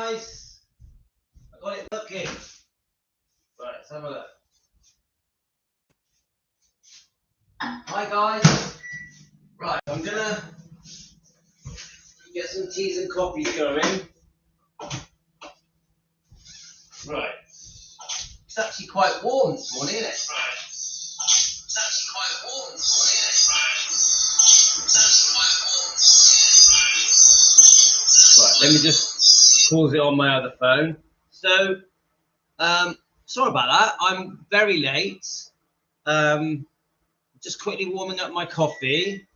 guys. I got it looking. Right, let's have a look. Hi guys. Right, I'm gonna get some teas and coffees going. Right. It's actually quite warm this morning, isn't it? Right, let me just pause it on my other phone. So, sorry about that. I'm very late. Just quickly warming up my coffee.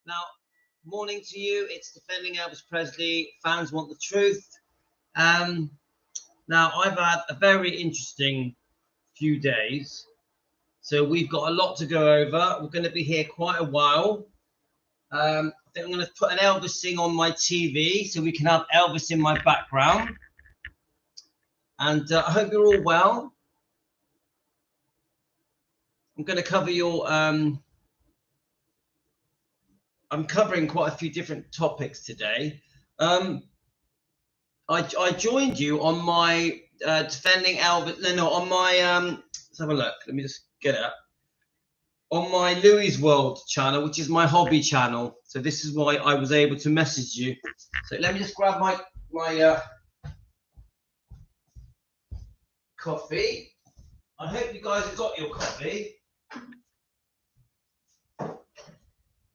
Now, morning to you. It's Defending Elvis Presley. Fans want the truth. Now, I've had a very interesting few days. So we've got a lot to go over. We're going to be here quite a while. I think I'm going to put an Elvis thing on my TV so we can have Elvis in my background. And I hope you're all well. I'm going to cover your... I'm covering quite a few different topics today. I joined you on my Defending Elvis... No, on my... let's have a look. Let me just get it up. On my Louis World channel, which is my hobby channel. So this is why I was able to message you. So let me just grab my coffee. I hope you guys have got your coffee.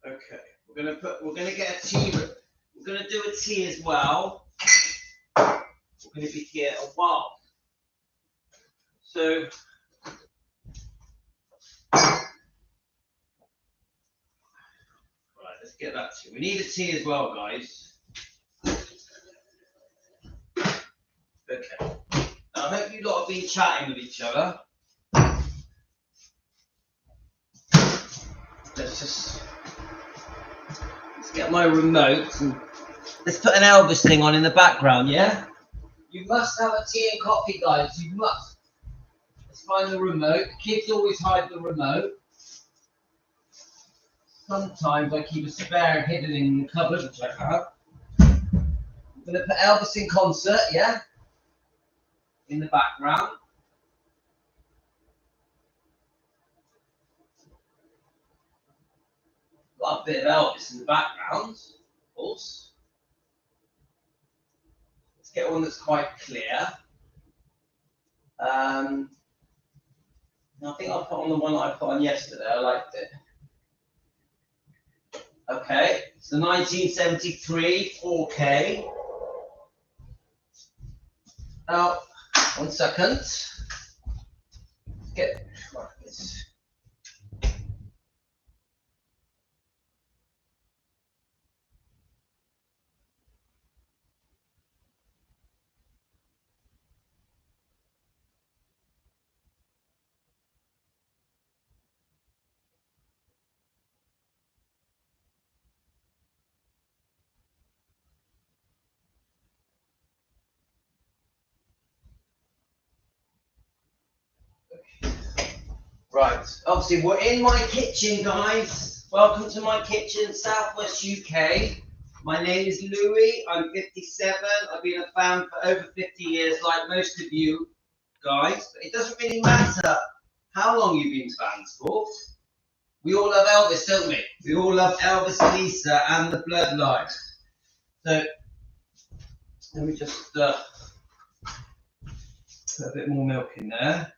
Okay, we're gonna get a tea. We're gonna do a tea as well. We're gonna be here a while. So let's get that tea. We need a tea as well, guys. Okay. Now, I hope you lot have been chatting with each other. Let's get my remote and let's put an Elvis thing on in the background, yeah? You must have a tea and coffee, guys. You must. Let's find the remote. Kids always hide the remote. Sometimes I keep a spare hidden in the cupboard, which I have. I'm going to put Elvis in concert, yeah? In the background. Got a bit of Elvis in the background, of course. Let's get one that's quite clear. I think I'll put on the one that I put on yesterday. I liked it. Okay, it's the 1973 4K. Now, 1 second. Get this. Right, obviously we're in my kitchen, guys. Welcome to my kitchen, Southwest UK. My name is Louis, I'm 57. I've been a fan for over 50 years, like most of you guys. But it doesn't really matter how long you've been fans for. We all love Elvis, don't we? We all love Elvis, Lisa, and the bloodline. So, let me just put a bit more milk in there.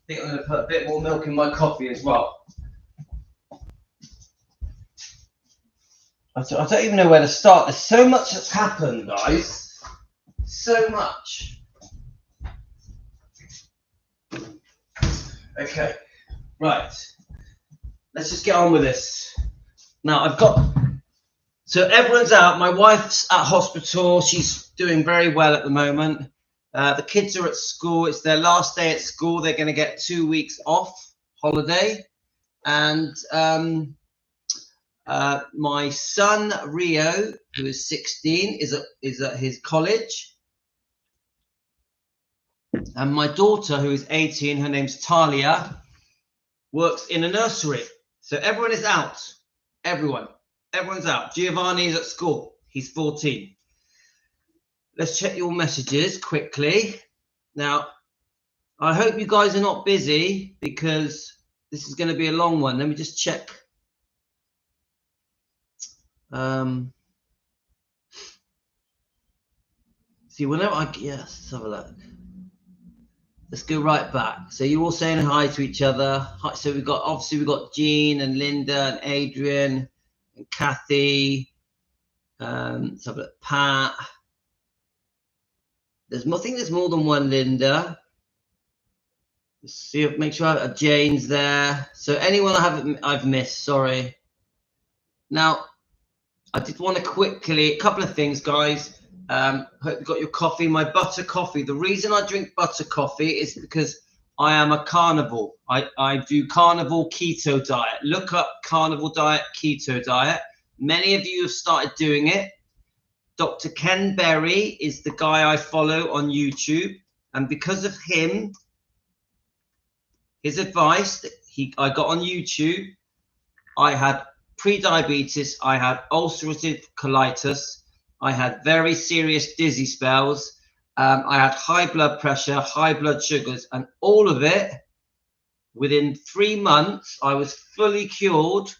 I think I'm going to put a bit more milk in my coffee as well. I don't even know where to start. There's so much that's happened, guys. So much. Okay, right. Let's just get on with this. Now, so everyone's out. My wife's at hospital. She's doing very well at the moment. The kids are at school. It's their last day at school. They're going to get 2 weeks off holiday. And my son, Rio, who is 16, is at his college. And my daughter, who is 18, her name's Talia, works in a nursery. So everyone is out. Everyone's out. Giovanni's at school. He's 14. Let's check your messages quickly. Now, I hope you guys are not busy because this is going to be a long one. Let me just check. See, whenever let's have a look. Let's go right back. So you're all saying hi to each other. Hi, so we've got Jean and Linda and Adrian and Kathy. Let's have a look. Pat. I think there's more than one Linda. Let's see, make sure Jane's there. So anyone I've missed, sorry. Now, I did want to quickly, a couple of things, guys. Hope you got your coffee. My butter coffee. The reason I drink butter coffee is because I am a carnivore. I do carnivore keto diet. Look up carnivore diet, keto diet. Many of you have started doing it. Dr. Ken Berry is the guy I follow on YouTube. And because of him, his advice that I got on YouTube, I had pre-diabetes, I had ulcerative colitis, I had very serious dizzy spells, I had high blood pressure, high blood sugars, and all of it, within 3 months, I was fully cured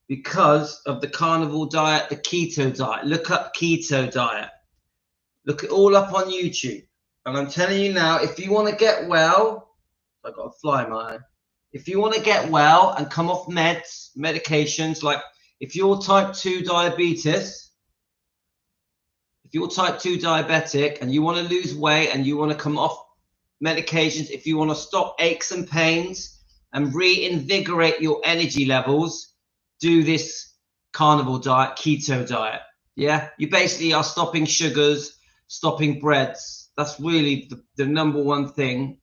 because of the carnivore diet, the keto diet. Look up keto diet. Look it all up on YouTube. And I'm telling you now, if you want to get well, I've got a fly in my eye. If you want to get well and come off medications, like if you're type 2 diabetes, if you're type 2 diabetic and you want to lose weight and you want to come off medications, if you want to stop aches and pains and reinvigorate your energy levels, do this carnivore diet, keto diet. Yeah, you basically are stopping sugars, stopping breads. That's really the number one thing.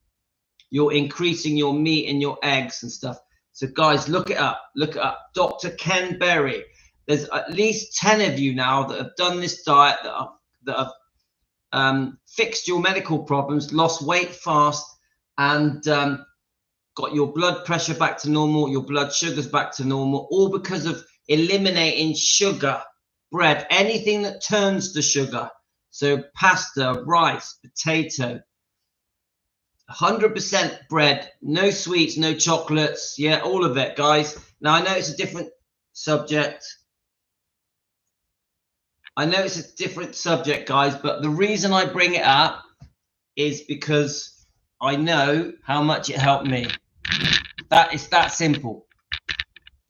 You're increasing your meat and your eggs and stuff. So guys, look it up. Look it up. Dr. Ken Berry. There's at least 10 of you now that have done this diet, that have fixed your medical problems, lost weight fast, and got your blood pressure back to normal, your blood sugars back to normal, all because of eliminating sugar, bread, anything that turns to sugar. So pasta, rice, potato, 100% bread, no sweets, no chocolates. Yeah, all of it, guys. Now, I know it's a different subject. Guys, but the reason I bring it up is because I know how much it helped me. It's that simple.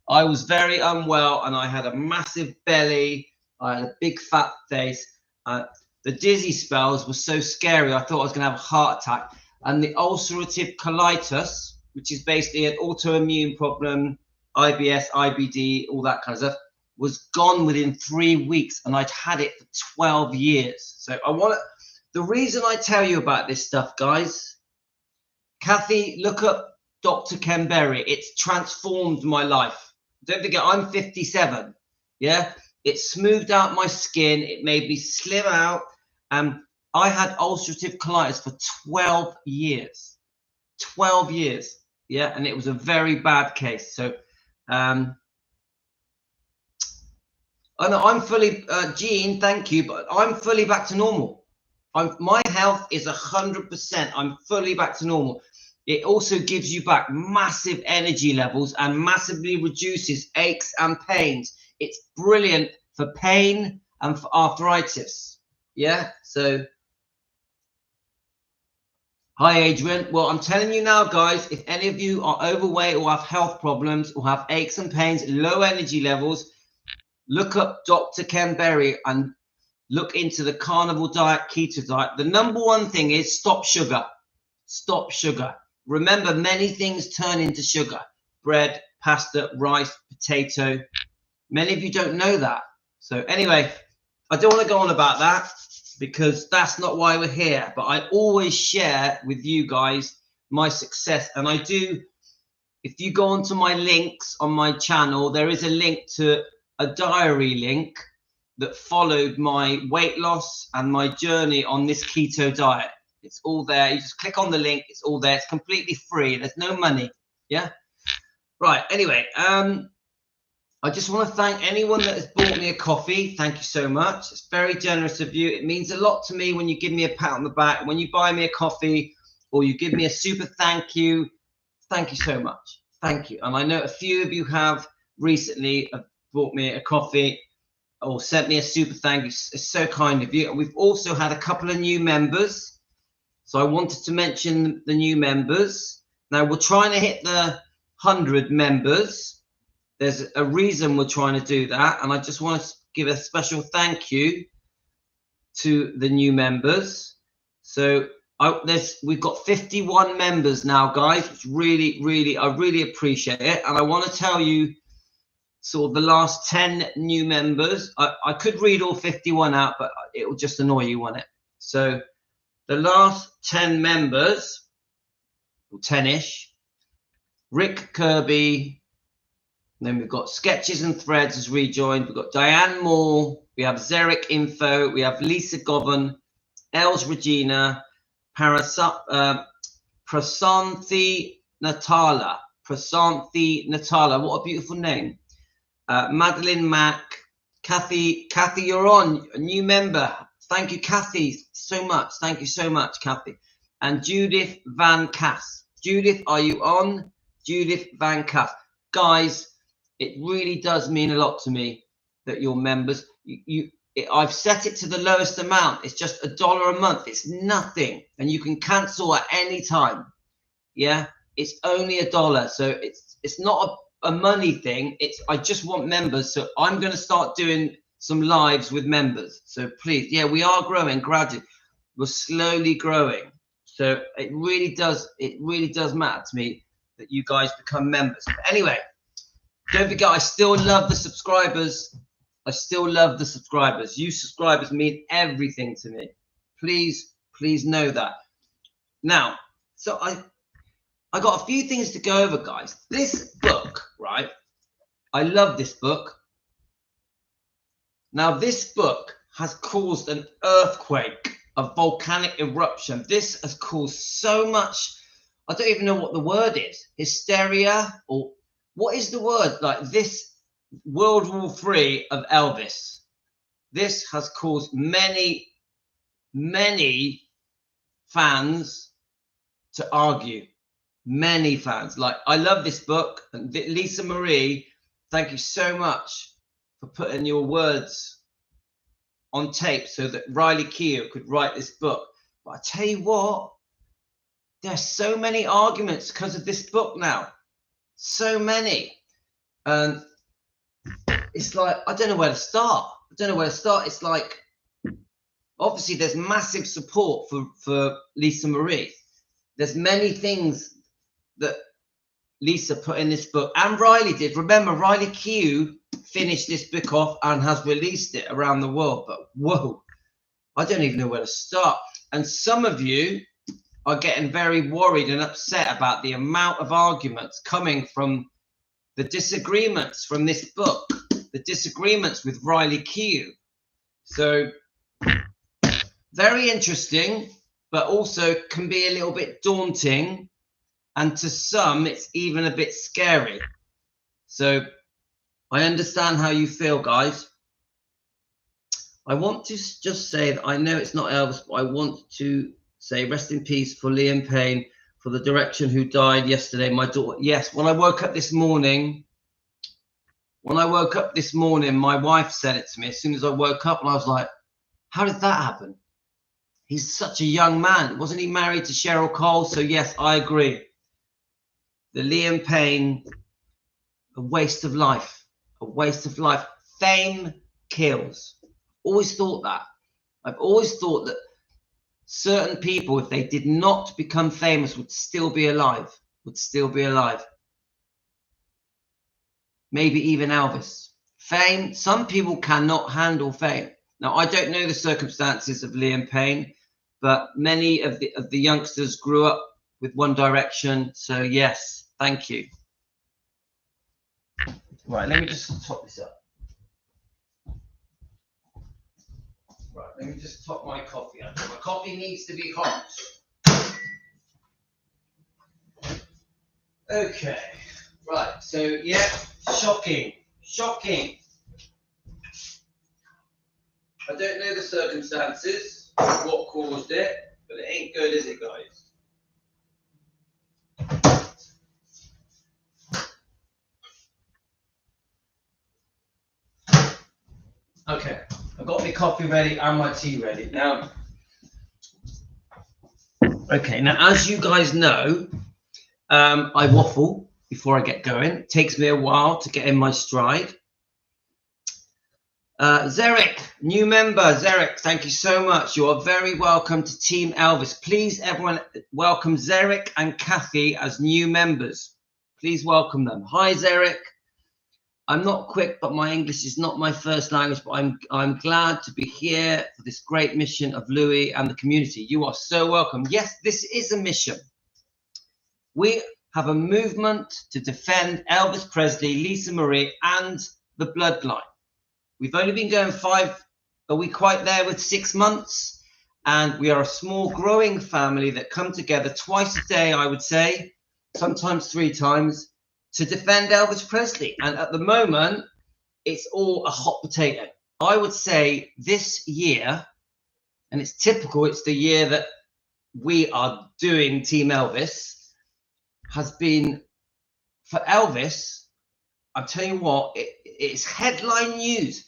I was very unwell and I had a massive belly. I had a big fat face. The dizzy spells were so scary. I thought I was going to have a heart attack. And the ulcerative colitis, which is basically an autoimmune problem, IBS, IBD, all that kind of stuff, was gone within 3 weeks. And I'd had it for 12 years. So the reason I tell you about this stuff, guys, Kathy, look up Dr. Ken Berry. It's transformed my life. Don't forget, I'm 57. Yeah, it smoothed out my skin. It made me slim out. I had ulcerative colitis for 12 years. 12 years. Yeah, and it was a very bad case. So, I know I'm fully, Jean, thank you, but I'm fully back to normal. My health is 100%. I'm fully back to normal. It also gives you back massive energy levels and massively reduces aches and pains. It's brilliant for pain and for arthritis. Yeah, so hi, Adrian. Well, I'm telling you now, guys, if any of you are overweight or have health problems or have aches and pains, low energy levels, look up Dr. Ken Berry and look into the carnivore diet, keto diet. The number one thing is stop sugar. Stop sugar. Remember, many things turn into sugar. Bread, pasta, rice, potato. Many of you don't know that. So anyway, I don't want to go on about that because that's not why we're here. But I always share with you guys my success. And I do, if you go onto my links on my channel, there is a link to a diary link that followed my weight loss and my journey on this keto diet. It's all there. You just click on the link. It's all there. It's completely free. There's no money. Yeah. Right. Anyway, I just want to thank anyone that has bought me a coffee. Thank you so much. It's very generous of you. It means a lot to me when you give me a pat on the back, when you buy me a coffee, or you give me a super thank you. Thank you so much. Thank you. And I know a few of you have recently bought me a coffee or sent me a super thank you. It's so kind of you. And we've also had a couple of new members. So I wanted to mention the new members. Now we're trying to hit the 100 members. There's a reason we're trying to do that. And I just want to give a special thank you to the new members. So we've got 51 members now, guys, which I really appreciate it. And I want to tell you sort of the last 10 new members. I could read all 51 out, but it will just annoy you, won't it? So the last 10 members, or 10-ish, Rick Kirby. Then we've got Sketches and Threads has rejoined. We've got Diane Moore. We have Zerek Info. We have Lisa Govan, Els Regina, Prasanthi Natala. Prasanthi Natala. What a beautiful name. Madeline Mack. Kathy, you're on. A new member. Thank you, Kathy, so much. Thank you so much, Kathy. And Judith Van Cass. Judith, are you on? Judith Van Cass. Guys, it really does mean a lot to me that you're members. I've set it to the lowest amount. It's just $1 a month. It's nothing, and you can cancel at any time. Yeah, it's only $1, so it's not a money thing. I just want members, so I'm going to start doing some lives with members. So please, yeah, we are growing gradually. We're slowly growing, so it really does matter to me that you guys become members. But anyway. Don't forget, I still love the subscribers. I still love the subscribers. You subscribers mean everything to me. Please know that. Now, so I got a few things to go over, guys. This book, right? I love this book. Now, this book has caused an earthquake, a volcanic eruption. This has caused so much, I don't even know what the word is, hysteria, or what is the word? Like this World War III of Elvis. This has caused many fans to argue. Many fans. Like, I love this book. And Lisa Marie, thank you so much for putting your words on tape so that Riley Keough could write this book. But I tell you what, there's so many arguments because of this book now. So many. And it's like, I don't know where to start. It's like, obviously there's massive support for Lisa Marie. There's many things that Lisa put in this book, and Riley did. Remember, Riley Keough finished this book off and has released it around the world. But whoa, I don't even know where to start. And some of you are getting very worried and upset about the amount of arguments coming from the disagreements from this book, the disagreements with Riley Keough. So very interesting, but also can be a little bit daunting. And to some, it's even a bit scary. So I understand how you feel, guys. I want to just say that I know it's not Elvis, but I want to say rest in peace for Liam Payne, for the direction who died yesterday, my daughter. Yes, when I woke up this morning, my wife said it to me as soon as I woke up, and I was like, how did that happen? He's such a young man. Wasn't he married to Cheryl Cole? So yes, I agree. The Liam Payne, a waste of life. A waste of life. Fame kills. Always thought that. I've always thought that certain people, if they did not become famous, would still be alive. Maybe even Elvis. Fame, some people cannot handle fame. Now, I don't know the circumstances of Liam Payne, but many of the youngsters grew up with One Direction. So yes, thank you. Right, let me just top this up. Right, let me just top my coffee up. My coffee needs to be hot. Okay, right, so yeah, shocking Shocking. I don't know the circumstances, what caused it, but it ain't good, is it, guys? Okay, I've got my coffee ready and my tea ready. Now, okay, now as you guys know, I waffle before I get going. It takes me a while to get in my stride. Zarek, new member. Zarek, thank you so much. You are very welcome to Team Elvis. Please, everyone, welcome Zarek and Kathy as new members. Please welcome them. Hi, Zarek. I'm not quick, but my English is not my first language, but I'm glad to be here for this great mission of Louis and the community. You are so welcome. Yes, this is a mission. We have a movement to defend Elvis Presley, Lisa Marie, and the bloodline. We've only been going are we quite there with 6 months? And we are a small growing family that come together twice a day, I would say, sometimes 3 times, to defend Elvis Presley. And at the moment, it's all a hot potato. I would say this year, and it's typical, it's the year that we are doing Team Elvis, has been, for Elvis, I'll tell you what, it's headline news.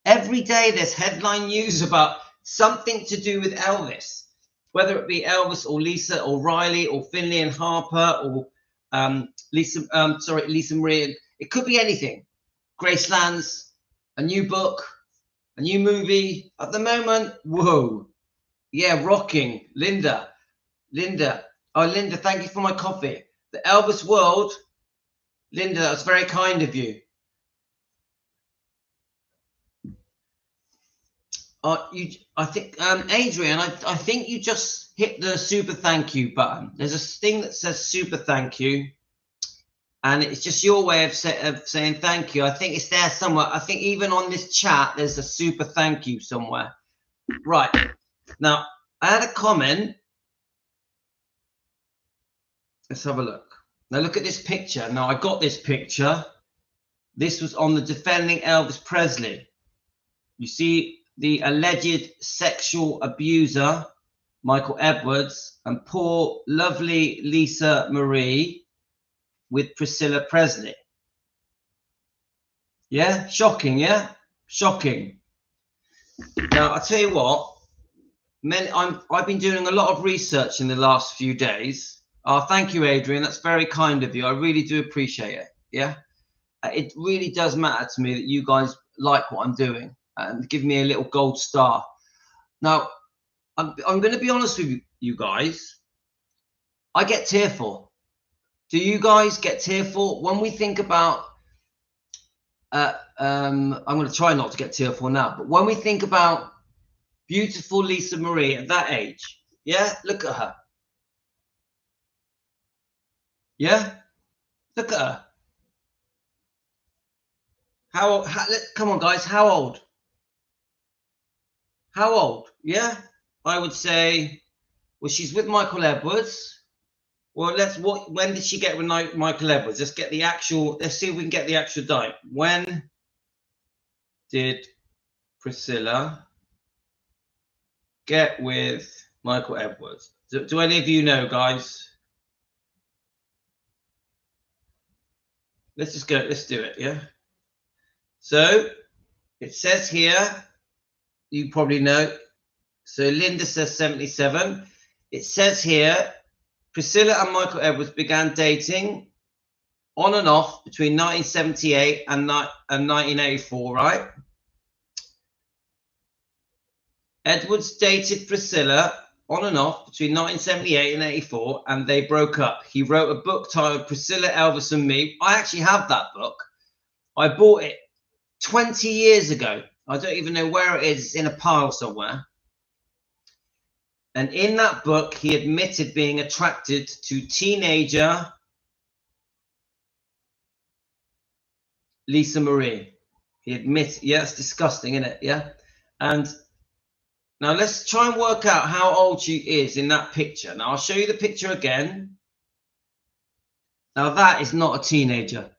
Every day there's headline news about something to do with Elvis, whether it be Elvis or Lisa or Riley or Finley and Harper or Lisa Marie. It could be anything. Graceland's, a new book, a new movie. At the moment, whoa. Yeah, rocking. Linda. Oh, Linda, thank you for my coffee. The Elvis world. Linda, that's very kind of you. I think, Adrian, I think you just hit the super thank you button. There's a thing that says super thank you, and it's just your way of saying thank you. I think it's there somewhere. I think even on this chat, there's a super thank you somewhere. Right. Now, I had a comment. Let's have a look. Now, look at this picture. Now, I got this picture. This was on the Defending Elvis Presley. You see the alleged sexual abuser, Michael Edwards, and poor, lovely Lisa Marie with Priscilla Presley. Yeah, shocking, yeah? Shocking. Now, I'll tell you what, I've been doing a lot of research in the last few days. Oh, thank you, Adrian. That's very kind of you. I really do appreciate it, yeah? It really does matter to me that you guys like what I'm doing and give me a little gold star. Now, I'm going to be honest with you guys. I get tearful. Do you guys get tearful when we think about? I'm going to try not to get tearful now, but when we think about beautiful Lisa Marie at that age, yeah, look at her. Yeah, look at her. Come on, guys. How old? How old? Yeah, I would say, well, she's with Michael Edwards. Well, when did she get with Michael Edwards? Let's get the actual, let's see if we can get the actual date. When did Priscilla get with Michael Edwards? Do any of you know, guys? Let's just go, let's do it, yeah? So, it says here, you probably know. So Linda says 77. It says here, Priscilla and Michael Edwards began dating on and off between 1978 and 1984, right? Edwards dated Priscilla on and off between 1978 and 84, and they broke up. He wrote a book titled Priscilla, Elvis and Me. I actually have that book. I bought it 20 years ago. I don't even know where it is. It's in a pile somewhere. And in that book, he admitted being attracted to teenager Lisa Marie. He admits, yeah, it's disgusting, isn't it? Yeah. And now let's try and work out how old she is in that picture. Now I'll show you the picture again. Now that is not a teenager.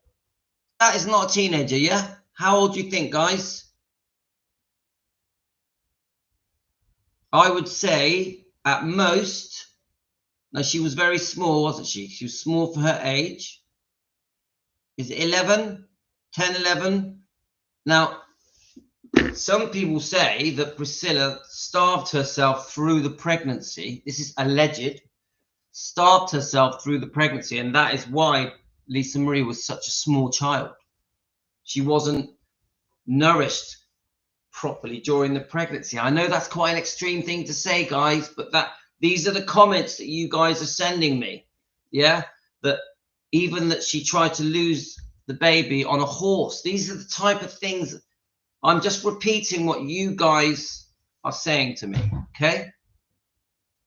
That is not a teenager, yeah? How old do you think, guys? I would say at most, now she was very small, wasn't she? She was small for her age. Is it 11? 10, 11? Now, some people say that Priscilla starved herself through the pregnancy. This is alleged. Starved herself through the pregnancy, and that is why Lisa Marie was such a small child. She wasn't nourished properly during the pregnancy. I know that's quite an extreme thing to say, guys, but these are the comments that you guys are sending me. Yeah, that even that she tried to lose the baby on a horse. These are the type of things. I'm just repeating what you guys are saying to me. Okay.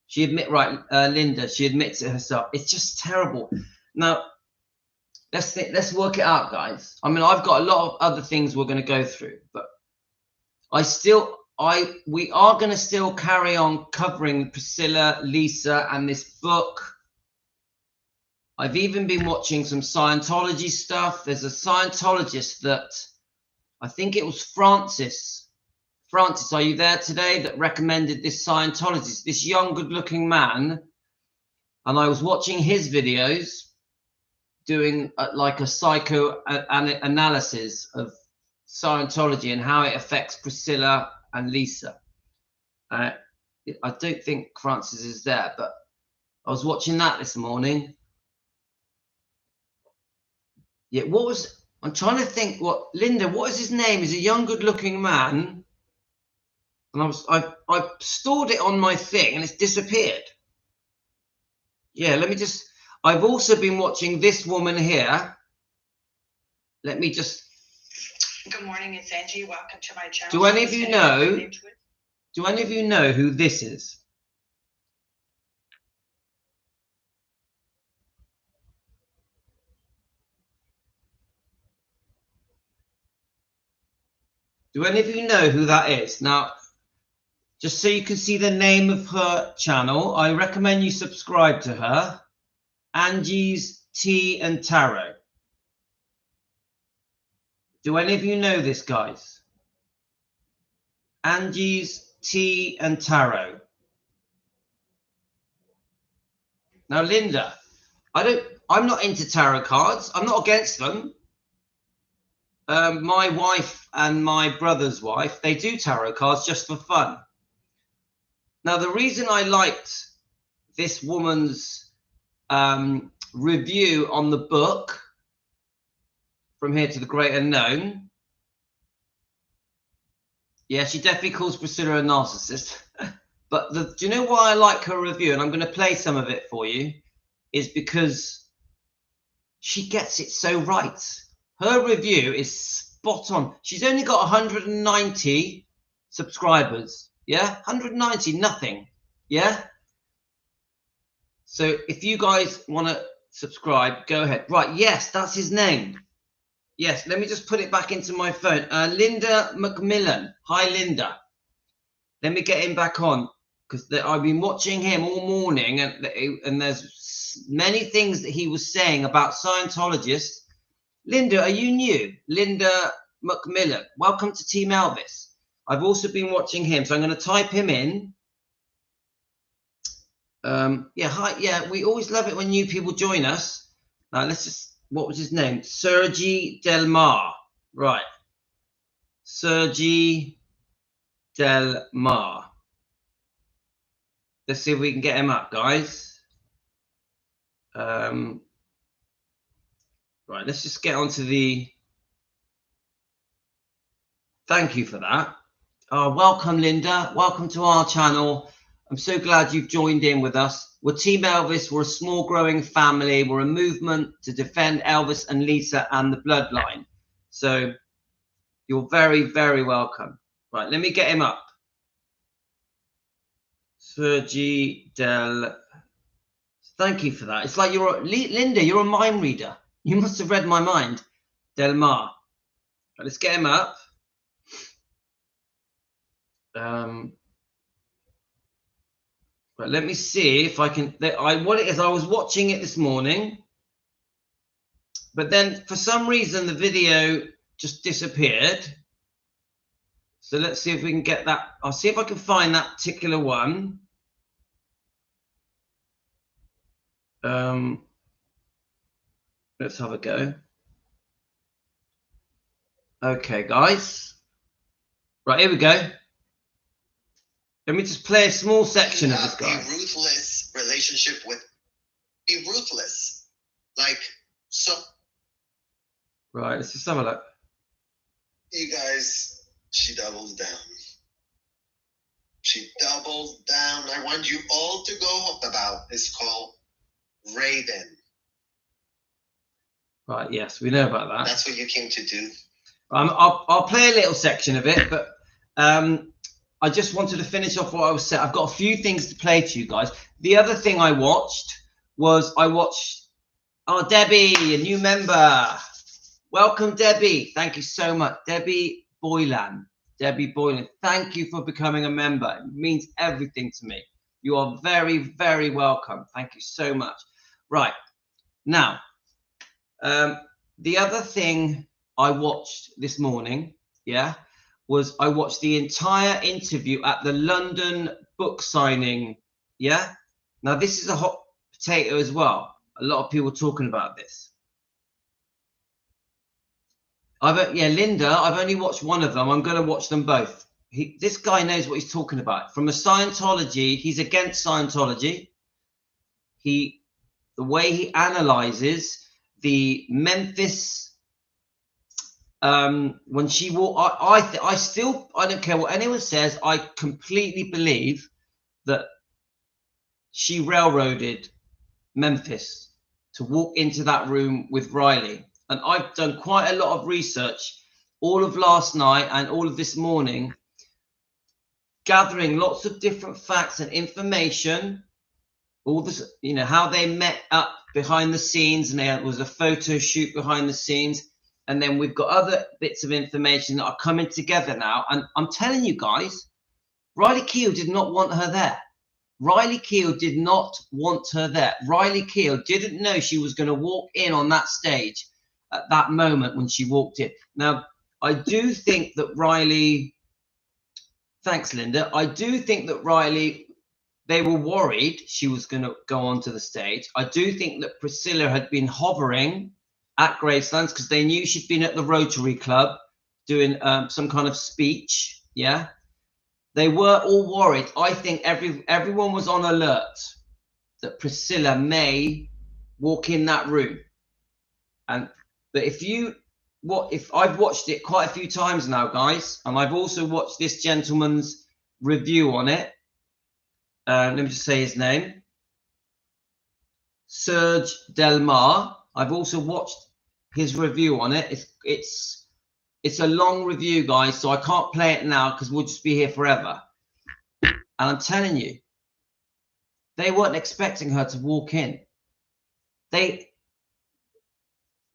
She Linda, she admits it herself. It's just terrible. Now, let's work it out, guys. I mean, I've got a lot of other things we're going to go through, but we are going to still carry on covering Priscilla, Lisa, and this book. I've even been watching some Scientology stuff. There's a Scientologist that I think it was Francis. Francis, are you there today? That recommended this Scientologist, this young, good-looking man. And I was watching his videos doing like a psychoanalysis of Scientology and how it affects Priscilla and Lisa. I don't think Francis is there, but I was watching that this morning. Yeah, I'm trying to think Linda, what is his name? He's a young, good-looking man. And I stored it on my thing and it's disappeared. Yeah, I've also been watching this woman here. Let me just. Good morning, it's Angie. Welcome to my channel. Do any of you know who this is? Do any of you know who that is? Now, just so you can see the name of her channel, I recommend you subscribe to her. Angie's Tea and Tarot. Do any of you know this, guys? Angie's Tea and Tarot. Now, Linda, I'm not into tarot cards. I'm not against them. My wife and my brother's wife, they do tarot cards just for fun. Now, the reason I liked this woman's review on the book, From Here to the Great Unknown. Yeah, she definitely calls Priscilla a narcissist. But do you know why I like her review? And I'm going to play some of it for you. Is because she gets it so right. Her review is spot on. She's only got 190 subscribers. Yeah, 190, nothing. Yeah. So if you guys want to subscribe, go ahead. Right, yes, that's his name. Yes, let me just put it back into my phone. Linda McMillan. Hi, Linda. Let me get him back on, because I've been watching him all morning, and there's many things that he was saying about Scientologists. Linda, are you new? Linda McMillan. Welcome to Team Elvis. I've also been watching him, so I'm going to type him in. Yeah, hi. Yeah, we always love it when new people join us. Now, what was his name? Sergi Del Mar. Right. Sergi Del Mar. Let's see if we can get him up, guys. Right, let's just get onto the. Thank you for that. Welcome, Linda. Welcome to our channel. I'm so glad you've joined in with us. We're Team Elvis. We're a small growing family. We're a movement to defend Elvis and Lisa and the bloodline. So you're very, very welcome. Right, let me get him up. Sergi Del. Thank you for that. It's like Linda, you're a mind reader. You must have read my mind. Del Mar. Right, let's get him up. But let me see if I can. What it is, I was watching it this morning, but then for some reason the video just disappeared. So let's see if we can get that. I'll see if I can find that particular one. Let's have a go. Okay, guys. Right, here we go. Let me just play a small section of this guy. A ruthless relationship with. Be ruthless. Like, so. Right, let's just have a look. You guys, she doubles down. She doubles down. I want you all to go about. It's called Raven. Right, yes, we know about that. That's what you came to do. I'll play a little section of it, but I just wanted to finish off what I was saying. I've got a few things to play to you guys. The other thing I watched was Debbie, a new member. Welcome, Debbie. Thank you so much. Debbie Boylan. Thank you for becoming a member. It means everything to me. You are very, very welcome. Thank you so much. Right. Now, the other thing I watched this morning, was I watched the entire interview at the London book signing. Yeah. Now, this is a hot potato as well. A lot of people talking about this. Linda, I've only watched one of them. I'm going to watch them both. This guy knows what he's talking about. From a Scientology, he's against Scientology. The way he analyzes the Memphis, when she walked, I don't care what anyone says. I completely believe that she railroaded Memphis to walk into that room with Riley. And I've done quite a lot of research all of last night and all of this morning, gathering lots of different facts and information, all this, how they met up behind the scenes, and there was a photo shoot behind the scenes. And then we've got other bits of information that are coming together now. And I'm telling you guys, Riley Keough did not want her there. Riley Keough did not want her there. Riley Keough didn't know she was going to walk in on that stage at that moment when she walked in. Now, I do think that Riley, thanks, Linda. I do think that Riley, they were worried she was going to go onto the stage. I do think that Priscilla had been hovering at Gracelands because they knew she'd been at the Rotary Club doing some kind of speech. Yeah. They were all worried. I think everyone was on alert that Priscilla may walk in that room. But if I've watched it quite a few times now, guys, and I've also watched this gentleman's review on it. Let me just say his name, Serge Delmar. I've also watched his review on it. It's a long review, guys, so I can't play it now because we'll just be here forever. And I'm telling you, they weren't expecting her to walk in.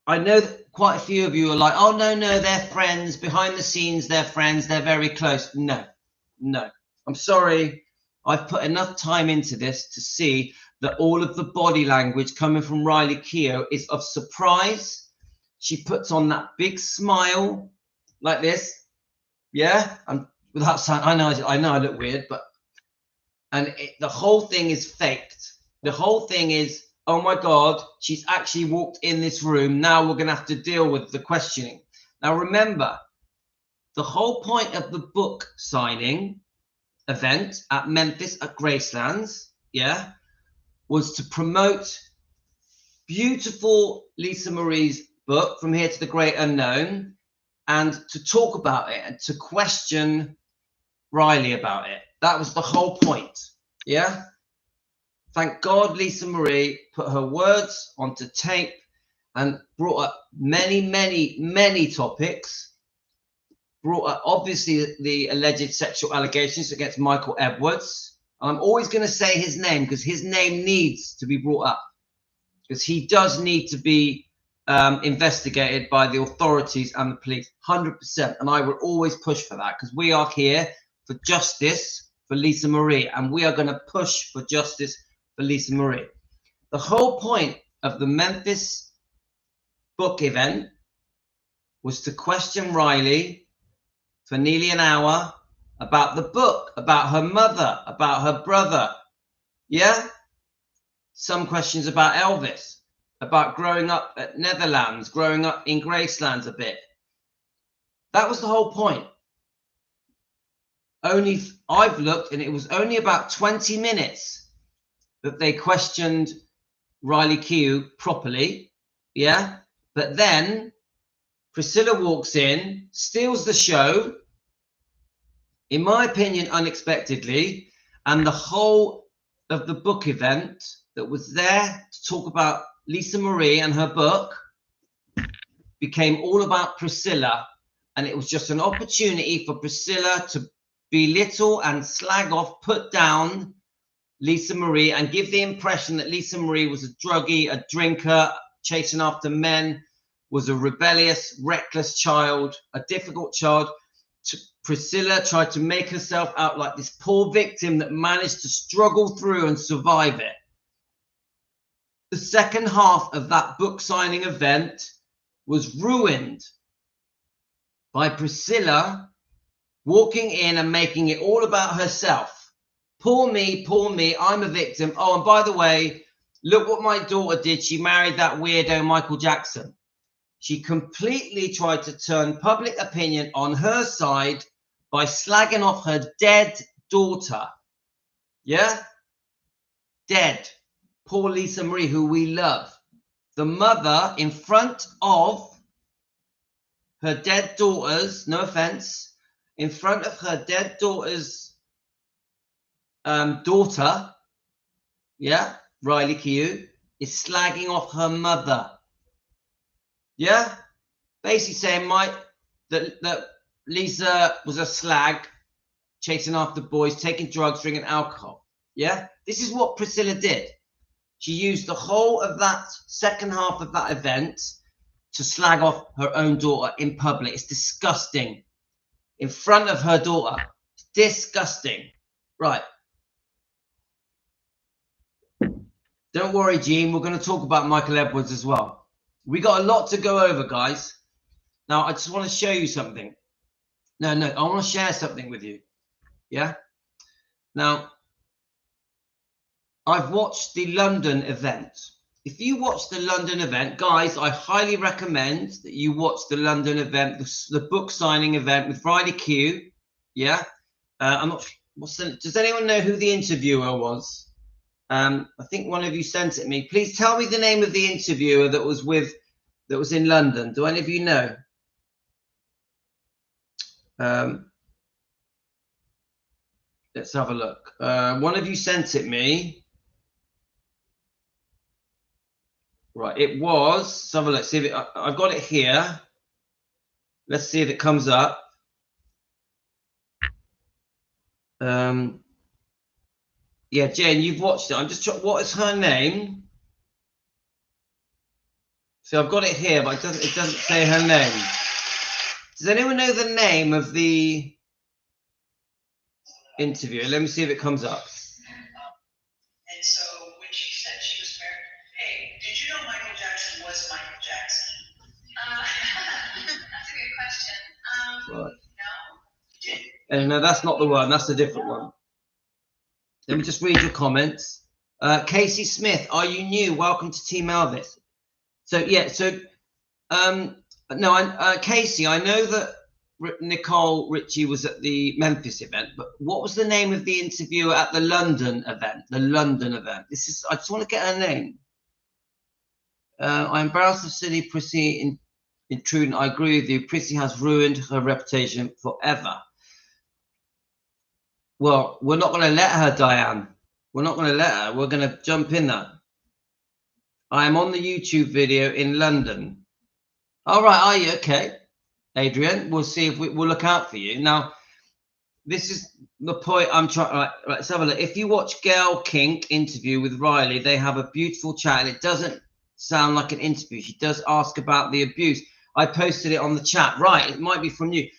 I know that quite a few of you are like, oh, no, they're friends. Behind the scenes, they're friends. They're very close. No. I'm sorry. I've put enough time into this to see that all of the body language coming from Riley Keough is of surprise. She puts on that big smile like this. Yeah. And without sound, I know I look weird, but the whole thing is faked. The whole thing is, oh my God, she's actually walked in this room. Now we're going to have to deal with the questioning. Now, remember, the whole point of the book signing event at Memphis at Gracelands, was to promote beautiful Lisa Marie's book, From Here to the Great Unknown, and to talk about it and to question Riley about it. That was the whole point. Yeah. Thank God Lisa Marie put her words onto tape and brought up many, many, many topics. Brought up, obviously, the alleged sexual allegations against Michael Edwards. And I'm always going to say his name because his name needs to be brought up. Because he does need to be investigated by the authorities and the police, 100%. And I will always push for that because we are here for justice for Lisa Marie. And we are going to push for justice for Lisa Marie. The whole point of the Memphis book event was to question Riley for nearly an hour about the book, about her mother, about her brother. Yeah? Some questions about Elvis, about growing up at Netherlands, growing up in Graceland a bit. That was the whole point. Only I've looked, and it was only about 20 minutes that they questioned Riley Keough properly. Yeah? But then Priscilla walks in, steals the show, in my opinion, unexpectedly, and the whole of the book event that was there to talk about Lisa Marie and her book became all about Priscilla, and it was just an opportunity for Priscilla to belittle and slag off, put down Lisa Marie, and give the impression that Lisa Marie was a druggie, a drinker, chasing after men, was a rebellious, reckless child, a difficult child. Priscilla tried to make herself out like this poor victim that managed to struggle through and survive it. The second half of that book signing event was ruined by Priscilla walking in and making it all about herself. Poor me, I'm a victim. Oh, and by the way, look what my daughter did. She married that weirdo Michael Jackson. She completely tried to turn public opinion on her side by slagging off her dead daughter. Yeah? Dead. Poor Lisa Marie, who we love. The mother in front of her dead daughters, no offense, in front of her dead daughter's daughter, yeah, Riley Keough, is slagging off her mother. Yeah? Basically saying that Lisa was a slag, chasing after boys, taking drugs, drinking alcohol. Yeah? This is what Priscilla did. She used the whole of that second half of that event to slag off her own daughter in public. It's disgusting. In front of her daughter. It's disgusting. Right. Don't worry, Gene. We're going to talk about Michael Edwards as well. We got a lot to go over, guys. Now, I just want to show you something. No, I want to share something with you. Yeah? Now, I've watched the London event. If you watch the London event, guys, I highly recommend that you watch the London event, the book signing event with Riley Keough. Yeah? I'm not. Does anyone know who the interviewer was? I think one of you sent it me. Please tell me the name of the interviewer that was in London. Do any of you know? Let's have a look. One of you sent it me. Right, it was. Let's have a look. See if I've got it here. Let's see if it comes up. Yeah, Jen, you've watched it. I'm just trying. What is her name? See, I've got it here, but it doesn't say her name. Does anyone know the name of the interviewer? Let me see if it comes up. And so when she said she was married, hey, did you know Michael Jackson was Michael Jackson? That's a good question. Right. No, that's not the one. That's a different one. Let me just read your comments. Casey Smith, are you new? Welcome to Team Elvis. So yeah, Casey, I know that Nicole Richie was at the Memphis event, but what was the name of the interviewer at the London event? The London event. I just want to get her name. I'm embarrassed of silly Prissy intruding. I agree with you. Prissy has ruined her reputation forever. Well, we're not going to let her, Diane. We're not going to let her. We're going to jump in that. I am on the YouTube video in London. All right, are you? Okay. Adrian, we'll see if we'll look out for you. Now, this is the point I'm trying. Right, let's have a look. If you watch Gail Kink interview with Riley, they have a beautiful chat, and it doesn't sound like an interview. She does ask about the abuse. I posted it on the chat. Right, it might be from you.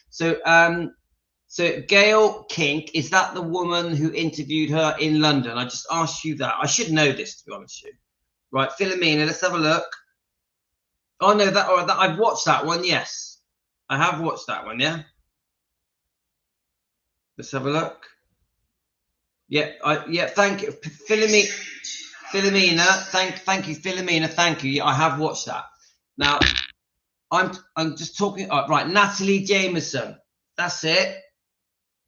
So Gail Kink, is that the woman who interviewed her in London? I just asked you that. I should know this, to be honest with you. Right, Philomena, let's have a look. Oh no, I've watched that one. Yes. I have watched that one, yeah. Let's have a look. Yeah, thank you, Philomena. Thank you, Philomena. Thank you. Yeah, I have watched that. Now, I'm just talking. Right, Natalie Jameson. That's it.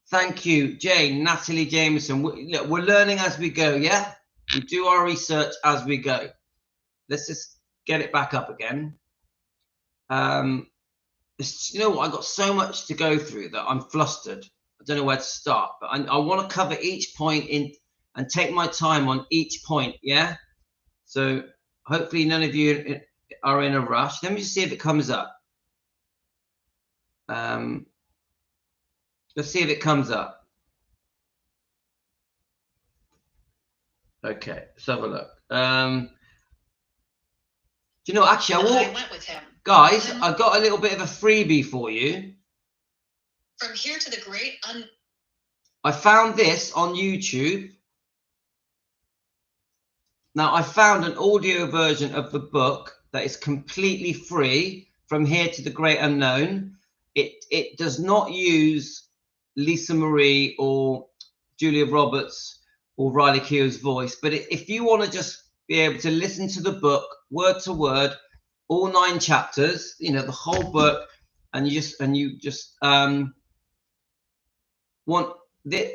Thank you, Jane. Natalie Jameson. Look, we're learning as we go. Yeah, we do our research as we go. Let's just get it back up again. You know what? I've got so much to go through that I'm flustered. I don't know where to start, but I want to cover each point in and take my time on each point. Yeah. So hopefully none of you are in a rush. Let me just see if it comes up. Let's see if it comes up. Okay, let's have a look. Do you know, actually, I went with him. Guys, I got a little bit of a freebie for you. From here to the great I found this on YouTube. Now, I found an audio version of the book that is completely free, From Here to the Great Unknown. It does not use Lisa Marie or Julia Roberts or Riley Keough's voice. But if you want to just be able to listen to the book word to word, all 9 chapters, you know, the whole book, and you just want this.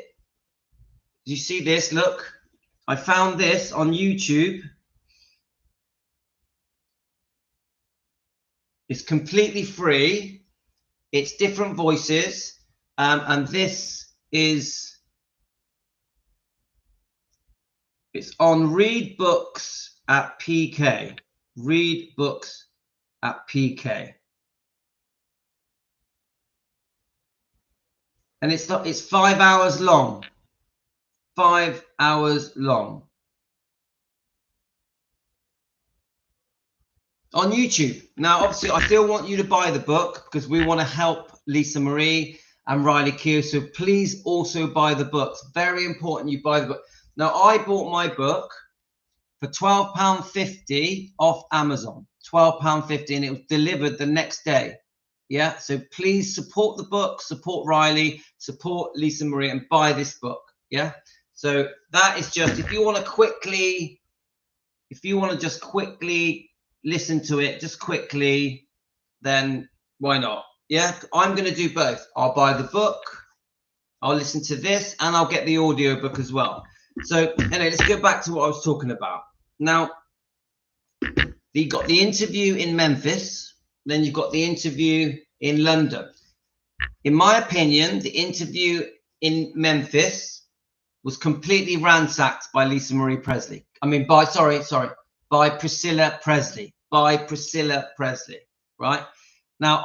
Do you see this? Look, I found this on YouTube. It's completely free. It's different voices, and this is it's on Read Books at PK. Read Books at PK. And it's 5 hours long. 5 hours long. On YouTube. Now, obviously, I still want you to buy the book because we want to help Lisa Marie and Riley Keough. So please also buy the book. It's very important you buy the book. Now, I bought my book for £12.50 off Amazon. £12.50, and it was delivered the next day. Yeah, so please support the book, support Riley, support Lisa Marie, and buy this book. Yeah, so that is just if you want to just quickly listen to it, just quickly, then why not? Yeah, I'm going to do both. I'll buy the book, I'll listen to this, and I'll get the audio book as well. So anyway, let's go back to what I was talking about. Now, you got the interview in Memphis, then you've got the interview in London. In my opinion, the interview in Memphis was completely ransacked by Lisa Marie Presley. I mean, by Priscilla Presley. By Priscilla Presley, right? Now,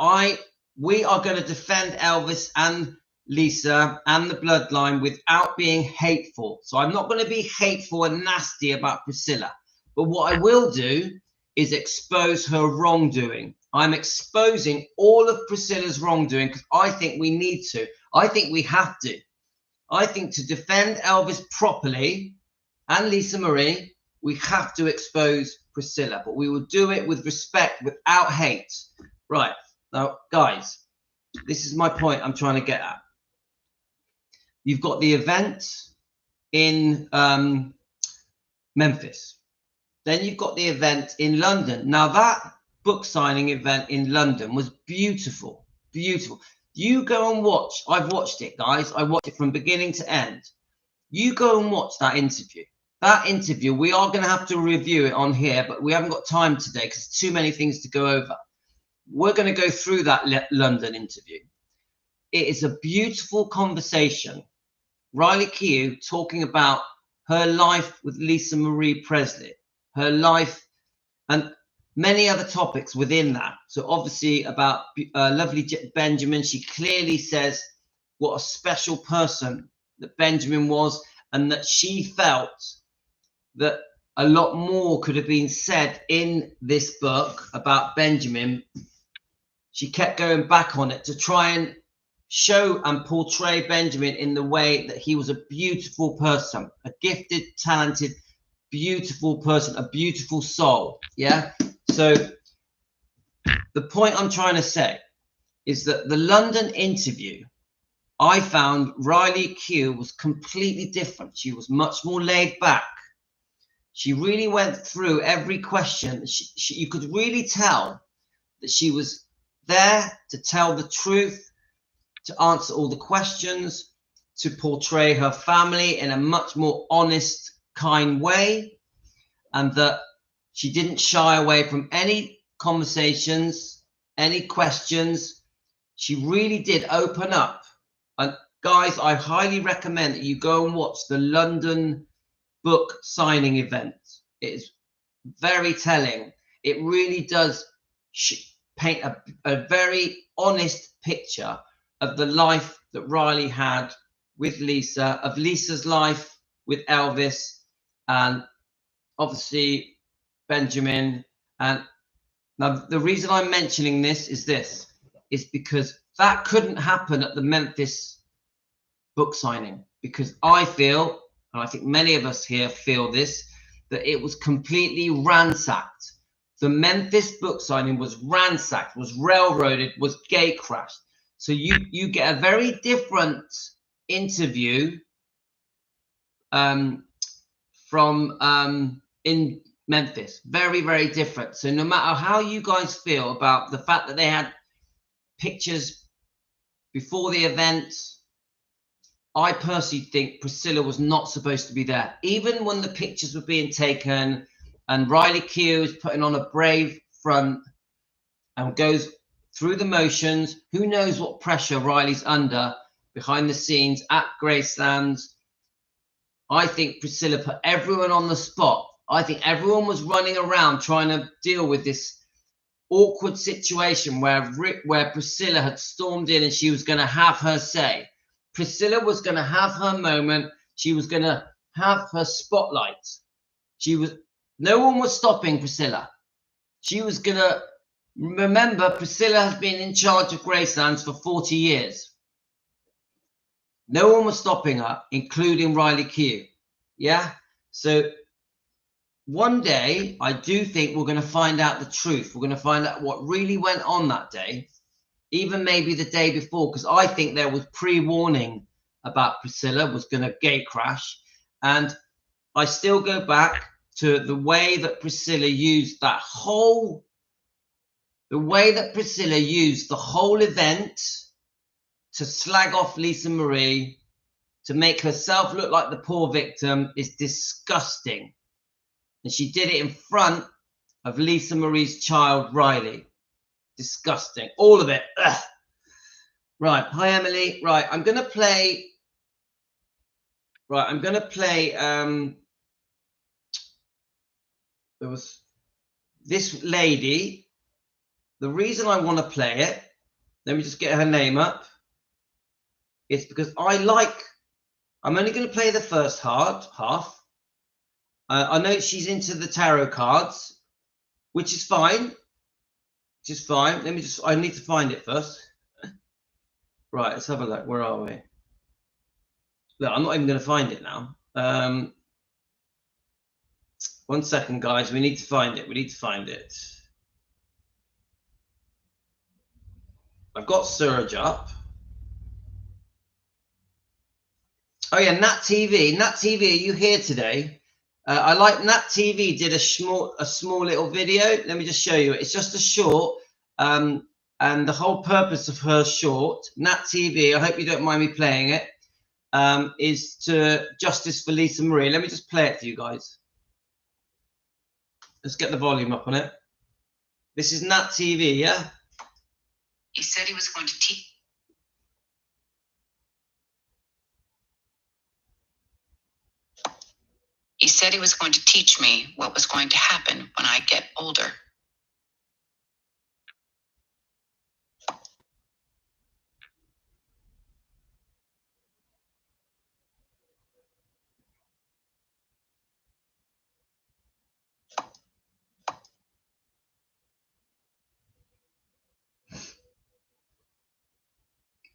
we are going to defend Elvis and Lisa and the bloodline without being hateful. So I'm not going to be hateful and nasty about Priscilla. But what I will do is expose her wrongdoing. I'm exposing all of Priscilla's wrongdoing because I think we need to. I think we have to. I think to defend Elvis properly and Lisa Marie, we have to expose Priscilla, but we will do it with respect, without hate. Right. Now, guys, this is my point I'm trying to get at. You've got the event in Memphis. Then you've got the event in London. Now, that book signing event in London was beautiful. Beautiful. You go and watch. I've watched it, guys. I watched it from beginning to end. You go and watch that interview. That interview, we are going to have to review it on here, but we haven't got time today because too many things to go over. We're going to go through that London interview. It is a beautiful conversation. Riley Keough talking about her life with Lisa Marie Presley, her life, and many other topics within that. So obviously about lovely Benjamin, she clearly says what a special person that Benjamin was, and that she felt that a lot more could have been said in this book about Benjamin. She kept going back on it to try and show and portray Benjamin in the way that he was a beautiful person, a gifted, talented, beautiful person, a beautiful soul. Yeah. So the point I'm trying to say is that the London interview, I found Riley Q was completely different. She was much more laid back. She really went through every question. You could really tell that she was there to tell the truth, to answer all the questions, to portray her family in a much more honest, kind way, and that she didn't shy away from any conversations, any questions. She really did open up. And guys, I highly recommend that you go and watch the London book signing event. It is very telling. It really does paint a very honest picture of the life that Riley had with Lisa, of Lisa's life with Elvis, and obviously Benjamin. And now the reason I'm mentioning this is because that couldn't happen at the Memphis book signing, because I feel, and I think many of us here feel this, that it was completely ransacked. The Memphis book signing was ransacked, was railroaded, was gate crashed. So you get a very different interview from in Memphis. Very, very different. So no matter how you guys feel about the fact that they had pictures before the event, I personally think Priscilla was not supposed to be there. Even when the pictures were being taken and Riley Q is putting on a brave front and goes through the motions, who knows what pressure Riley's under behind the scenes at Graceland's. I think Priscilla put everyone on the spot. I think everyone was running around trying to deal with this awkward situation where Priscilla had stormed in and she was going to have her say. Priscilla was going to have her moment. She was going to have her spotlight. No one was stopping Priscilla. She was going to remember Priscilla has been in charge of Gracelands for 40 years. No one was stopping her, including Riley Q. Yeah. So one day, I do think we're going to find out the truth. We're going to find out what really went on that day, even maybe the day before, because I think there was pre-warning about Priscilla was going to gate crash. And I still go back to the way that Priscilla used the whole event to slag off Lisa Marie, to make herself look like the poor victim, is disgusting. And she did it in front of Lisa Marie's child, Riley. Disgusting. All of it. Ugh. Right. Hi, Emily. Right. I'm going to play. There was this lady. The reason I want to play it, let me just get her name up. It's because I'm only going to play the first half. I know she's into the tarot cards, which is fine. I need to find it first. Right, let's have a look. Where are we? Look, I'm not even going to find it now. 1 second, guys. We need to find it. I've got Surge up. Oh yeah, Nat TV. Nat TV, are you here today? I like Nat TV did a small little video. Let me just show you. It's just a short, and the whole purpose of her short, Nat TV, I hope you don't mind me playing it, is to justice for Lisa Marie. Let me just play it for you guys. Let's get the volume up on it. This is Nat TV, yeah? He said he was going to teach. He said he was going to teach me what was going to happen when I get older.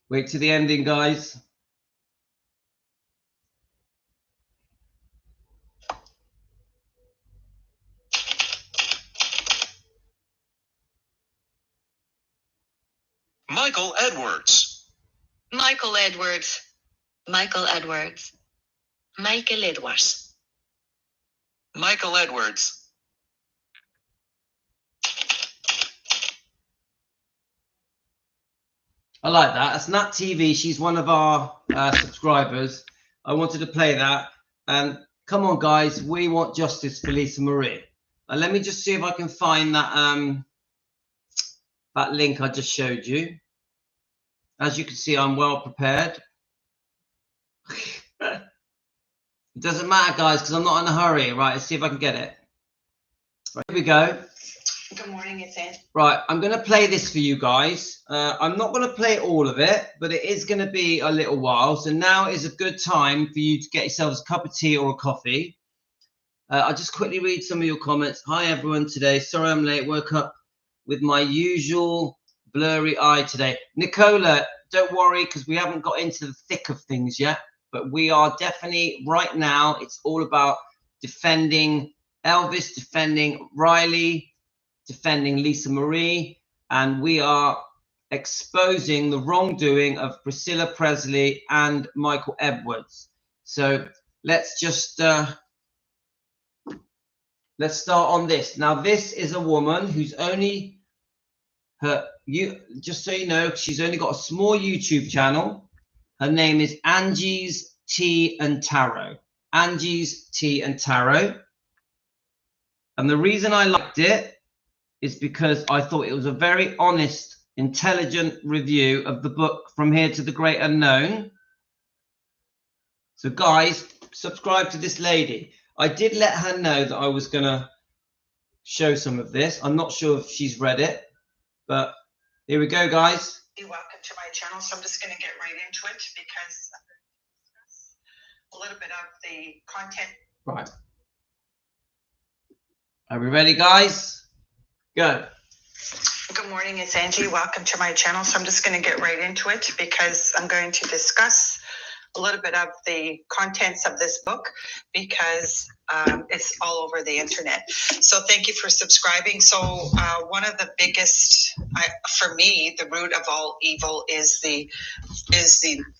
Wait to the ending, guys. Michael Edwards. Michael Edwards. Michael Edwards. Michael Edwards. Michael Edwards. I like that. That's Nat TV. She's one of our subscribers. I wanted to play that. And come on, guys, we want justice for Lisa Marie. Let me just see if I can find that that link I just showed you. As you can see, I'm well prepared. It doesn't matter, guys, because I'm not in a hurry. Right, let's see if I can get it. Right, here we go. Good morning, it's Ann. Right, I'm going to play this for you guys. I'm not going to play all of it, but it is going to be a little while. So now is a good time for you to get yourselves a cup of tea or a coffee. I'll just quickly read some of your comments. Hi, everyone, today. Sorry I'm late. Woke up with my usual blurry eye today. Nicola, don't worry, because we haven't got into the thick of things yet. But we are definitely, right now, it's all about defending Elvis, defending Riley, defending Lisa Marie, and we are exposing the wrongdoing of Priscilla Presley and Michael Edwards. So let's just let's start on this. Now, this is a woman who's only just so you know, she's only got a small YouTube channel. Her name is Angie's Tea and Tarot. Angie's Tea and Tarot. And the reason I liked it is because I thought it was a very honest, intelligent review of the book From Here to the Great Unknown. So guys, subscribe to this lady. I did let her know that I was going to show some of this. I'm not sure if she's read it, but here we go, guys. Welcome to my channel. So I'm just going to get right into it because a little bit of the content. Right. Are we ready, guys? Go. Good morning, it's Angie. Welcome to my channel. So I'm just going to get right into it because I'm going to discuss a little bit of the contents of this book because it's all over the internet. So thank you for subscribing. So one of the biggest, for me, the root of all evil is the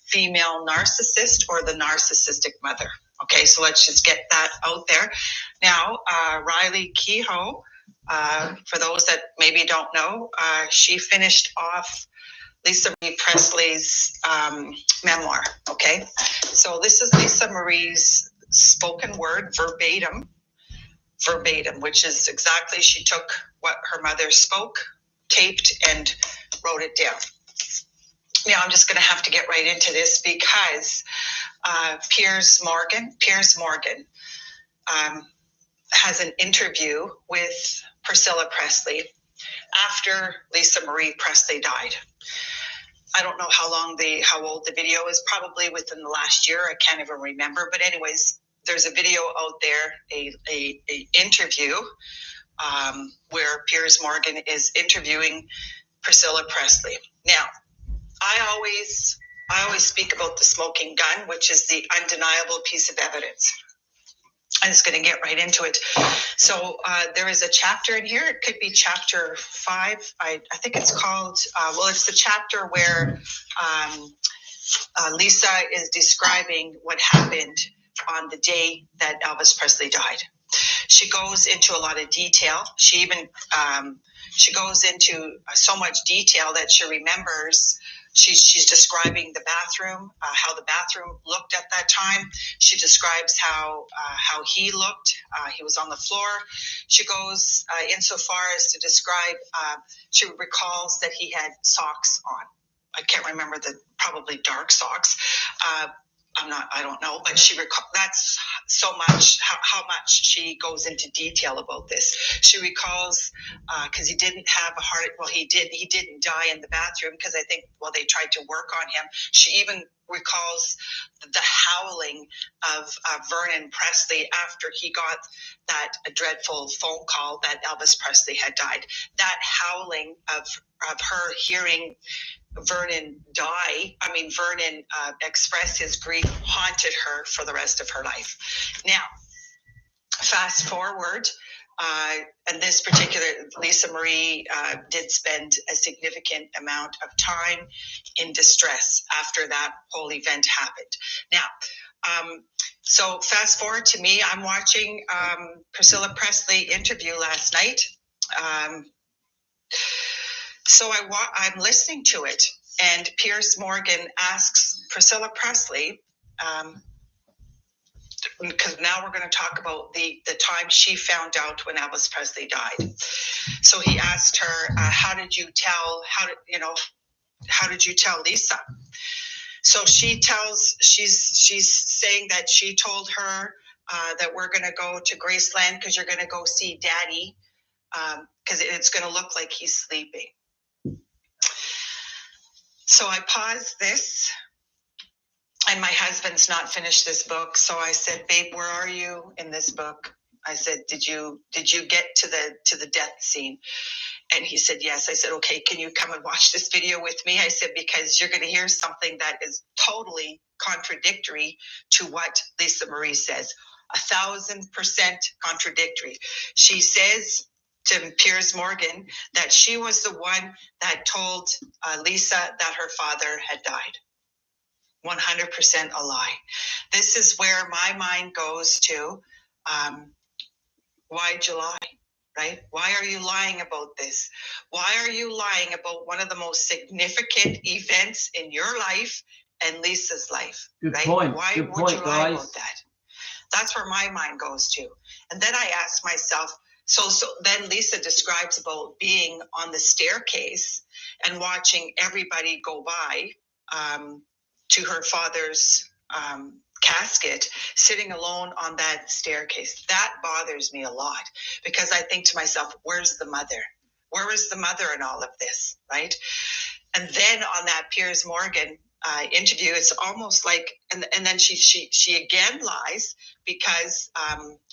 female narcissist or the narcissistic mother. Okay, so let's just get that out there. Now, Riley Kehoe, for those that maybe don't know, she finished off Lisa Marie Presley's memoir. Okay, so this is Lisa Marie's spoken word verbatim, which is exactly, she took what her mother spoke, taped, and wrote it down. Now I'm just going to have to get right into this because Piers Morgan has an interview with Priscilla Presley after Lisa Marie Presley died. I don't know how old the video is, probably within the last year. I can't even remember. But anyways, there's a video out there, a interview where Piers Morgan is interviewing Priscilla Presley. Now, I always speak about the smoking gun, which is the undeniable piece of evidence. I'm just going to get right into it. So there is a chapter in here. It could be chapter 5. I think it's called, it's the chapter where Lisa is describing what happened on the day that Elvis Presley died. She goes into a lot of detail. She even, she goes into so much detail that she remembers. She's describing the bathroom, how the bathroom looked at that time. She describes how he looked. He was on the floor. She goes insofar as to describe, she recalls that he had socks on. I can't remember, probably dark socks. I don't know, but that's so much, how much she goes into detail about this. She recalls, because he didn't have a heart, he didn't die in the bathroom because I think, they tried to work on him. She even recalls the howling of Vernon Presley after he got that dreadful phone call that Elvis Presley had died. That howling of her hearing Vernon express his grief haunted her for the rest of her life. Now, fast forward, And this particular Lisa Marie did spend a significant amount of time in distress after that whole event happened. Now, so fast forward to me, I'm watching Priscilla Presley interview last night. So I'm listening to it, and Piers Morgan asks Priscilla Presley, because now we're going to talk about the time she found out when Elvis Presley died. So he asked her, how did you tell Lisa? So she's saying that she told her that we're going to go to Graceland because you're going to go see Daddy, because it's going to look like he's sleeping. So I paused this, and my husband's not finished this book. So I said, babe, where are you in this book? I said, did you get to the death scene? And he said, yes. I said, okay, can you come and watch this video with me? I said, because you're going to hear something that is totally contradictory to what Lisa Marie says. 1,000% contradictory. She says to Piers Morgan that she was the one that told Lisa that her father had died. 100% a lie. This is where my mind goes to, why'd you lie, right? Why are you lying about this? Why are you lying about one of the most significant events in your life and Lisa's life? Good right? point. Why Good would point, you lie guys. about that? That's where my mind goes to. And then I ask myself, so then Lisa describes about being on the staircase and watching everybody go by to her father's casket, sitting alone on that staircase. That bothers me a lot, because I think to myself, where's the mother? Where is the mother in all of this, right? And then on that Piers Morgan interview, it's almost like, and then she again lies, because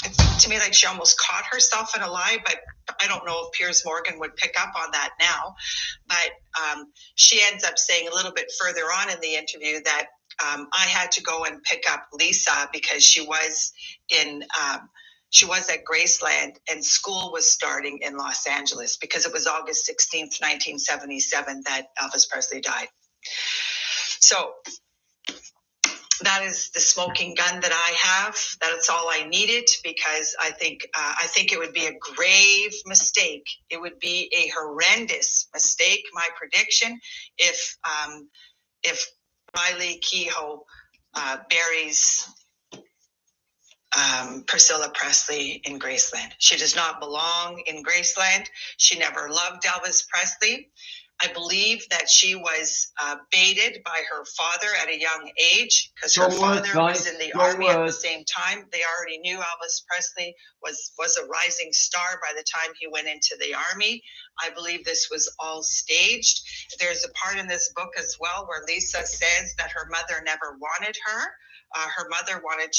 it seemed to me like she almost caught herself in a lie, but I don't know if Piers Morgan would pick up on that now. But she ends up saying a little bit further on in the interview that I had to go and pick up Lisa because she was at Graceland and school was starting in Los Angeles, because it was August 16th, 1977 that Elvis Presley died. So that is the smoking gun that I have. That's all I needed, because I think it would be a grave mistake. It would be a horrendous mistake, my prediction, if Riley Kehoe buries Priscilla Presley in Graceland. She does not belong in Graceland. She never loved Elvis Presley. I believe that she was baited by her father at a young age, because her father was in the army at the same time. They already knew Elvis Presley was a rising star by the time he went into the army. I believe this was all staged. There's a part in this book as well where Lisa says that her mother never wanted her. Her mother wanted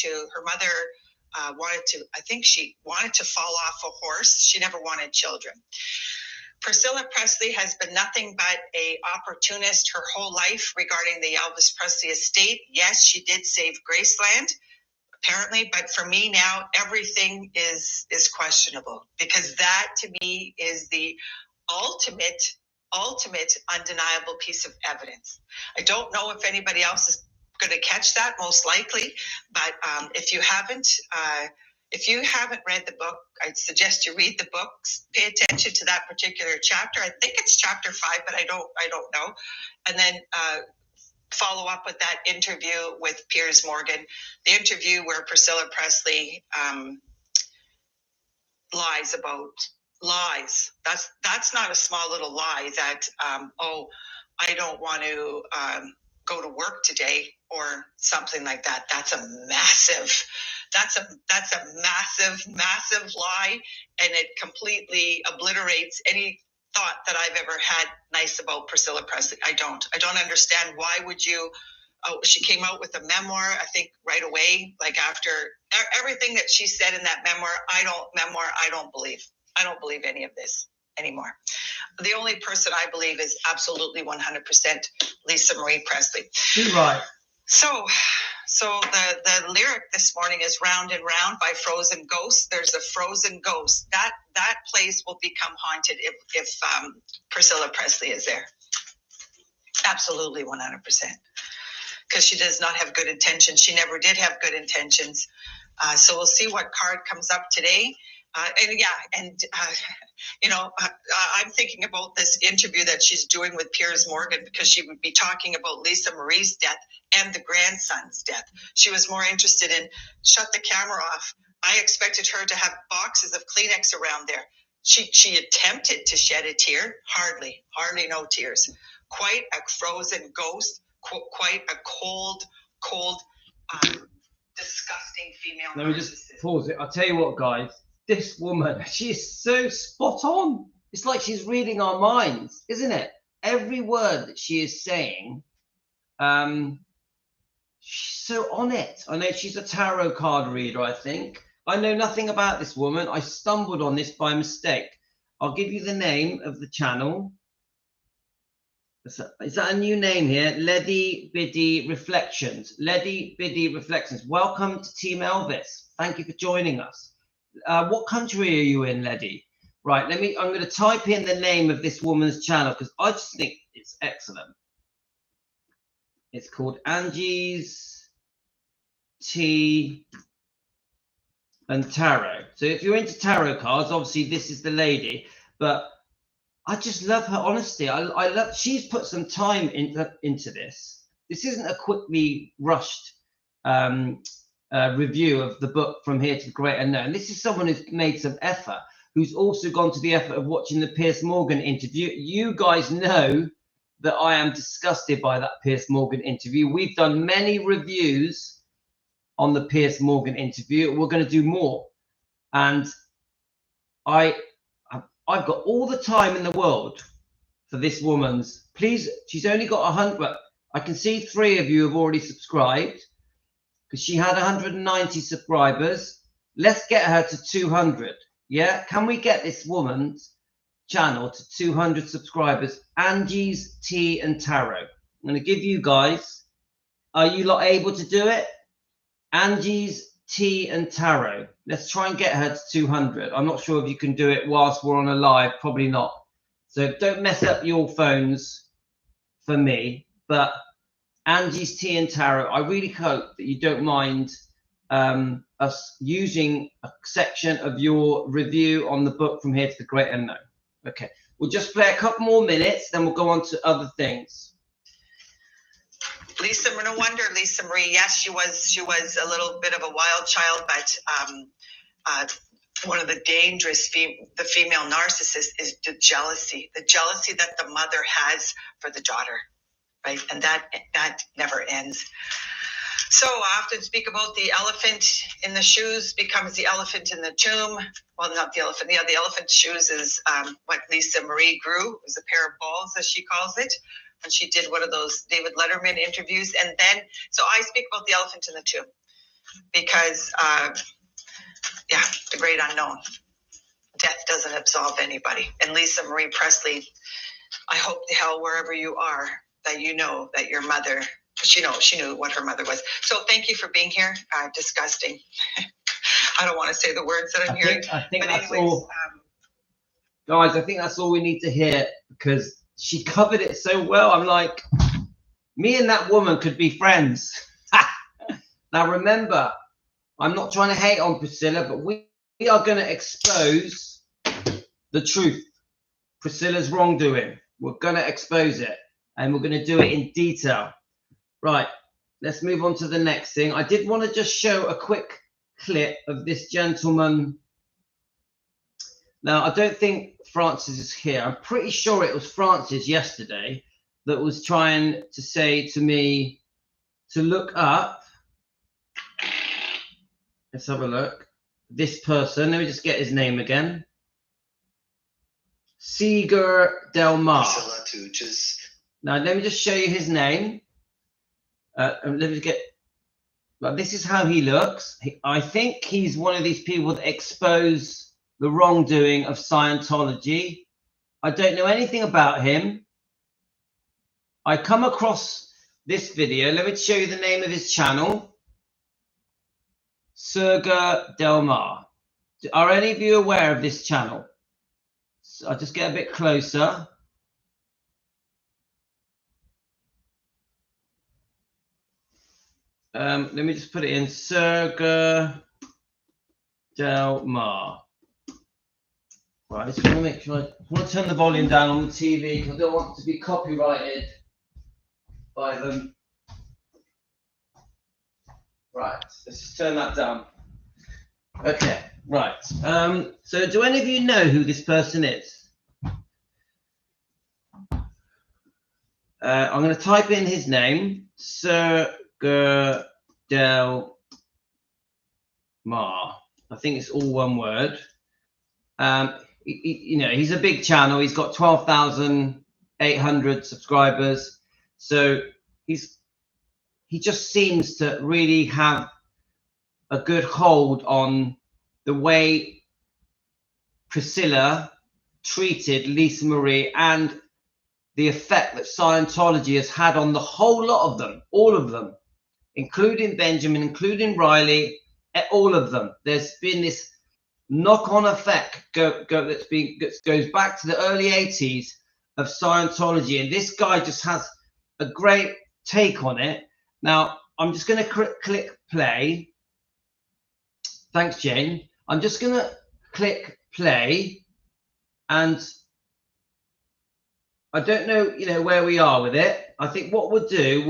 to, I think she wanted to fall off a horse. She never wanted children. Priscilla Presley has been nothing but an opportunist her whole life regarding the Elvis Presley estate. Yes, she did save Graceland, apparently, but for me now, everything is questionable, because that to me is the ultimate undeniable piece of evidence. I don't know if anybody else is going to catch that, most likely, but if you haven't read the book, I'd suggest you read the books. Pay attention to that particular chapter. I think it's chapter 5, but I don't know. And then follow up with that interview with Piers Morgan, the interview where Priscilla Presley lies. That's not a small little lie that I don't want to go to work today or something like that. That's a massive lie, and it completely obliterates any thought that I've ever had nice about Priscilla Presley. I don't understand. Why would you? She came out with a memoir, I think, right away, like after everything that she said in that memoir. I don't believe any of this anymore. The only person I believe is absolutely 100% Lisa Marie Presley. You're right. So the lyric this morning is "Round and Round" by Frozen Ghost. There's a frozen ghost. That place will become haunted if Priscilla Presley is there. Absolutely, 100%. Because she does not have good intentions. She never did have good intentions. So we'll see what card comes up today. I'm thinking about this interview that she's doing with Piers Morgan, because she would be talking about Lisa Marie's death and the grandson's death. She was more interested in shut the camera off. I expected her to have boxes of Kleenex around there. She attempted to shed a tear. Hardly no tears. Quite a frozen ghost. Quite a cold, disgusting female. Let me just pause it. I'll tell you what, guys. This woman, she is so spot on. It's like she's reading our minds, isn't it? Every word that she is saying, she's so on it. I know she's a tarot card reader, I think. I know nothing about this woman. I stumbled on this by mistake. I'll give you the name of the channel. Is that a new name here? Leddy Biddy Reflections. Leddy Biddy Reflections. Welcome to Team Elvis. Thank you for joining us. What country are you in, Leddy? Right, I'm going to type in the name of this woman's channel because I just think it's excellent. It's called Angie's Tea and Tarot. So if you're into tarot cards, obviously this is the lady, but I just love her honesty. I love, she's put some time into this. This isn't a quickly rushed review of the book From Here to the Great Unknown. This is someone who's made some effort, who's also gone to the effort of watching the Piers Morgan interview. You guys know that I am disgusted by that Piers Morgan interview. We've done many reviews on the Piers Morgan interview. We're going to do more. And I've got all the time in the world for this woman's. Please, she's only got 100. I can see 3 of you have already subscribed because she had 190 subscribers. Let's get her to 200. Yeah, can we get this woman's channel to 200 subscribers? Angie's Tea and Tarot. I'm going to give you guys. Are you lot able to do it? Angie's Tea and Tarot. Let's try and get her to 200. I'm not sure if you can do it whilst we're on a live. Probably not. So don't mess up your phones for me. But Angie's Tea and Tarot, I really hope that you don't mind us using a section of your review on the book From Here to the Great Unknown. Okay, we'll just play a couple more minutes, then we'll go on to other things. Lisa, no wonder Lisa Marie. Yes, she was a little bit of a wild child, but one of the dangerous the female narcissist is the jealousy that the mother has for the daughter, right? And that never ends. So I often speak about the elephant in the shoes becomes the elephant in the tomb. Well, not the elephant. Yeah, the elephant shoes is what Lisa Marie grew. It was a pair of balls, as she calls it. And she did one of those David Letterman interviews. And then, so I speak about the elephant in the tomb because, the great unknown. Death doesn't absolve anybody. And Lisa Marie Presley, I hope to hell wherever you are, that you know that your mother, she knew what her mother was. So thank you for being here. Disgusting. I don't want to say the words that I'm hearing. I think that's all. Guys, I think that's all we need to hear because she covered it so well. I'm like, me and that woman could be friends. Now, remember, I'm not trying to hate on Priscilla, but we are going to expose the truth. Priscilla's wrongdoing. We're going to expose it, and we're going to do it in detail. Right, let's move on to the next thing. I did want to just show a quick clip of this gentleman. Now, I don't think Francis is here. I'm pretty sure it was Francis yesterday that was trying to say to me to look up. Let's have a look. This person, let me just get his name again. Seeger Del Mar. Now, let me just show you his name. Let me get. Well, this is how he looks. I think he's one of these people that expose the wrongdoing of Scientology. I don't know anything about him. I come across this video. Let me show you the name of his channel. Serga Del Mar. Are any of you aware of this channel? So I'll just get a bit closer. Let me just put it in. Serga Del Mar. Right, I just want to make sure I want to turn the volume down on the TV because I don't want it to be copyrighted by them. Right, let's just turn that down. Okay, right. So do any of you know who this person is? I'm going to type in his name, Serga Del Mar. I think it's all one word. You know, he's a big channel. He's got 12,800 subscribers. So he just seems to really have a good hold on the way Priscilla treated Lisa Marie and the effect that Scientology has had on the whole lot of them, all of them, including Benjamin, including Riley, all of them. There's been this knock-on effect that goes back to the early 80s of Scientology, and this guy just has a great take on it. Now, I'm just going to click play. Thanks, Jane. I'm just going to click play, and I don't know, you know, where we are with it. I think what we'll do,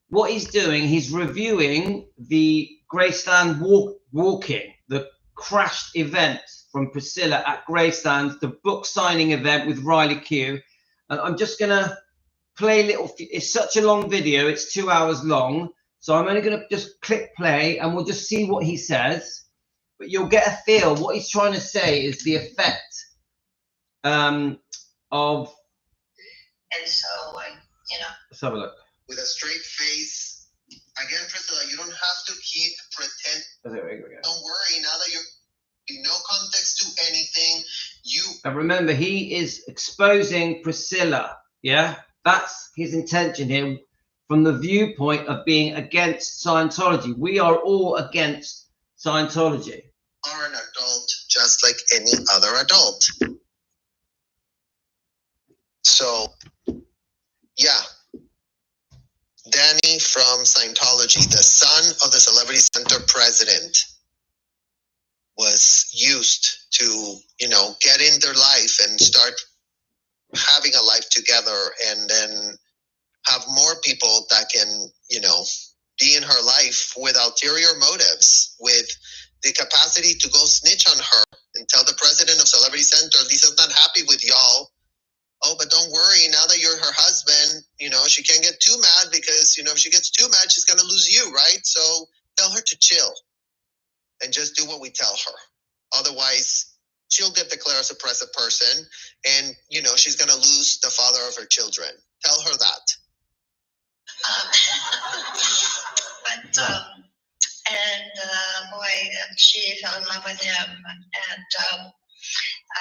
what he's doing, he's reviewing the Graceland walk-in, the crashed event from Priscilla at Graceland, the book signing event with Riley Q. And I'm just going to play a little, it's such a long video, it's 2 hours long. So I'm only going to just click play and we'll just see what he says. But you'll get a feel. What he's trying to say is the effect of. And so, you know. Let's have a look. With a straight face. Again, Priscilla, you don't have to keep pretend. There we go. Don't worry, now that you're no context to anything, and remember, he is exposing Priscilla. Yeah, that's his intention here, from the viewpoint of being against Scientology. We are all against Scientology. Are an adult just like any other adult. So, yeah. Danny from Scientology, the son of the Celebrity Center president, was used to, you know, get in their life and start having a life together and then have more people that can, you know, be in her life with ulterior motives, with the capacity to go snitch on her and tell the president of Celebrity Center, Lisa's not happy with y'all. Oh, but don't worry, now that you're her husband, you know, she can't get too mad because, you know, if she gets too mad, she's going to lose you, right? So tell her to chill and just do what we tell her. Otherwise, she'll get declared a suppressive person and, you know, she's going to lose the father of her children. Tell her that. Boy, she fell in love with him, and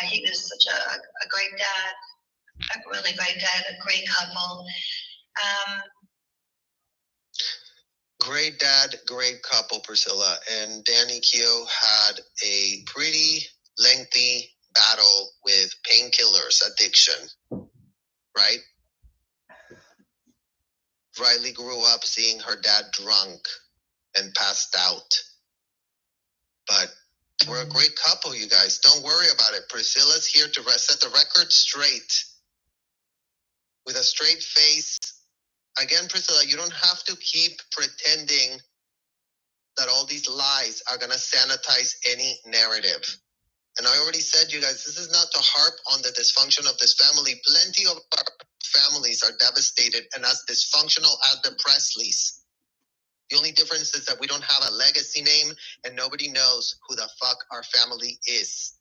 he was such a great dad. A really great dad, a great couple. Great dad, great couple, Priscilla. And Danny Keogh had a pretty lengthy battle with painkillers addiction, right? Riley grew up seeing her dad drunk and passed out. But we're a great couple, you guys. Don't worry about it. Priscilla's here to set the record straight. With a straight face. Again, Priscilla, you don't have to keep pretending that all these lies are going to sanitize any narrative. And I already said, you guys, this is not to harp on the dysfunction of this family. Plenty of our families are devastated and as dysfunctional as the Presleys. The only difference is that we don't have a legacy name and nobody knows who the fuck our family is.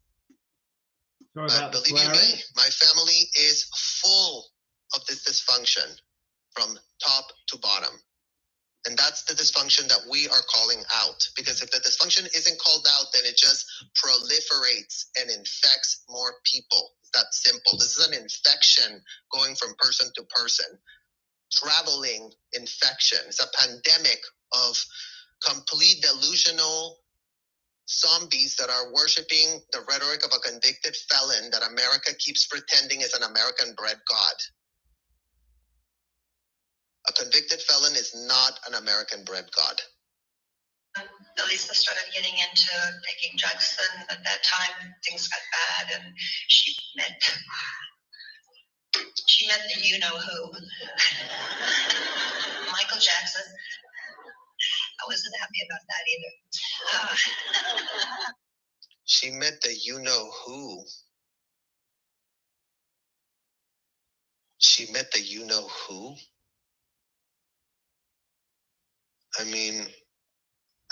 Sorry but believe you me, my family is full of this dysfunction from top to bottom. And that's the dysfunction that we are calling out. Because if the dysfunction isn't called out, then it just proliferates and infects more people. It's that simple. This is an infection going from person to person. traveling infection. It's a pandemic of complete delusional zombies that are worshiping the rhetoric of a convicted felon that America keeps pretending is an American-bred God. A convicted felon is not an American-bred God. Elisa started getting into taking drugs, and at that time things got bad, and she met the you-know-who, Michael Jackson. I wasn't happy about that either. She met the you-know-who. She met the you-know-who? I mean,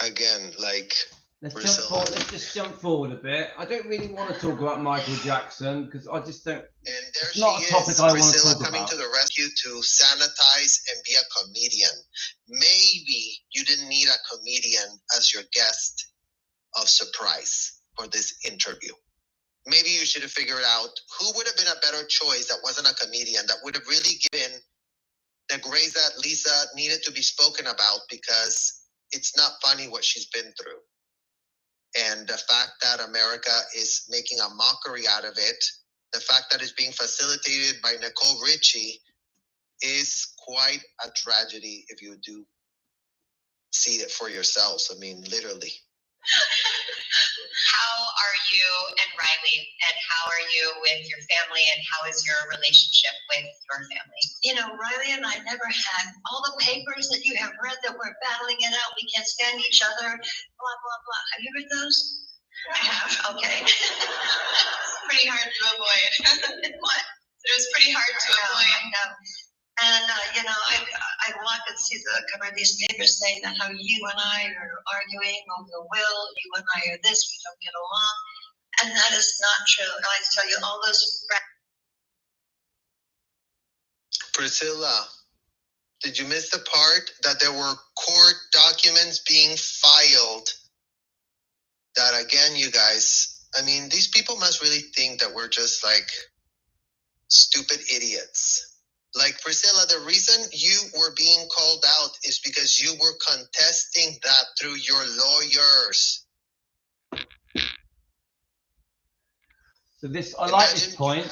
again, like... Let's just jump forward a bit. I don't really want to talk about Michael Jackson because I just don't. And there it's not a topic I want to Priscilla talk coming about. to the rescue to sanitize and be a comedian. Maybe you didn't need a comedian as your guest of surprise for this interview. Maybe you should have figured out who would have been a better choice that wasn't a comedian, that would have really given the grace that Lisa needed to be spoken about, because it's not funny what she's been through. And the fact that America is making a mockery out of it, the fact that it's being facilitated by Nicole Richie, is quite a tragedy if you do see it for yourselves. I mean, literally. How are you and Riley, and how are you with your family, and how is your relationship with your family? You know, Riley and I never had all the papers that you have read that we're battling it out. We can't stand each other, blah, blah, blah. Have you read those? I have, okay. It's pretty hard to avoid. What? It was pretty hard to avoid. I know. And, you know, I walk and see the cover of these papers saying that how you and I are arguing over the will, you and I are this, we don't get along. And that is not true. I tell you, all those... Priscilla, did you miss the part that there were court documents being filed? That, again, you guys, I mean, these people must really think that we're just like stupid idiots. Like, Priscilla, the reason you were being called out is because you were contesting that through your lawyers. So this, I like this point.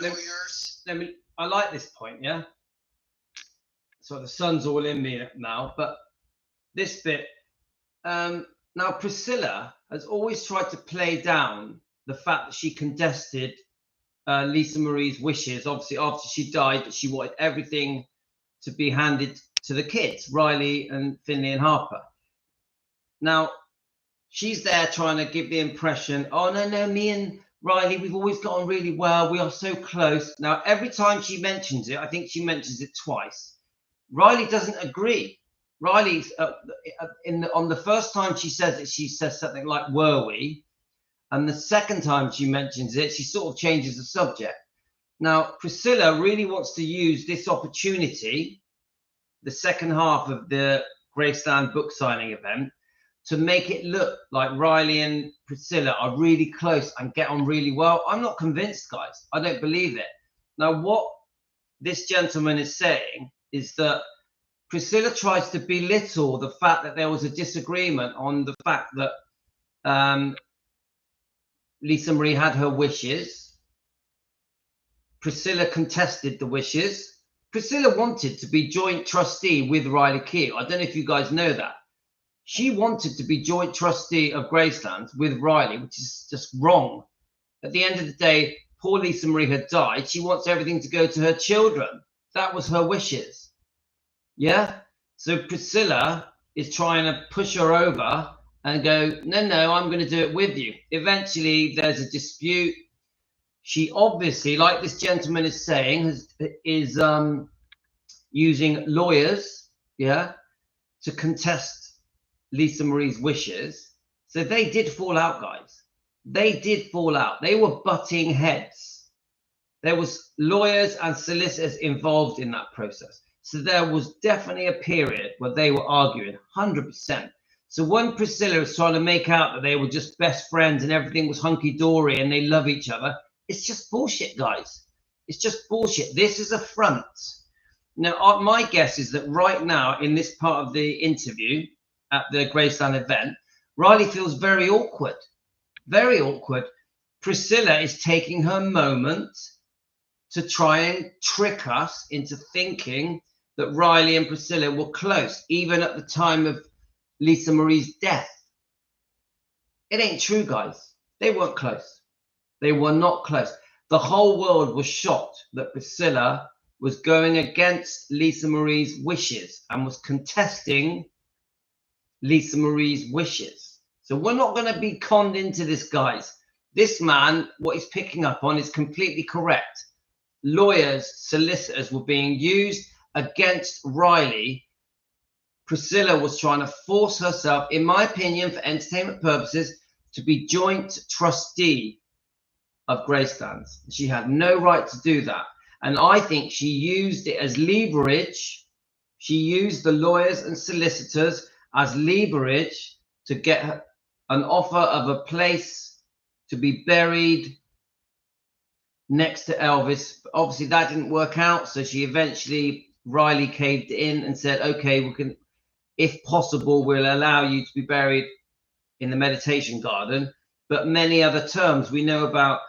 Lawyers. I like this point, yeah? So the sun's all in me now, but this bit, now Priscilla has always tried to play down the fact that she contested Lisa Marie's wishes. Obviously, after she died, she wanted everything to be handed to the kids, Riley and Finley and Harper. Now, she's there trying to give the impression, oh, no, me and Riley, we've always got on really well. We are so close. Now, every time she mentions it, I think she mentions it twice, Riley doesn't agree. Riley's, on the first time she says it, she says something like, were we? And the second time she mentions it, she sort of changes the subject. Now, Priscilla really wants to use this opportunity, the second half of the Graceland book signing event, to make it look like Riley and Priscilla are really close and get on really well. I'm not convinced, guys. I don't believe it. Now, what this gentleman is saying is that Priscilla tries to belittle the fact that there was a disagreement on the fact that Lisa Marie had her wishes. Priscilla contested the wishes. Priscilla wanted to be joint trustee with Riley Keough. I don't know if you guys know that. She wanted to be joint trustee of Graceland with Riley, which is just wrong. At the end of the day, poor Lisa Marie had died. She wants everything to go to her children. That was her wishes. Yeah? So Priscilla is trying to push her over and go, no, I'm going to do it with you. Eventually, there's a dispute. She obviously, like this gentleman is saying, is using lawyers, yeah, to contest Lisa Marie's wishes. So they did fall out, guys. They did fall out. They were butting heads. There was lawyers and solicitors involved in that process. So there was definitely a period where they were arguing 100%. So when Priscilla is trying to make out that they were just best friends and everything was hunky-dory and they love each other, it's just bullshit, guys. It's just bullshit. This is a front. Now, my guess is that right now, in this part of the interview at the Graceland event, Riley feels very awkward. Very awkward. Priscilla is taking her moment to try and trick us into thinking that Riley and Priscilla were close, even at the time of Lisa Marie's death. It ain't true, guys. They weren't close. They were not close. The whole world was shocked that Priscilla was going against Lisa Marie's wishes and was contesting Lisa Marie's wishes. So we're not going to be conned into this, guys. This man, what he's picking up on is completely correct. Lawyers, solicitors were being used against Riley. Priscilla was trying to force herself, in my opinion, for entertainment purposes, to be joint trustee of Graceland's. She had no right to do that. And I think she used it as leverage. She used the lawyers and solicitors as leverage to get her an offer of a place to be buried next to Elvis. Obviously, that didn't work out. So she eventually, Riley caved in and said, okay, we can, if possible, we'll allow you to be buried in the meditation garden. But many other terms we know about.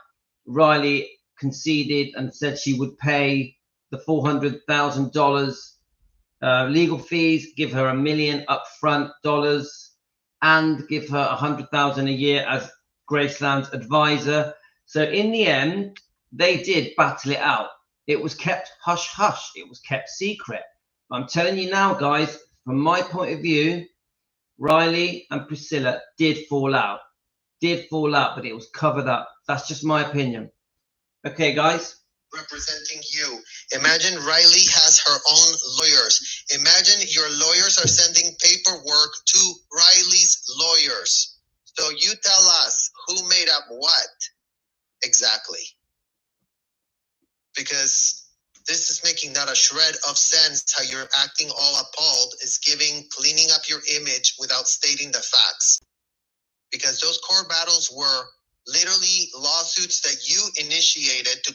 Riley conceded and said she would pay the $400,000 legal fees, give her $1 million upfront dollars, and give her $100,000 a year as Graceland's advisor. So in the end, they did battle it out. It was kept hush hush. It was kept secret. I'm telling you now, guys, from my point of view, Riley and Priscilla did fall out, but it was covered up. That's just my opinion. Okay, guys. Representing you. Imagine Riley has her own lawyers. Imagine your lawyers are sending paperwork to Riley's lawyers. So you tell us who made up what exactly. Because this is making not a shred of sense. How you're acting all appalled is cleaning up your image without stating the facts. Because those court battles were literally lawsuits that you initiated to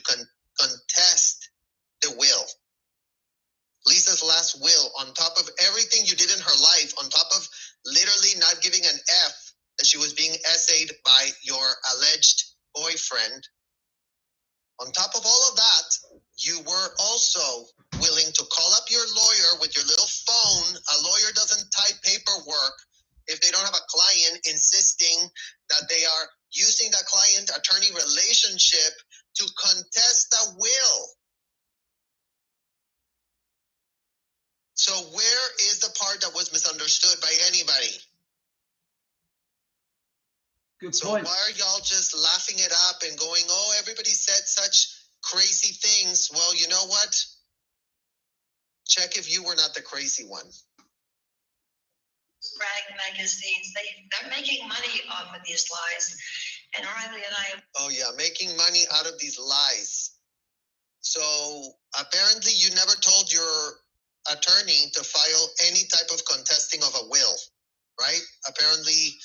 contest the will. Lisa's last will, on top of everything you did in her life, on top of literally not giving an F that she was being essayed by your alleged boyfriend, on top of all of that, you were also willing to call up your lawyer with your little phone. A lawyer doesn't type paperwork if they don't have a client, insisting that they are using that client-attorney relationship to contest a will. So where is the part that was misunderstood by anybody? Good So point. why are y'all just laughing it up and going, oh, everybody said such crazy things? Well, you know what? Check if you were not the crazy one. Rag magazines, they're making money off of these lies. And Riley and I... Oh, yeah, making money out of these lies. So apparently you never told your attorney to file any type of contesting of a will, right? Apparently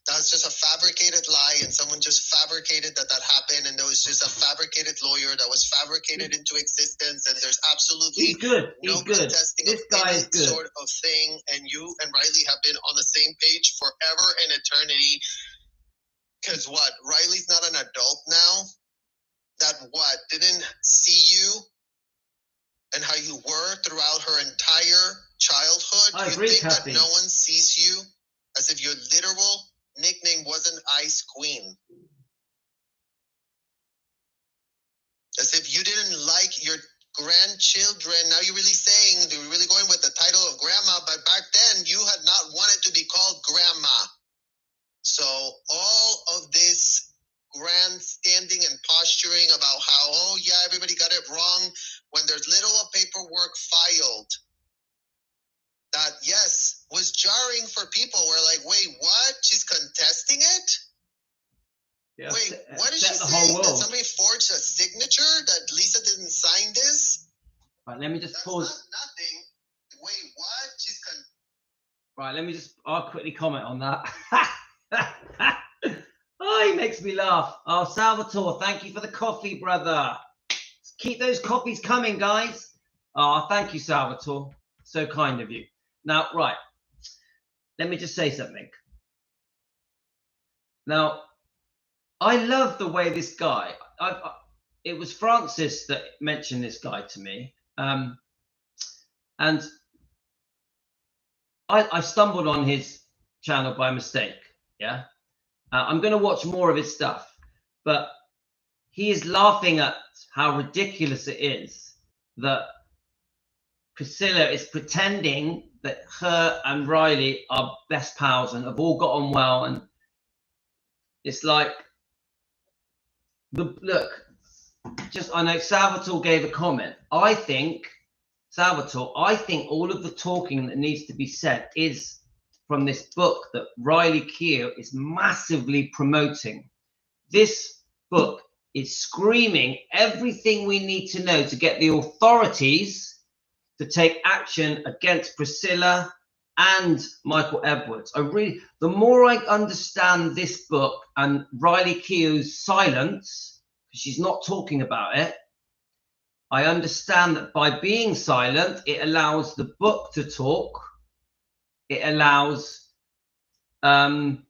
that's just a fabricated lie, and someone just fabricated that happened, and there was just a fabricated lawyer that was fabricated into existence, and there's absolutely no contesting This of guy any is good. sort of thing, and you and Riley have been on the same page forever and eternity. Because what? Riley's not an adult now? That what? Didn't see you and how you were throughout her entire childhood? I You agree, think Kathy. that no one sees you? As if your literal nickname wasn't Ice Queen. As if you didn't like your grandchildren. Now you're really saying, you're really going with the title of grandma, but back then you had not wanted to be called grandma. So all of this grandstanding and posturing about how, oh yeah, everybody got it wrong, when there's little paperwork filed that, yes, was jarring for people. We're like, wait, what? She's contesting it? Yeah, Wait, what is she set the whole saying? Did world. somebody forge a signature that Lisa didn't sign this? Right, let me just That's pause. not nothing. Wait, what? Right, I'll quickly comment on that. Oh, he makes me laugh. Oh, Salvatore, thank you for the coffee, brother. Keep those coffees coming, guys. Oh, thank you, Salvatore. So kind of you. Now, right. Let me just say something. Now, I love the way this guy, it was Francis that mentioned this guy to me. And I stumbled on his channel by mistake. Yeah. I'm going to watch more of his stuff. But he is laughing at how ridiculous it is that Priscilla is pretending that her and Riley are best pals and have all got on well. And it's like, look, just, I know Salvatore gave a comment. I think, Salvatore, I think all of the talking that needs to be said is from this book that Riley Keough is massively promoting. This book is screaming everything we need to know to get the authorities to take action against Priscilla and Michael Edwards. The more I understand this book and Riley Keough's silence, because she's not talking about it, I understand that by being silent, it allows the book to talk. It allows the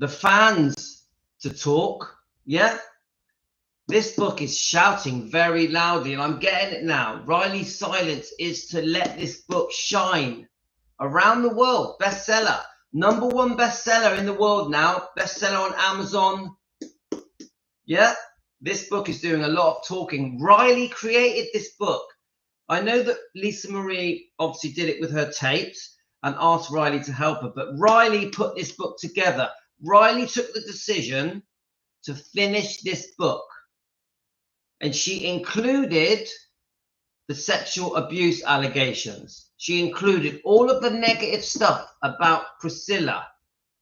fans to talk. Yeah. This book is shouting very loudly, and I'm getting it now. Riley's silence is to let this book shine around the world. Bestseller. #1 bestseller in the world now. Bestseller on Amazon. Yeah. This book is doing a lot of talking. Riley created this book. I know that Lisa Marie obviously did it with her tapes and asked Riley to help her, but Riley put this book together. Riley took the decision to finish this book. And she included the sexual abuse allegations. She included all of the negative stuff about Priscilla,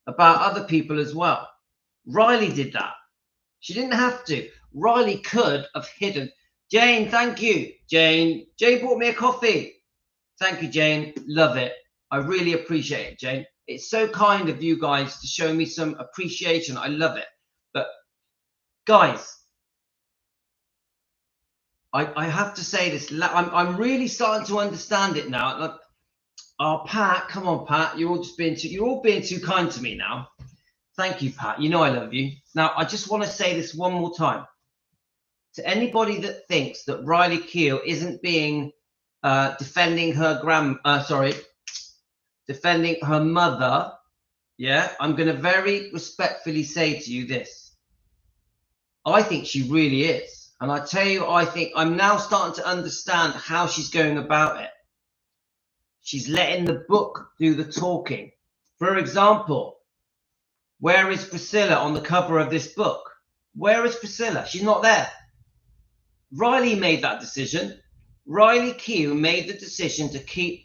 about other people as well. Riley did that. She didn't have to. Riley could have hidden. Jane, thank you. Jane brought me a coffee. Thank you, Jane. Love it. I really appreciate it, Jane. It's so kind of you guys to show me some appreciation. I love it. But guys, I have to say this. I'm really starting to understand it now. Like, oh, Pat, come on, Pat. You're all being too kind to me now. Thank you, Pat. You know I love you. Now, I just want to say this one more time. To anybody that thinks that Riley Keough isn't being defending her defending her mother, yeah, I'm going to very respectfully say to you this. I think she really is. And I tell you, I think I'm now starting to understand how she's going about it. She's letting the book do the talking. For example, where is Priscilla on the cover of this book? Where is Priscilla? She's not there. Riley made that decision. Riley Keough made the decision to keep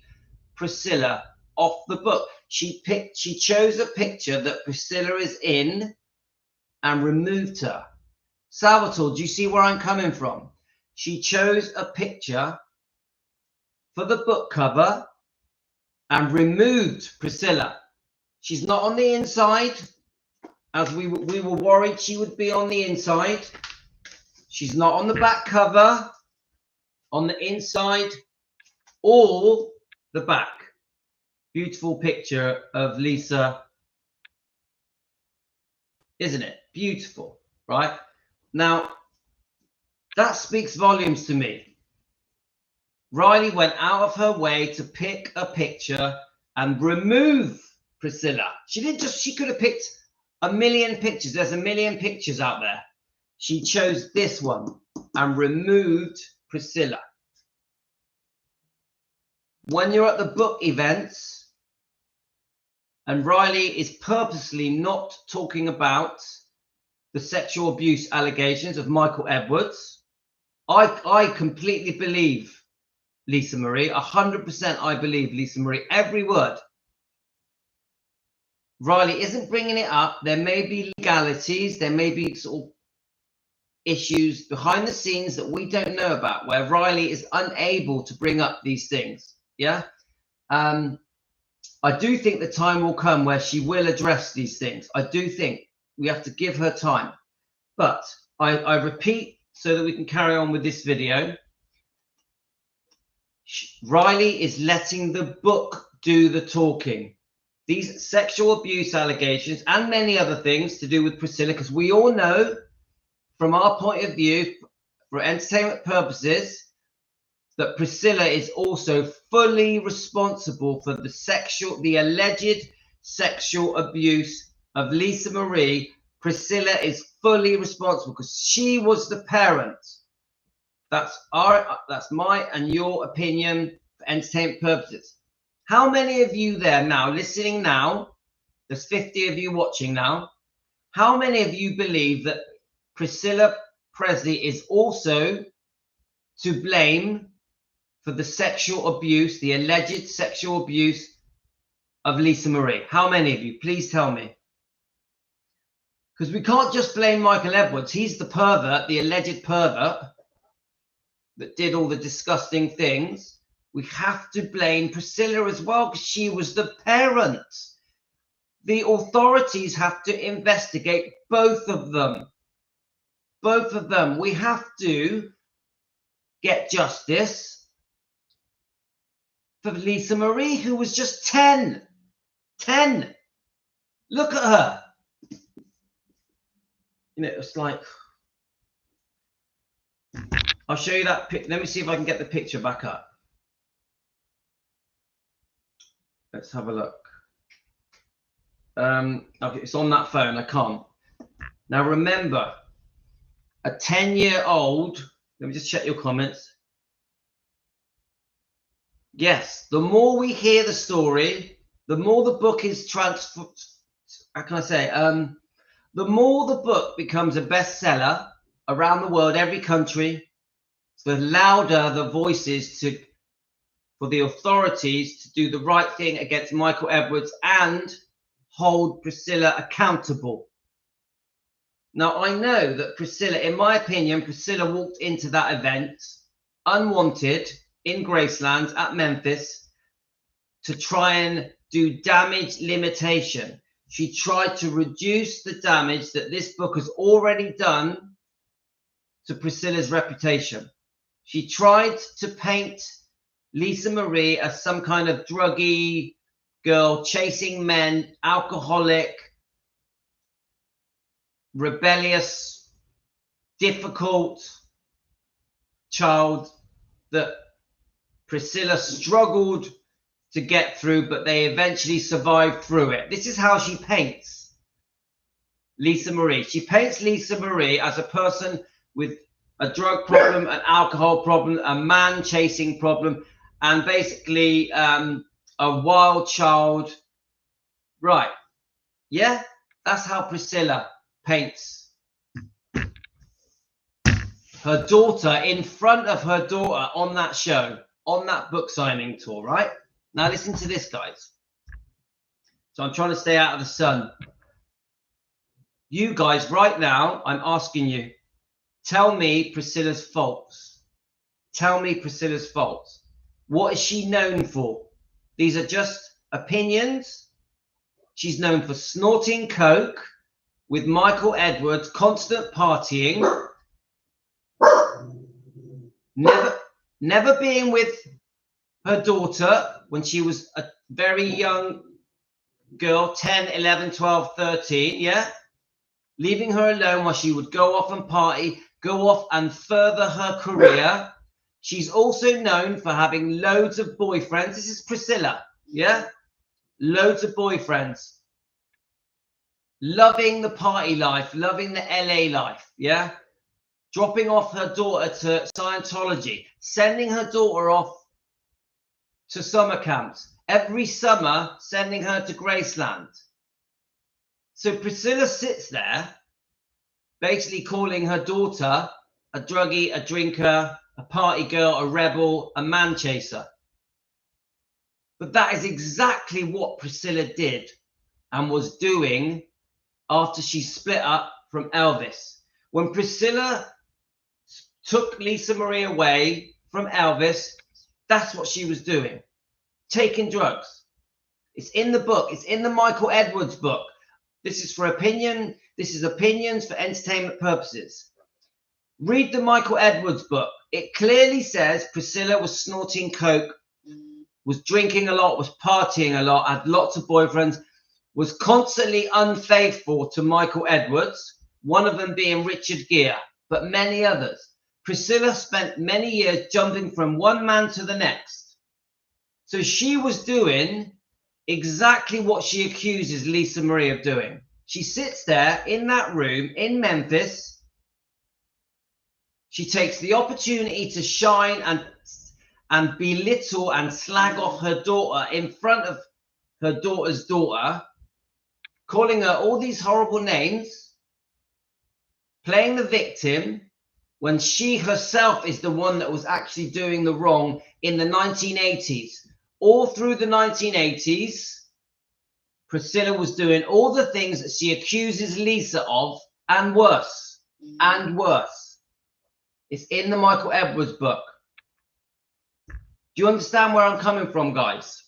Priscilla off the book. She chose a picture that Priscilla is in and removed her. Salvatore, do you see where I'm coming from? She chose a picture for the book cover and removed Priscilla. She's not on the inside, as we were worried she would be on the inside. She's not on the back cover, on the inside, or the back. Beautiful picture of Lisa, isn't it? Beautiful, right? Now, that speaks volumes to me. Riley went out of her way to pick a picture and remove Priscilla. She could have picked a million pictures. There's a million pictures out there. She chose this one and removed Priscilla. When you're at the book events and Riley is purposely not talking about the sexual abuse allegations of Michael Edwards, I completely believe Lisa Marie. 100% I believe Lisa Marie. Every word. Riley isn't bringing it up. There may be legalities. There may be sort of issues behind the scenes that we don't know about where Riley is unable to bring up these things. Yeah. I do think the time will come where she will address these things. I do think we have to give her time. But I repeat, so that we can carry on with this video, Riley is letting the book do the talking. These sexual abuse allegations and many other things to do with Priscilla, because we all know from our point of view, for entertainment purposes, that Priscilla is also fully responsible for the alleged sexual abuse of Lisa Marie. Priscilla is fully responsible because she was the parent. That's my and your opinion for entertainment purposes. How many of you there now, listening now, there's 50 of you watching now, how many of you believe that Priscilla Presley is also to blame for the sexual abuse, the alleged sexual abuse of Lisa Marie? How many of you? Please tell me. Because we can't just blame Michael Edwards. He's the pervert, the alleged pervert that did all the disgusting things. We have to blame Priscilla as well because she was the parent. The authorities have to investigate both of them. Both of them. We have to get justice for Lisa Marie, who was just 10. 10. Look at her. You know, it's like, I'll show you that. Let me see if I can get the picture back up. Let's have a look. Okay, it's on that phone. I can't. Now remember, a 10-year-old. Let me just check your comments. Yes, the more we hear the story, the more the book is transferred. How can I say? The more the book becomes a bestseller around the world, every country, the louder the voices for the authorities to do the right thing against Michael Edwards and hold Priscilla accountable. Now, I know that Priscilla, in my opinion, Priscilla walked into that event unwanted in Graceland at Memphis to try and do damage limitation. She tried to reduce the damage that this book has already done to Priscilla's reputation. She tried to paint Lisa Marie as some kind of druggy girl, chasing men, alcoholic, rebellious, difficult child that Priscilla struggled to get through, but they eventually survived through it. This is how she paints Lisa Marie. She paints Lisa Marie as a person with a drug problem, an alcohol problem, a man chasing problem, and basically a wild child. Right. Yeah, that's how Priscilla paints her daughter in front of her daughter on that show, on that book signing tour, right? Now listen to this, guys. So I'm trying to stay out of the sun. You guys, right now, I'm asking you, tell me Priscilla's faults. Tell me Priscilla's faults. What is she known for? These are just opinions. She's known for snorting coke with Michael Edwards, constant partying, never being with her daughter when she was a very young girl, 10, 11, 12, 13, yeah? Leaving her alone while she would go off and party, go off and further her career. She's also known for having loads of boyfriends. This is Priscilla, yeah? Loads of boyfriends. Loving the party life, loving the LA life, yeah? Dropping off her daughter to Scientology, sending her daughter off to summer camps. Every summer, sending her to Graceland. So Priscilla sits there, basically calling her daughter a druggie, a drinker, a party girl, a rebel, a man chaser. But that is exactly what Priscilla did and was doing after she split up from Elvis. When Priscilla took Lisa Marie away from Elvis, that's what she was doing. Taking drugs. It's in the book. It's in the Michael Edwards book. This is for opinion. This is opinions for entertainment purposes. Read the Michael Edwards book. It clearly says Priscilla was snorting coke, was drinking a lot, was partying a lot, had lots of boyfriends, was constantly unfaithful to Michael Edwards, one of them being Richard Gere, but many others. Priscilla spent many years jumping from one man to the next. So she was doing exactly what she accuses Lisa Marie of doing. She sits there in that room in Memphis. She takes the opportunity to shine and belittle and slag off her daughter in front of her daughter's daughter, calling her all these horrible names, playing the victim, when she herself is the one that was actually doing the wrong in the 1980s. All through the 1980s, Priscilla was doing all the things that she accuses Lisa of, and worse, and worse. It's in the Michael Edwards book. Do you understand where I'm coming from, guys?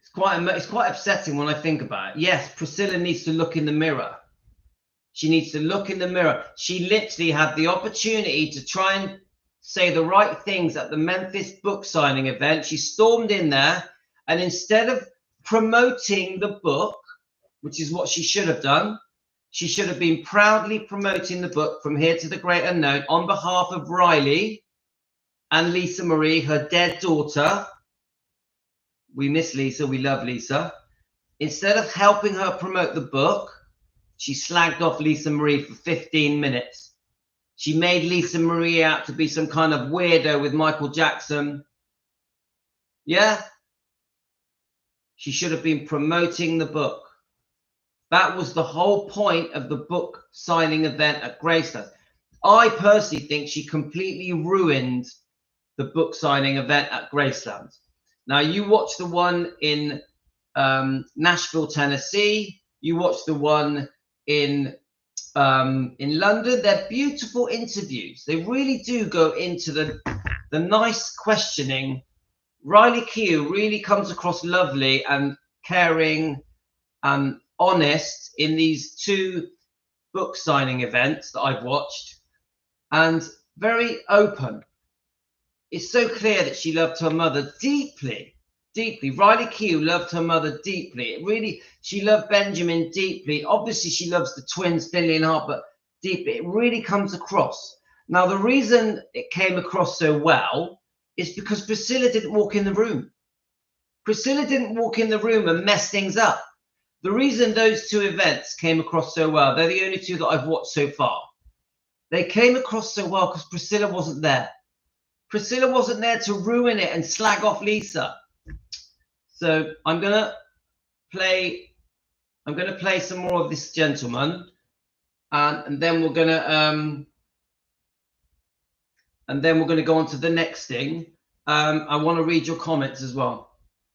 It's quite upsetting when I think about it. Yes, Priscilla needs to look in the mirror. She needs to look in the mirror. She literally had the opportunity to try and say the right things at the Memphis book signing event. She stormed in there, and instead of promoting the book, which is what she should have done, she should have been proudly promoting the book From Here to the Great Unknown on behalf of Riley and Lisa Marie, her dead daughter. We miss Lisa. We love Lisa. Instead of helping her promote the book, she slagged off Lisa Marie for 15 minutes. She made Lisa Marie out to be some kind of weirdo with Michael Jackson. Yeah? She should have been promoting the book. That was the whole point of the book signing event at Graceland. I personally think she completely ruined the book signing event at Graceland. Now, you watch the one in Nashville, Tennessee. You watch the one in London. They're beautiful interviews. They really do go into the nice questioning. Riley Keough really comes across lovely and caring and honest in these two book signing events that I've watched, and very open. It's so clear that she loved her mother deeply, deeply. Riley Keough loved her mother deeply. She loved Benjamin deeply. Obviously, she loves the twins, Finley and Hart, but deeply. It really comes across. Now, the reason it came across so well is because Priscilla didn't walk in the room. Priscilla didn't walk in the room and mess things up. The reason those two events came across so well, they're the only two that I've watched so far. They came across so well because Priscilla wasn't there. Priscilla wasn't there to ruin it and slag off Lisa. So I'm gonna play some more of this gentleman, and then we're gonna go on to the next thing. I want to read your comments as well.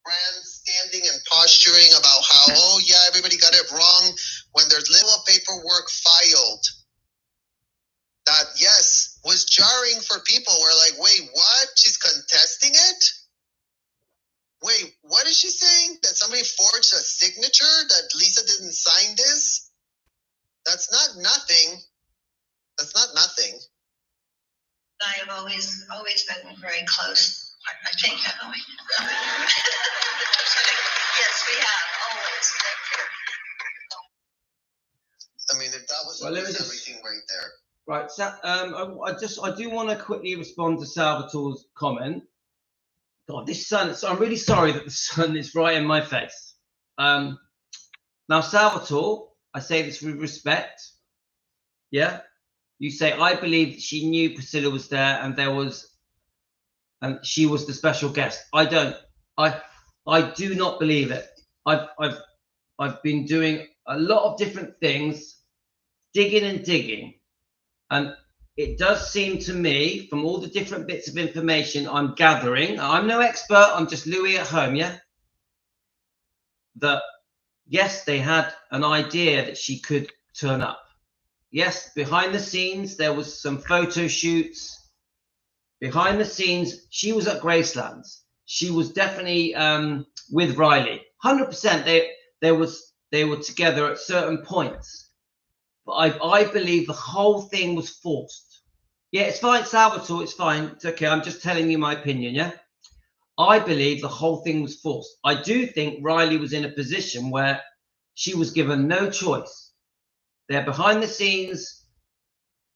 Grandstanding and posturing about how, oh yeah, everybody got it wrong, when there's little paperwork filed that, yes, was jarring for people. We're like, wait, what? She's contesting it? Wait, what is she saying? That somebody forged a signature? That Lisa didn't sign this? That's not nothing. That's not nothing. I have always been very close. I think, haven't we? Yes, we have, always. Thank you. I mean, if that was everything right there. Right, so I do want to quickly respond to Salvatore's comment. God, this sun, so I'm really sorry that the sun is right in my face. Now, Salvatore, I say this with respect. Yeah? You say, I believe that she knew Priscilla was there and she was the special guest. I don't. I do not believe it. I've been doing a lot of different things, digging, and it does seem to me, from all the different bits of information I'm gathering, I'm no expert, I'm just Louis at home, yeah? That, yes, they had an idea that she could turn up. Yes, behind the scenes, there was some photo shoots. Behind the scenes, she was at Gracelands. She was definitely with Riley. 100%, they were together at certain points. but I believe the whole thing was forced. Yeah, it's fine, Salvatore, it's fine. It's okay. I'm just telling you my opinion, yeah? I believe the whole thing was forced. I do think Riley was in a position where she was given no choice. They're behind the scenes.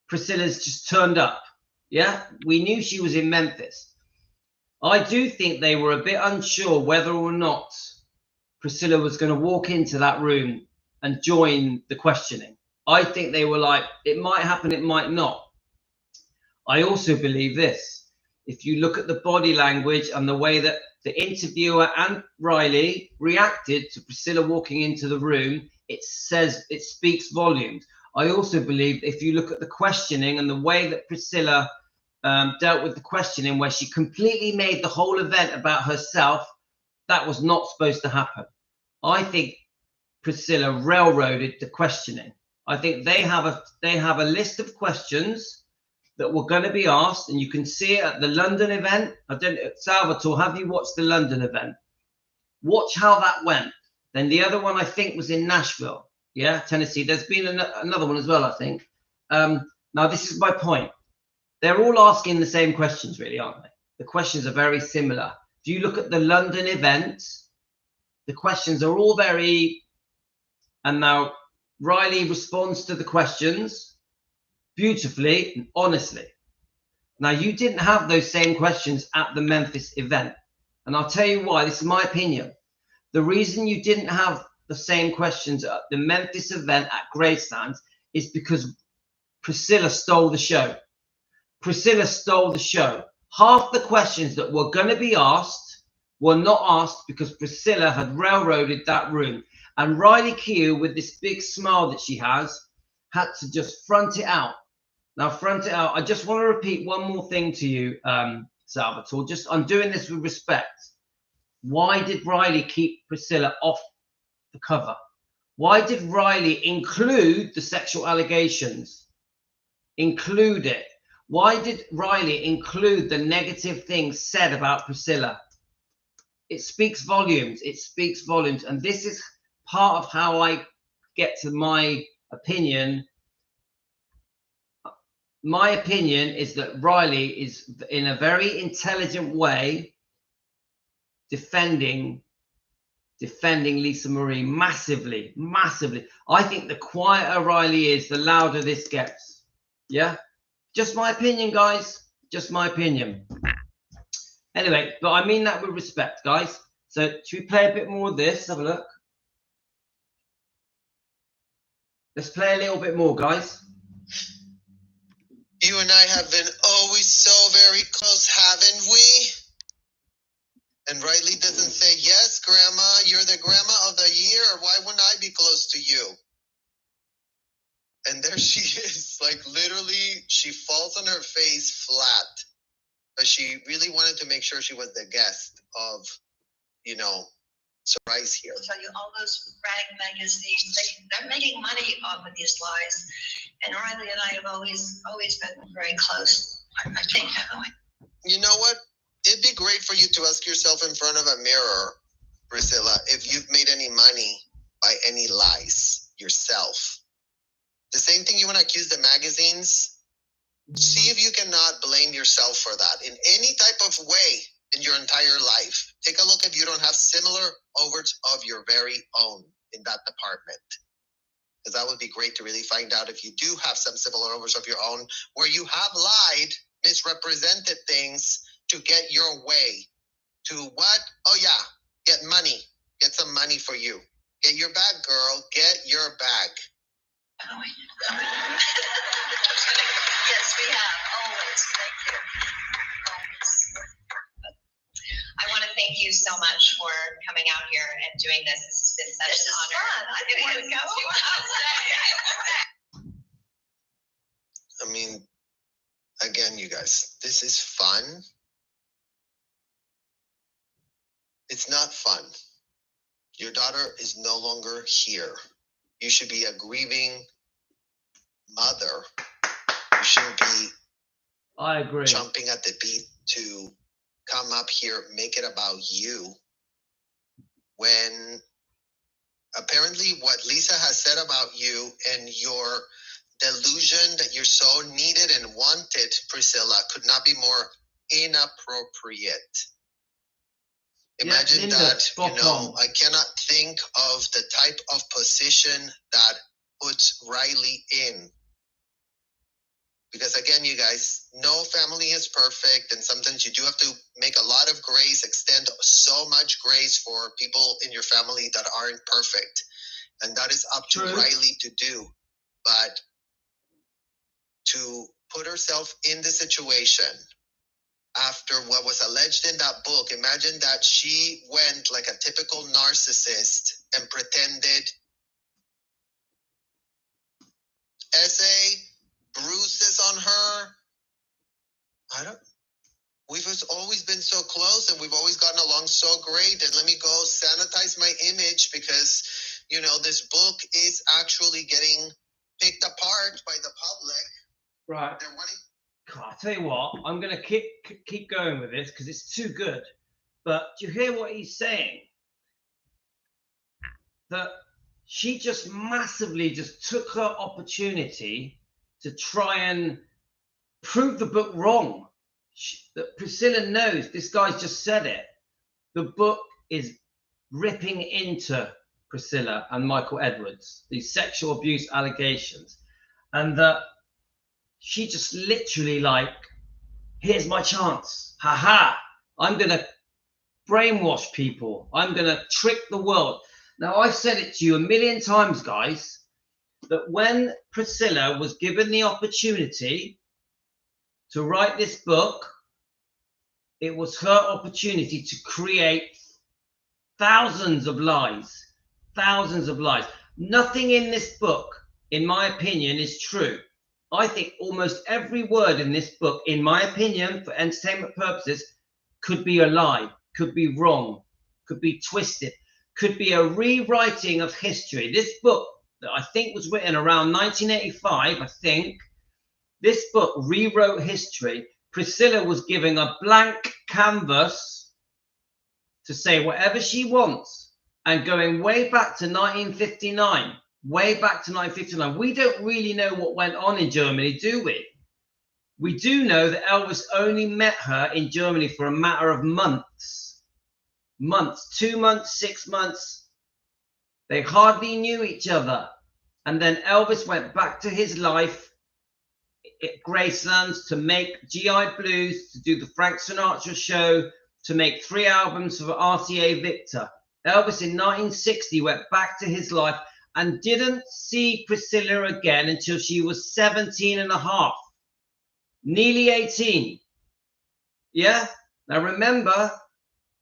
Priscilla's just turned up. Yeah, we knew she was in Memphis. I do think they were a bit unsure whether or not Priscilla was going to walk into that room and join the questioning. I think they were like, it might happen, it might not. I also believe this. If you look at the body language and the way that the interviewer and Riley reacted to Priscilla walking into the room, it speaks volumes. I also believe if you look at the questioning and the way that Priscilla dealt with the questioning, where she completely made the whole event about herself, that was not supposed to happen. I think Priscilla railroaded the questioning. I think they have a list of questions that were going to be asked, and you can see it at the London event. I don't know, Salvatore, have you watched the London event? Watch how that went. Then the other one I think was in Nashville, yeah, Tennessee. There's been another one as well, I think. Now this is my point. They're all asking the same questions, really, aren't they? The questions are very similar. If you look at the London event, the questions are all very, and now Riley responds to the questions beautifully and honestly. Now, you didn't have those same questions at the Memphis event. And I'll tell you why. This is my opinion. The reason you didn't have the same questions at the Memphis event at Graceland is because Priscilla stole the show. Priscilla stole the show. Half the questions that were going to be asked were not asked because Priscilla had railroaded that room. And Riley Keough, with this big smile that she has, had to just front it out. Now, front it out. I just want to repeat one more thing to you, Salvatore. I'm doing this with respect. Why did Riley keep Priscilla off the cover? Why did Riley include the sexual allegations? Include it. Why did Riley include the negative things said about Priscilla? It speaks volumes. It speaks volumes. And this is part of how I get to my opinion. My opinion is that Riley is, in a very intelligent way, defending Lisa Marie massively. I think the quieter Riley is, the louder this gets. Yeah, just my opinion, guys. Just my opinion. Anyway, but I mean that with respect, guys. So should we play a bit more of this? Have a look. Let's play a little bit more, guys. You and I have been always so very close, haven't we? And Riley doesn't say, yes, Grandma, you're the grandma of the year. Why wouldn't I be close to you? And there she is, like literally, she falls on her face flat. But she really wanted to make sure she was the guest of, surprise here. I'll tell you, all those rag magazines, they're making money off of these lies. And Riley and I have always been very close. I think that way. You know what? It'd be great for you to ask yourself in front of a mirror, Priscilla, if you've made any money by any lies yourself. The same thing you want to accuse the magazines. See if you cannot blame yourself for that in any type of way in your entire life. Take a look if you don't have similar overs of your very own in that department. Because that would be great to really find out if you do have some similar overs of your own where you have lied, misrepresented things to get your way. To what? Oh yeah, get money. Get some money for you. Get your bag, girl. Get your bag. Yes, we have, always. Thank you. Always. I want to thank you so much for coming out here and doing this. This has been such an honor. Fun. I didn't want to go. I mean, again, you guys, this is fun. It's not fun. Your daughter is no longer here. You should be a grieving mother. You shouldn't be I agree. Jumping at the beat to come up here, make it about you when apparently what Lisa has said about you and your delusion that you're so needed and wanted, Priscilla, could not be more inappropriate. Imagine Linda, that, you know, I cannot think of the type of position that puts Riley in. Because again, you guys, no family is perfect, and sometimes you do have to make a lot of grace, extend so much grace for people in your family that aren't perfect. And that is up to Riley to do. But to put herself in the situation after what was alleged in that book, imagine that she went like a typical narcissist and pretended essay, bruises on her. We've always been so close and we've always gotten along so great. And let me go sanitize my image because, you know, this book is actually getting picked apart by the public. Right. God, I'll tell you what, I'm going to keep going with this because it's too good. But do you hear what he's saying? That she just massively just took her opportunity to try and prove the book wrong. That Priscilla knows, this guy's just said it. The book is ripping into Priscilla and Michael Edwards, these sexual abuse allegations. And that she just literally like, here's my chance. Ha. I'm going to brainwash people. I'm going to trick the world. Now, I've said it to you a million times, guys, that when Priscilla was given the opportunity to write this book, it was her opportunity to create thousands of lies. Nothing in this book, in my opinion, is true. I think almost every word in this book, in my opinion, for entertainment purposes, could be a lie, could be wrong, could be twisted, could be a rewriting of history. This book that I think was written around 1985, I think, this book rewrote history. Priscilla was giving a blank canvas to say whatever she wants, and going way back to 1959. We don't really know what went on in Germany, do we? We do know that Elvis only met her in Germany for a matter of months, 2 months, 6 months. They hardly knew each other. And then Elvis went back to his life at Gracelands to make GI Blues, to do the Frank Sinatra show, to make 3 albums for RCA Victor. Elvis in 1960 went back to his life and didn't see Priscilla again until she was 17 and a half, nearly 18. Yeah? Now remember,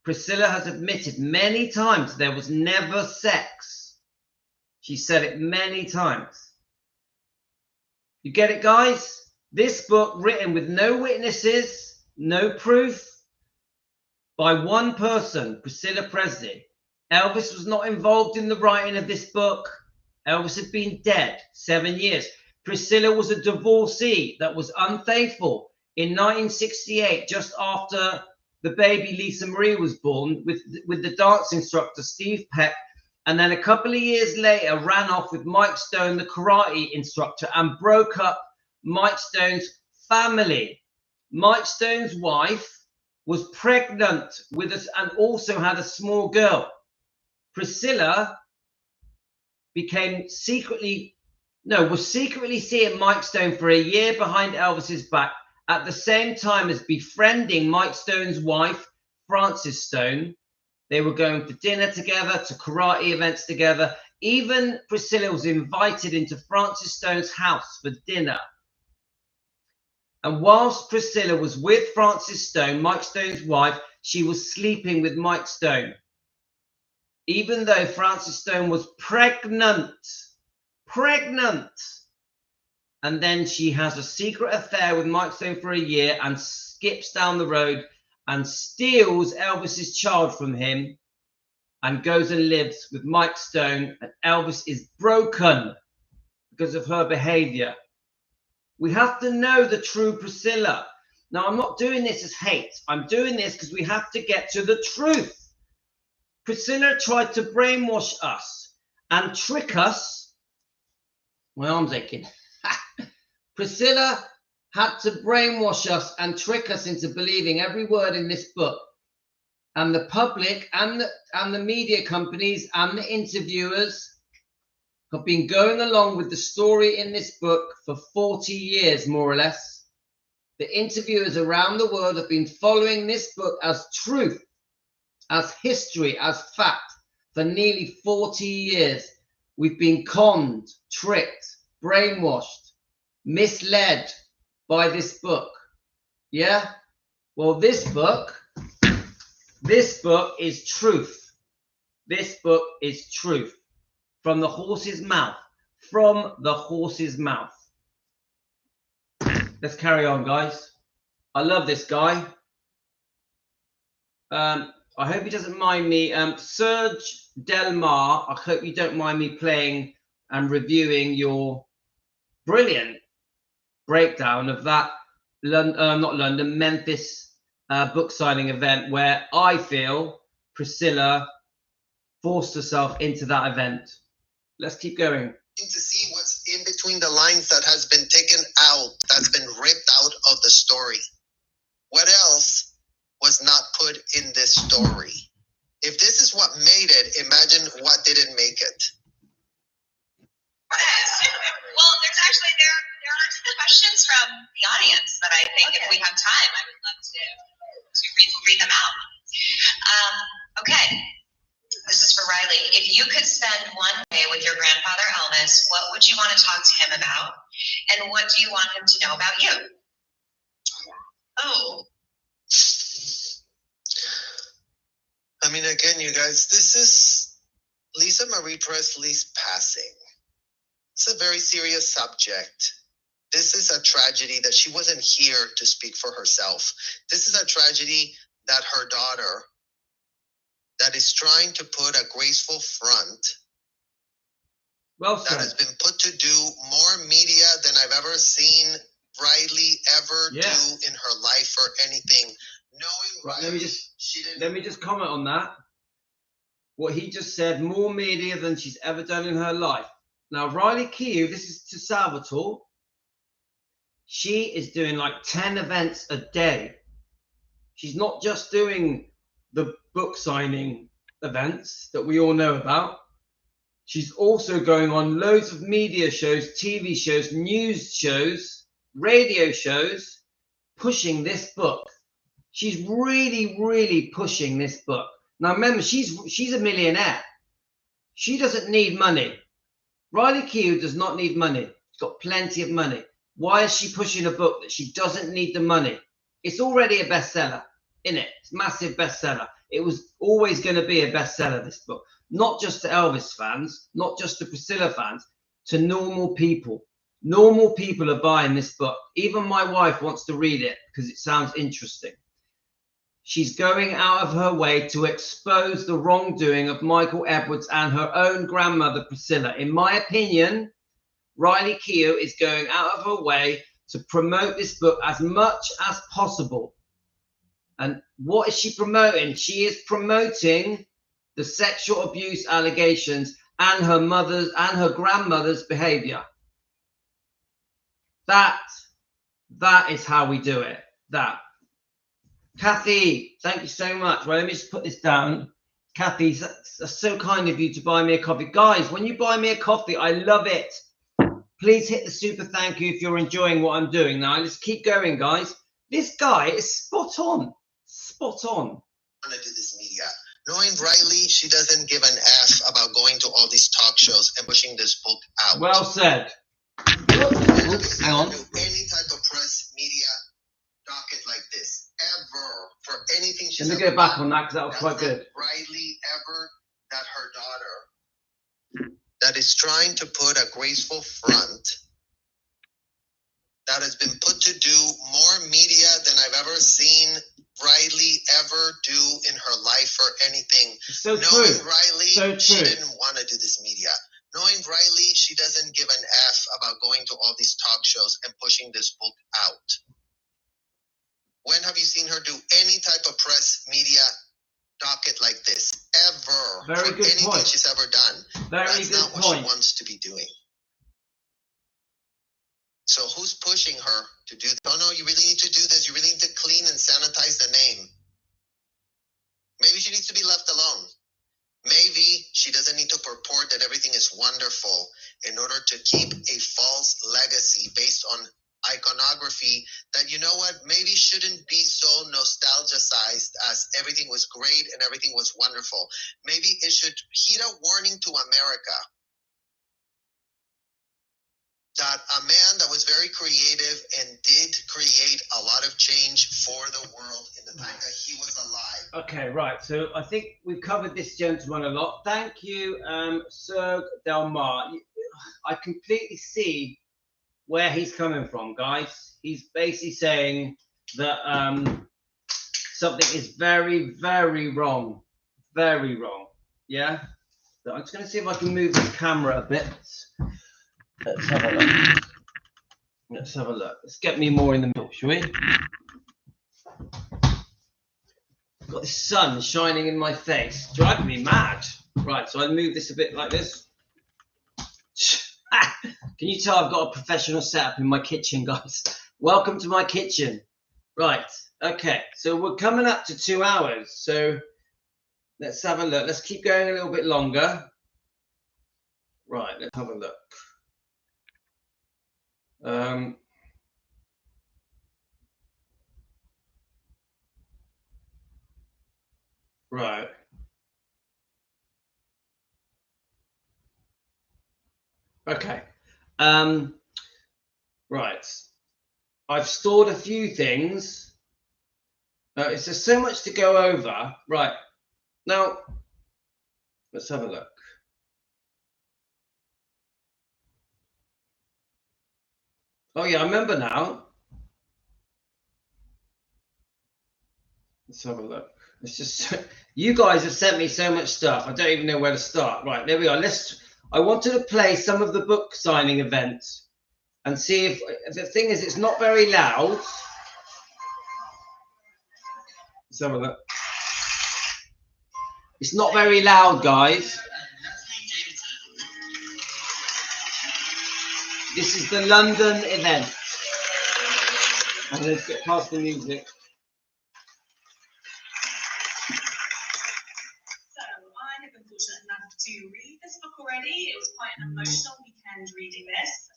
Priscilla has admitted many times there was never sex. She said it many times. You get it, guys? This book, written with no witnesses, no proof, by one person, Priscilla Presley. Elvis was not involved in the writing of this book. Elvis had been dead 7 years. Priscilla was a divorcee that was unfaithful. In 1968, just after the baby Lisa Marie was born, with the dance instructor Steve Peck, and then a couple of years later ran off with Mike Stone, the karate instructor, and broke up Mike Stone's family. Mike Stone's wife was pregnant with us and also had a small girl. Priscilla was secretly seeing Mike Stone for a year behind Elvis's back, at the same time as befriending Mike Stone's wife, Frances Stone. They were going for dinner together, to karate events together. Even Priscilla was invited into Frances Stone's house for dinner. And whilst Priscilla was with Frances Stone, Mike Stone's wife, she was sleeping with Mike Stone. Even though Frances Stone was pregnant. And then she has a secret affair with Mike Stone for a year and skips down the road and steals Elvis's child from him and goes and lives with Mike Stone. And Elvis is broken because of her behavior. We have to know the true Priscilla. Now, I'm not doing this as hate. I'm doing this because we have to get to the truth. Priscilla tried to brainwash us. and trick us. My arm's aching. Priscilla had to brainwash us and trick us into believing every word in this book. And the public and the media companies and the interviewers have been going along with the story in this book for 40 years, more or less. The interviewers around the world have been following this book as truth, as history, as fact for nearly 40 years. We've been conned, tricked, brainwashed, misled by this book. Yeah? Well, this book is truth. This book is truth. From the horse's mouth. From the horse's mouth. Let's carry on, guys. I love this guy. I hope he doesn't mind me. Serge Delmar, I hope you don't mind me playing and reviewing your brilliant breakdown of that Memphis book signing event, where I feel Priscilla forced herself into that event. Let's keep going. To see what's in between the lines that has been taken out, that's been ripped out of the story. What else was not put in this story? If this is what made it, imagine what didn't make it. Well, there are questions from the audience that I think if we have time, I would love to read them out. Okay. This is for Riley. If you could spend one day with your grandfather Elvis, what would you want to talk to him about? And what do you want him to know about you? Oh. I mean, again, you guys, this is Lisa Marie Presley's passing. It's a very serious subject. This is a tragedy that she wasn't here to speak for herself. This is a tragedy that her daughter, that is trying to put a graceful front, that has been put to do more media than I've ever seen Riley ever do in her life or anything. Knowing Riley, let me just comment on that. What he just said, more media than she's ever done in her life. Now, Riley Keough, this is to Salvatore. She is doing like 10 events a day. She's not just doing the book signing events that we all know about. She's also going on loads of media shows, TV shows, news shows, radio shows, pushing this book. She's really, really pushing this book. Now remember, she's a millionaire. She doesn't need money. Riley Keough does not need money. She's got plenty of money. Why is she pushing a book that she doesn't need the money? It's already a bestseller, isn't it? It's a massive bestseller. It was always going to be a bestseller, this book. Not just to Elvis fans, not just to Priscilla fans, to normal people. Normal people are buying this book. Even my wife wants to read it because it sounds interesting. She's going out of her way to expose the wrongdoing of Michael Edwards and her own grandmother, Priscilla. In my opinion, Riley Keough is going out of her way to promote this book as much as possible. And what is she promoting? She is promoting the sexual abuse allegations and her mother's and her grandmother's behavior. That is how we do it. That. Kathy, thank you so much. Well, let me just put this down. Kathy, that's so kind of you to buy me a coffee. Guys, when you buy me a coffee, I love it. Please hit the super thank you if you're enjoying what I'm doing now. Let's keep going, guys. This guy is spot on. Spot on. I'm going to do this media. Knowing Riley, she doesn't give an F about going to all these talk shows and pushing this book out. Well said. Oops, hang on. Do any type of press media docket like this ever for anything she's Let me go back on that because that was quite good. Riley ever, that her daughter, that is trying to put a graceful front, that has been put to do more media than I've ever seen Riley ever do in her life or anything. So Knowing true. Riley, So true. she didn't want to do this media. Knowing Riley, she doesn't give an F about going to all these talk shows and pushing this book out. When have you seen her do any type of press media docket like this ever Very for good anything point. she's ever done. Very That's good not what point. she wants to be doing. So who's pushing her to do that? Oh no, you really need to do this. You really need to clean and sanitize the name. Maybe she needs to be left alone. Maybe she doesn't need to purport that everything is wonderful in order to keep a false legacy based on iconography that, you know what, maybe shouldn't be so nostalgicized as everything was great and everything was wonderful. Maybe it should heed a warning to America that a man that was very creative and did create a lot of change for the world in the time that he was alive. Okay, right. So I think we've covered this gentleman a lot. Thank you, Sir Delmar. I completely see where he's coming from, guys. He's basically saying that something is very, very wrong. Very wrong. Yeah? So I'm just going to see if I can move the camera a bit. Let's have a look. Let's have a look. Let's get me more in the middle, shall we? Got the sun shining in my face, driving me mad. Right, so I move this a bit like this. Can you tell I've got a professional setup in my kitchen, guys? Welcome to my kitchen. Right, okay, so we're coming up to 2 hours. So let's have a look. Let's keep going a little bit longer. Right, let's have a look. Right. Okay. Right. I've stored a few things. It's just so much to go over. Right. Now, let's have a look. Oh, yeah, I remember now. Let's have a look. It's just, you guys have sent me so much stuff. I don't even know where to start. Right, there we are. I wanted to play some of the book signing events and see if the thing is, it's not very loud. Let's have a look. It's not very loud, guys. This is the London event. And let's get past the music. So I have been fortunate enough to read this book already. It was quite an emotional weekend reading this.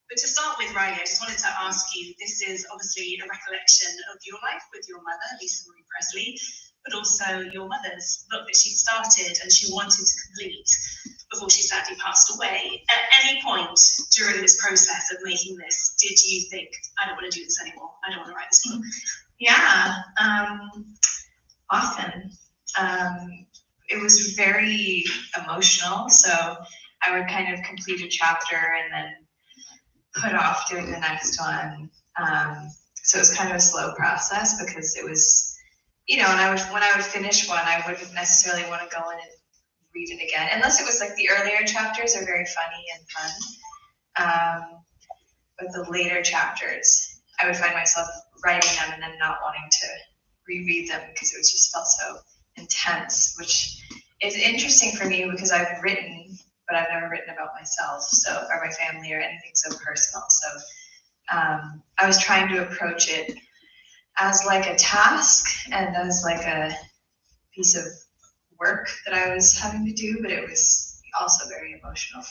But to start with, Riley, I just wanted to ask you, this is obviously a recollection of your life with your mother, Lisa Marie Presley, but also your mother's book that she started and she wanted to complete before she sadly passed away. At any point during this process of making this, did you think, I don't want to do this anymore, I don't want to write this book? Yeah, often. It was very emotional, so I would kind of complete a chapter and then put off doing the next one. So it was kind of a slow process because it was, you know, and when I would finish one, I wouldn't necessarily want to go in and read it again, unless it was like the earlier chapters are very funny and fun. But the later chapters, I would find myself writing them and then not wanting to reread them because it was just felt so intense, which is interesting for me because I've written, but I've never written about myself, so, or my family or anything so personal. So I was trying to approach it as like a task and as like a piece of work that I was having to do, but it was also very emotional.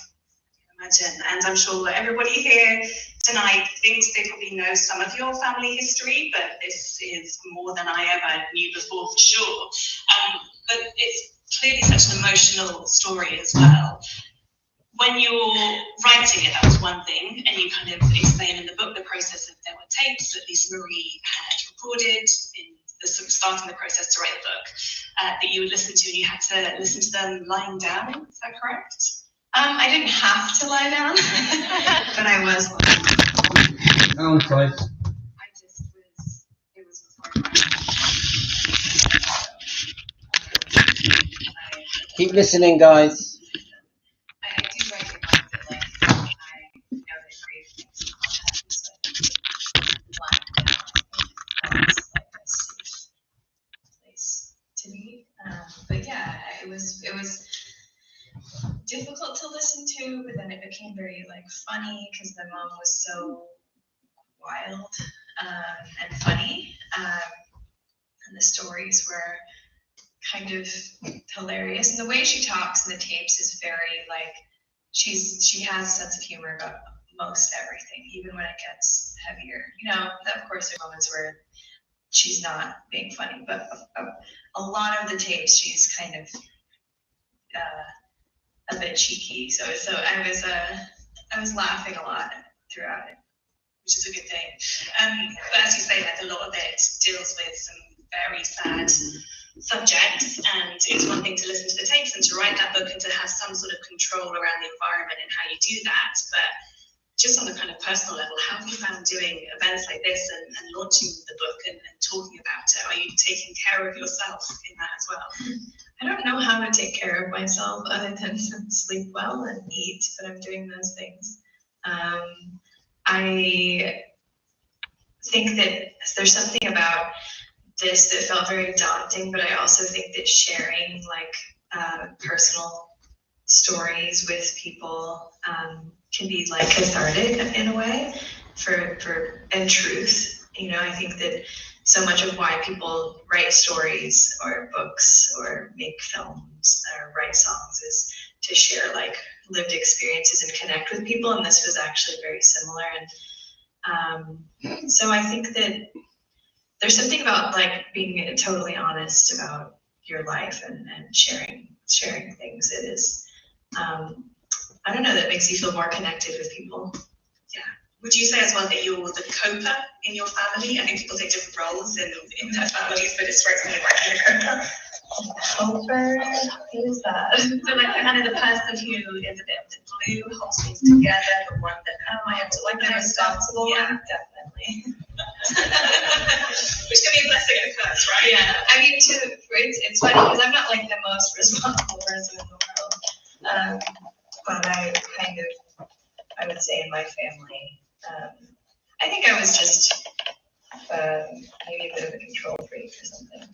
Imagine, and I'm sure that everybody here tonight thinks they probably know some of your family history, but this is more than I ever knew before for sure. But it's clearly such an emotional story as well. When you're writing it, that was one thing, and you kind of explain in the book the process of there were tapes that Lisa Marie had recorded in the sort of starting the process to write the book that you would listen to, and you had to listen to them lying down. Is that correct? I didn't have to lie down, but I was lying down. Oh, sorry. I just was, it was before my Keep listening, guys. I do recognize that, like, I know that creative things happen, so lying down was like a safe place to be. too, but then it became very like funny because the mom was so wild and funny, and the stories were kind of hilarious. And the way she talks in the tapes is very like she has a sense of humor about most everything, even when it gets heavier. You know, of course, there are moments where she's not being funny, but a lot of the tapes she's kind of a bit cheeky. So I was laughing a lot throughout it, which is a good thing. But as you say, like a lot of it deals with some very sad subjects, and it's one thing to listen to the tapes and to write that book and to have some sort of control around the environment and how you do that. But just on a kind of personal level, how have you found doing events like this and launching the book and talking about it? Are you taking care of yourself in that as well? I don't know how to take care of myself other than sleep well and eat, but I'm doing those things. I think that there's something about this that felt very daunting, but I also think that sharing like personal stories with people can be like cathartic in a way and truth. You know, I think that so much of why people write stories or books or make films or write songs is to share like lived experiences and connect with people, and this was actually very similar. And so I think that there's something about like being totally honest about your life and sharing things. It is I don't know, that makes you feel more connected with people. Yeah. Would you say as well that you're the coper in your family? I think people take different roles in their families, but it strikes me like you're a coper. Coper? What is that? So like kind of the person who is a bit of the glue, holds things together, the one that I have to like the responsible one? Definitely. Which can be a blessing and a curse, right? Yeah. I mean, it's funny because I'm not like the most responsible person in the world. But I would say in my family, I think I was just maybe a bit of a control freak or something.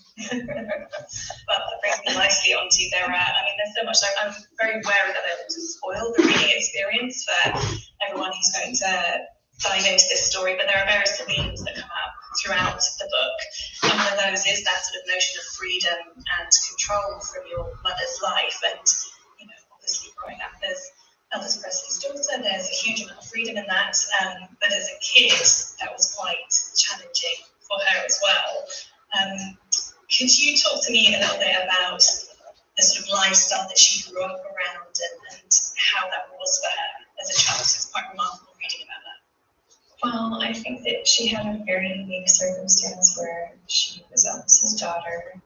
Well, that brings me nicely onto there's so much, I'm very wary that I don't want to spoil the reading experience for everyone who's going to dive into this story, but there are various themes that come up throughout the book. And one of those is that sort of notion of freedom and control from your mother's life. And, you know, obviously growing up as Elvis Presley's daughter, there's a huge amount of freedom in that. But as a kid, that was quite challenging for her as well. Could you talk to me a little bit about the sort of lifestyle that she grew up around and how that was for her as a child? It's quite remarkable reading about that. Well, I think that she had a very unique circumstance where she was Elvis's daughter,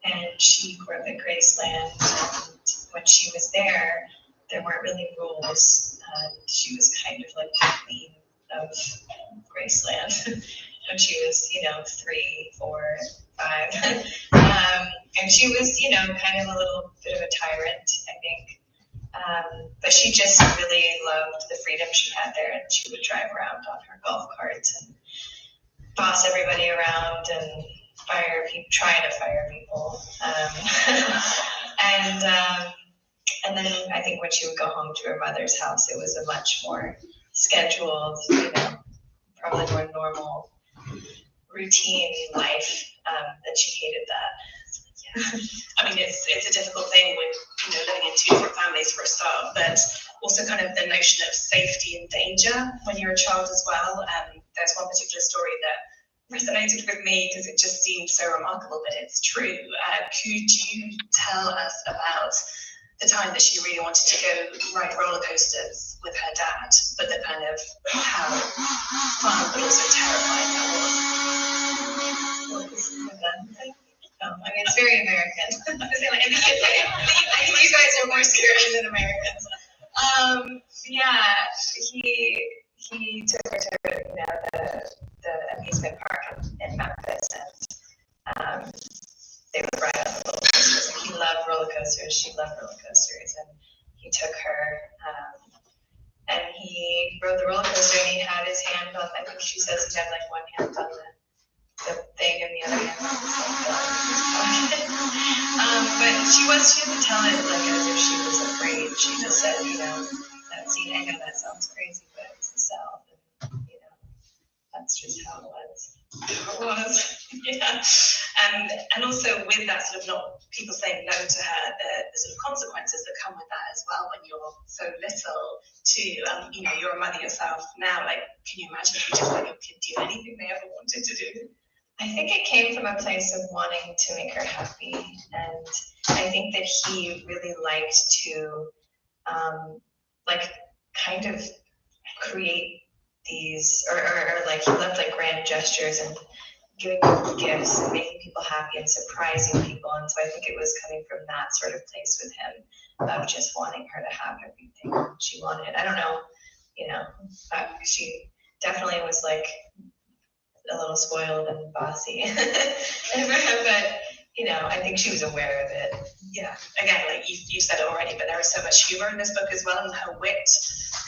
and she grew up at Graceland. And when she was there weren't really rules. She was kind of like the queen of Graceland when she was, 3, 4, 5. And she was, kind of a little bit of a tyrant, I think. But she just really loved the freedom she had there, and she would drive around on her golf cart and boss everybody around and try to fire people. And then I think when she would go home to her mother's house, it was a much more scheduled, probably more normal routine life, that she hated that. Yeah. It's a difficult thing with, living in 2 different families for a start, but also kind of the notion of safety and danger when you're a child as well. There's one particular story that resonated with me because it just seemed so remarkable, but it's true. Could you tell us about the time that she really wanted to go ride roller coasters with her dad, but the kind of how fun but also terrifying that was? It's very American. I think you guys are more scary than Americans. He took her to the amusement park in Memphis, and they would ride on the roller coasters. He loved roller coasters. She loved roller coasters, and he took her. And he rode the roller coaster, and he had his hand on. I think she says he had like one hand on the thing in the other hand. But she didn't tell it like as if she was afraid. She just said, that scene, I know that sounds crazy, but it was the South, and that's just how it was. It was, yeah. And also with that sort of not people saying no to her, the sort of consequences that come with that as well when you're so little to, you're a mother yourself now. Like, can you imagine if you just let your kid do anything they ever wanted to do? I think it came from a place of wanting to make her happy, and I think that he really liked to, kind of create these, or like he loved like grand gestures and giving people gifts and making people happy and surprising people, and so I think it was coming from that sort of place with him of just wanting her to have everything she wanted. I don't know, she definitely was like a little spoiled and bossy, but I think she was aware of it. Yeah, again, like you said it already, but there is so much humor in this book as well, and her wit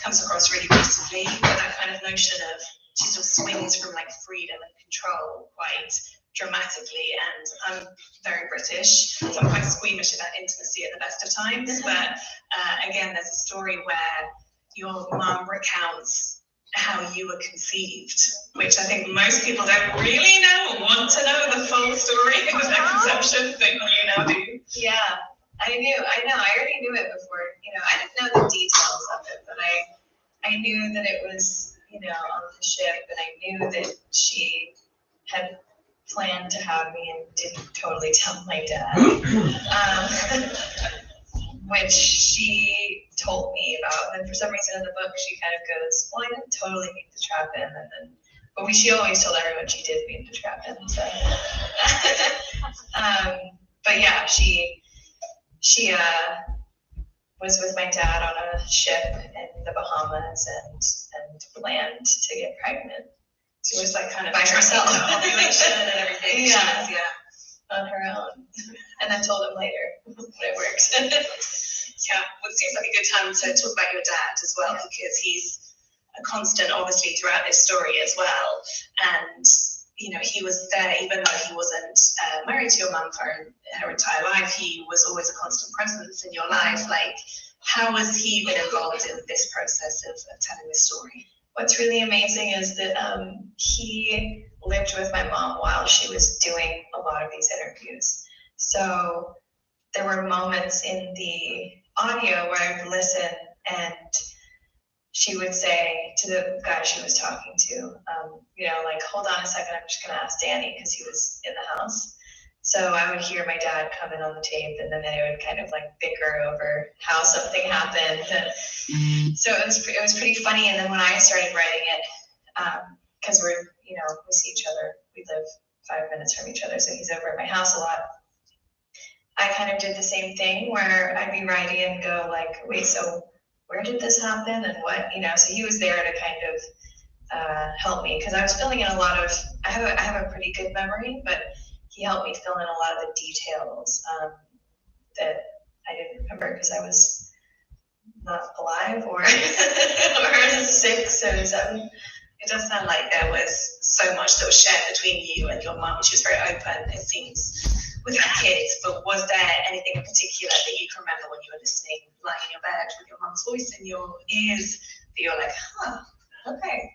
comes across really beautifully. But that kind of notion of she sort of swings from like freedom and control quite dramatically. And I'm very British, so I'm quite squeamish about intimacy at the best of times. But again, there's a story where your mum recounts how you were conceived, which I think most people don't really know or want to know the full story of their conception, but you now do. Yeah, I already knew it before, I didn't know the details of it, but I knew that it was, on the ship, and I knew that she had planned to have me and didn't totally tell my dad. Which she told me about, and for some reason in the book she kind of goes, well, I didn't totally mean to trap him, but she always told everyone she did mean to trap him, so. But yeah, she was with my dad on a ship in the Bahamas and planned to get pregnant. She was like kind of by herself, ovulation and everything. Yeah. On her own, and I told him later when it worked. Yeah, well, it seems like a good time to talk about your dad as well, because he's a constant, obviously, throughout this story as well. And he was there, even though he wasn't married to your mum for her entire life. He was always a constant presence in your life. Like, how has he been involved in this process of telling this story? What's really amazing is that he lived with my mom while she was doing a lot of these interviews. So there were moments in the audio where I would listen and she would say to the guy she was talking to, like, hold on a second, I'm just going to ask Danny, because he was in the house. So I would hear my dad come in on the tape, and then they would kind of like bicker over how something happened. And so it was pretty funny. And then when I started writing it, because we're, we see each other, we live 5 minutes from each other, so he's over at my house a lot. I kind of did the same thing where I'd be writing and go like, wait, so where did this happen and what, so he was there to kind of help me, because I was filling in a lot of, I have a pretty good memory, but he helped me fill in a lot of the details that I didn't remember because I was not alive or 6 or 7. It does sound like there was so much that was shared between you and your mum. She was very open, it seems, with her kids. But was there anything in particular that you can remember when you were listening, lying in your bed with your mum's voice in your ears, that you were like, okay.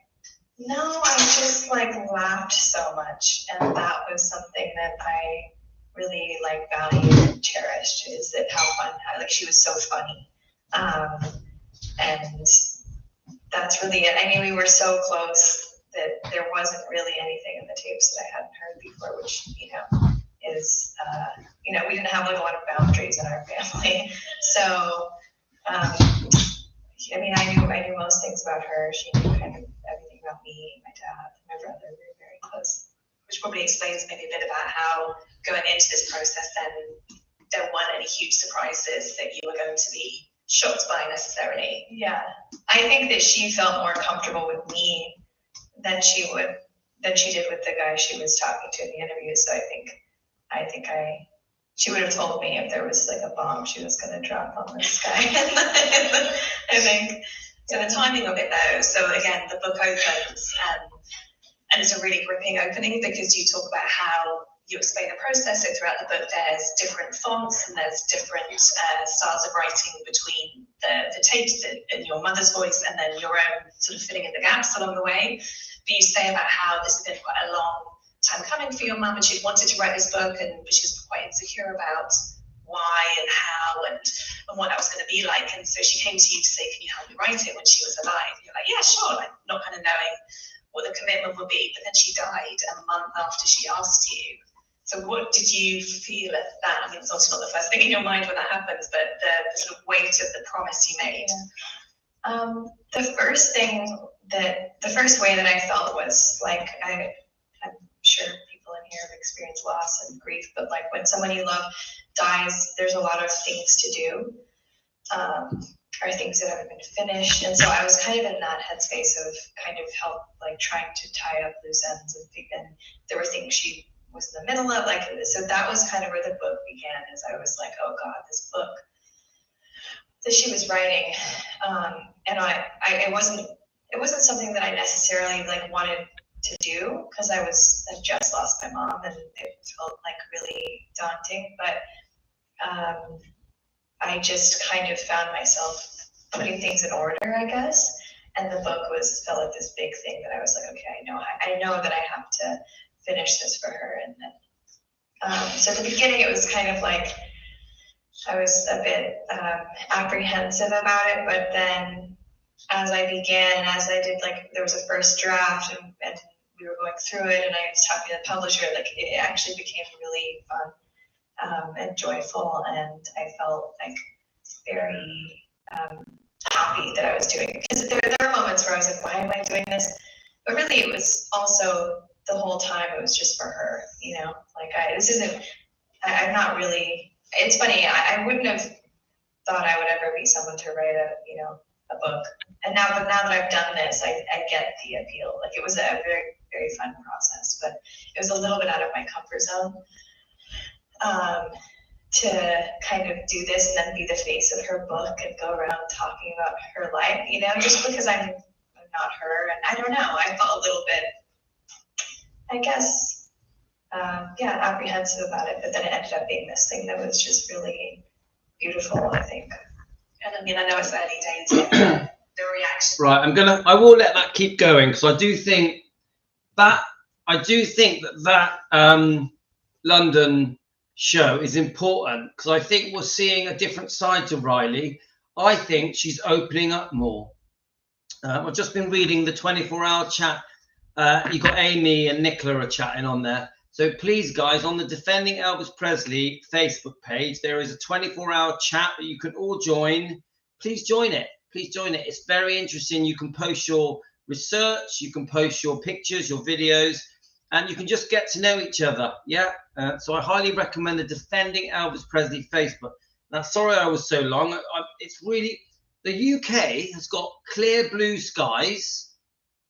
No, I just laughed so much, and that was something that I really valued and cherished, is that how fun, she was so funny. And that's really it. I mean, we were so close that there wasn't really anything in the tapes that I hadn't heard before, which, is, we didn't have a lot of boundaries in our family. So, I mean, I knew most things about her. She knew kind of everything about me, my dad, my brother. We were very close. Which probably explains maybe a bit about how going into this process then there weren't any huge surprises that you were going to be shocked by necessarily. Yeah. I think that she felt more comfortable with me than she did with the guy she was talking to in the interview. So I think she would have told me if there was a bomb she was going to drop on this guy. I think. So the timing of it though, so again, the book opens and And it's a really gripping opening because you talk about how you explain the process. So throughout the book, there's different fonts and there's different styles of writing between the tapes and your mother's voice and then your own sort of filling in the gaps along the way. But you say about how this has been quite a long time coming for your mum, and she wanted to write this book, but she was quite insecure about why and how and what that was going to be like. And so she came to you to say, can you help me write it when she was alive? You're like, yeah, sure, like not kind of knowing what the commitment would be. But then she died a month after she asked you. So what did you feel at that? I mean, it's also not the first thing in your mind when that happens, but the sort of weight of the promise you made. Yeah. The first way that I felt was like, I'm sure people in here have experienced loss and grief, but like when someone you love dies, there's a lot of things to do, or things that haven't been finished. And so I was kind of in that headspace of kind of help, like trying to tie up loose ends, and there were things she was in the middle of, like, so that was kind of where the book began, as I was like, oh God, this book that she was writing. And it wasn't something that I necessarily like wanted to do, because I just lost my mom and it felt like really daunting, but I just kind of found myself putting things in order, I guess. And the book felt like this big thing that I was like, okay, I know that I have to finish this for her. And then, so at the beginning, it was kind of like, I was a bit apprehensive about it, but then as I did, like, there was a first draft and we were going through it and I was talking to the publisher, like it actually became really fun and joyful, and I felt like very happy that I was doing it. Because there are moments where I was like, why am I doing this? But really it was also the whole time it was just for her, you know, like I'm not really, it's funny, I wouldn't have thought I would ever be someone to write a book. And now that I've done this, I get the appeal. Like, it was a very, very fun process, but it was a little bit out of my comfort zone to kind of do this and then be the face of her book and go around talking about her life, you know, just because I'm not her. And I don't know, I felt a little bit, I guess, apprehensive about it, but then it ended up being this thing that was just really beautiful, I think. And I mean, I know it's early days, but the reaction. Right, I will let that keep going, because I do think that London show is important, because I think we're seeing a different side to Riley. I think she's opening up more. I've just been reading the 24-hour chat. You got Amy and Nicola are chatting on there. So please, guys, on the Defending Elvis Presley Facebook page, there is a 24-hour chat that you can all join. Please join it. Please join it. It's very interesting. You can post your research, you can post your pictures, your videos, and you can just get to know each other. Yeah. So I highly recommend the Defending Elvis Presley Facebook. Now, sorry I was so long. It's really, the UK has got clear blue skies.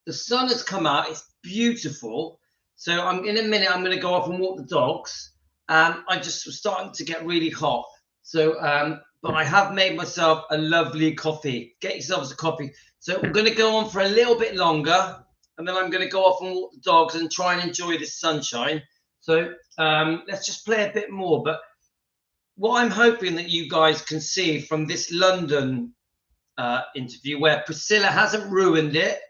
The sun has come out. It's beautiful. So in a minute, I'm going to go off and walk the dogs. I just was starting to get really hot. So, but I have made myself a lovely coffee. Get yourselves a coffee. So we're going to go on for a little bit longer, and then I'm going to go off and walk the dogs and try and enjoy this sunshine. So let's just play a bit more. But what I'm hoping that you guys can see from this London interview, where Priscilla hasn't ruined it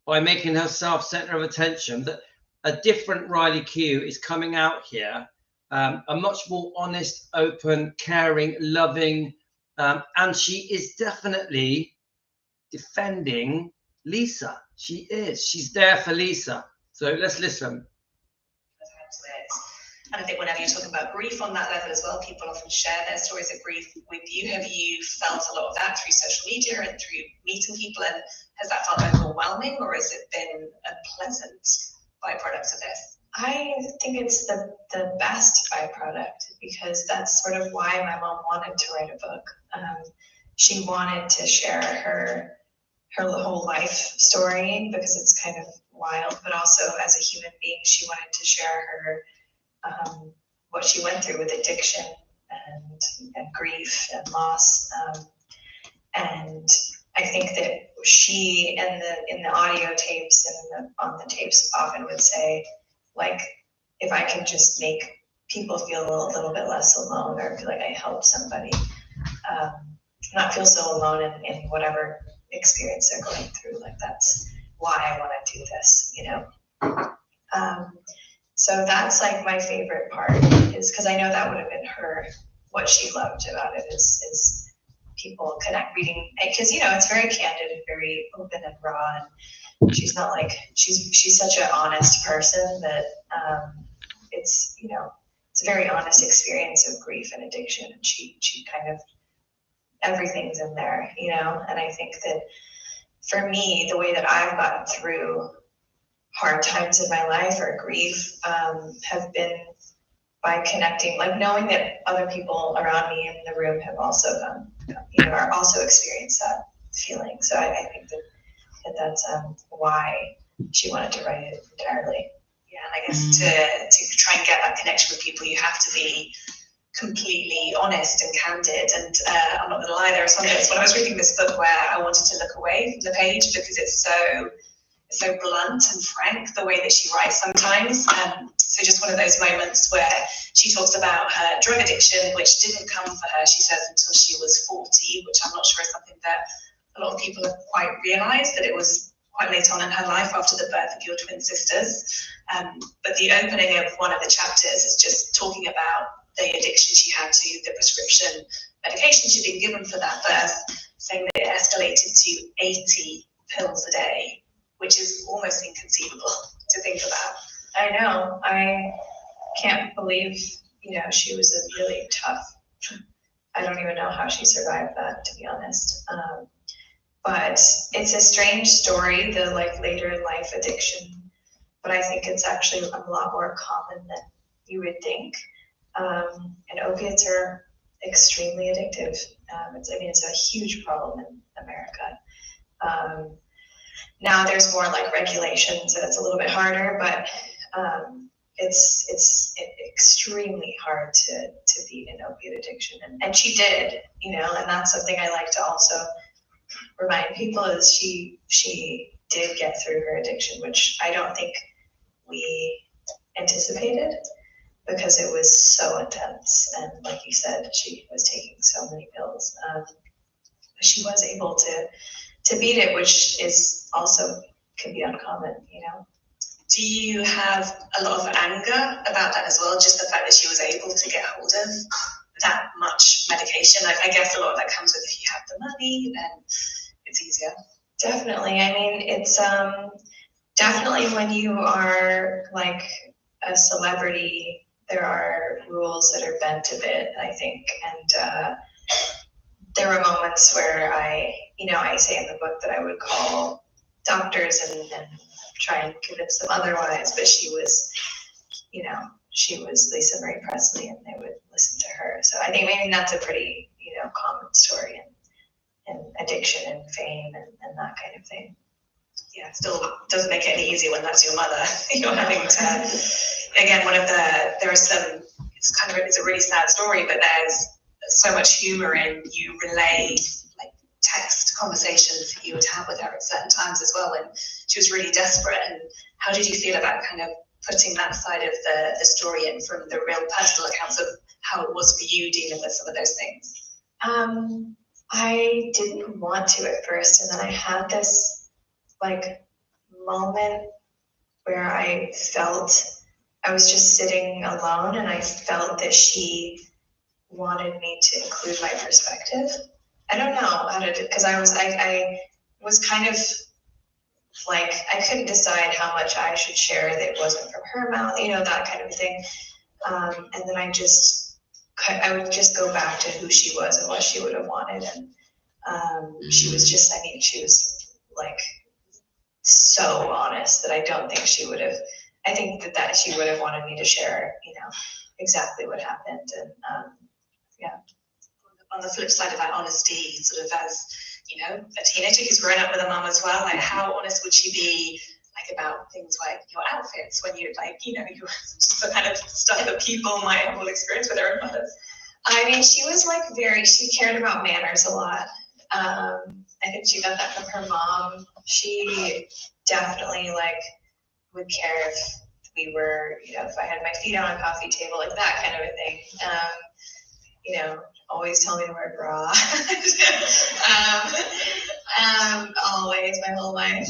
by making herself center of attention, that a different Riley Q is coming out here, a much more honest, open, caring, loving, and she is definitely defending Lisa. She is. She's there for Lisa. So let's listen. And I think whenever you're talking about grief on that level as well, people often share their stories of grief with you. Have you felt a lot of that through social media and through meeting people? And has that felt overwhelming, or has it been a pleasant byproduct of this? I think it's the best byproduct, because that's sort of why my mom wanted to write a book. She wanted to share her whole life story, because it's kind of wild, but also as a human being, she wanted to share her what she went through with addiction and grief and loss. And I think that she in the audio tapes and on the tapes often would say, like, if I can just make people feel a little bit less alone, or feel like I helped somebody, not feel so alone in whatever experience they're going through. Like, that's why I want to do this, you know? So that's like my favorite part, is because I know that would have been what she loved about it is people reading, because, you know, it's very candid and very open and raw, and she's not like, she's such an honest person that it's, you know, it's a very honest experience of grief and addiction, and she kind of, everything's in there, you know. And I think that for me, the way that I've gotten through hard times in my life or grief have been by connecting, like knowing that other people around me in the room have also you know, are also experienced that feeling. So I think that's why she wanted to write it entirely. Yeah, and I guess to try and get that connection with people, you have to be completely honest and candid. And I'm not going to lie, there are some bits when I was reading this book where I wanted to look away from the page, because it's so blunt and frank the way that she writes sometimes. So just one of those moments where she talks about her drug addiction, which didn't come for her, she says, until she was 40, which I'm not sure is something that a lot of people have quite realised, that it was quite late on in her life after the birth of your twin sisters. But the opening of one of the chapters is just talking about the addiction she had to the prescription medication she'd been given for that birth, saying that it escalated to 80 pills a day, which is almost inconceivable to think about. I know. I can't believe, you know, she was a really tough, I don't even know how she survived that, to be honest. But it's a strange story, the like later in life addiction, but I think it's actually a lot more common than you would think. And opiates are extremely addictive. It's a huge problem in America. Now there's more like regulations, and it's a little bit harder, but it's extremely hard to beat an opiate addiction, and she did, you know. And that's something I like to also remind people, is she did get through her addiction, which I don't think we anticipated, because it was so intense. And like you said, she was taking so many pills. She was able to beat it, which is also can be uncommon, you know. Do you have a lot of anger about that as well? Just the fact that she was able to get hold of that much medication? Like, I guess a lot of that comes with, if you have the money, then it's easier. Definitely. I mean, it's definitely when you are like a celebrity, there are rules that are bent a bit, I think. And there were moments where I say in the book that I would call doctors and try and convince them otherwise, but she was Lisa Marie Presley, and they would listen to her. So I think maybe that's a pretty, common story in addiction and fame and that kind of thing. Yeah, it still doesn't make it any easier when that's your mother. You're having to, again, it's a really sad story, but there's so much humor in, you relay like text conversations that you would have with her at certain times as well, when she was really desperate. And how did you feel about kind of putting that side of the story in from the real personal accounts of how it was for you dealing with some of those things? I didn't want to at first, and then I had this like moment where I felt I was just sitting alone, and I felt that she wanted me to include my perspective. I don't know how to do, because I was kind of like, I couldn't decide how much I should share that wasn't from her mouth, that kind of thing. And then I would just go back to who she was and what she would have wanted. And she was like so honest that I don't think she would have, I think that she would have wanted me to share, exactly what happened. And yeah. On the flip side of that honesty, sort of as, a teenager who's grown up with a mum as well, like how honest would she be like about things like your outfits when you're like, you're just the kind of stuff that people might have all experienced with their own mothers? I mean, she was like she cared about manners a lot. I think she got that from her mom. She definitely like would care if we were, you know, if I had my feet on a coffee table, like that kind of a thing. You know, always tell me to wear a bra. Always, my whole life.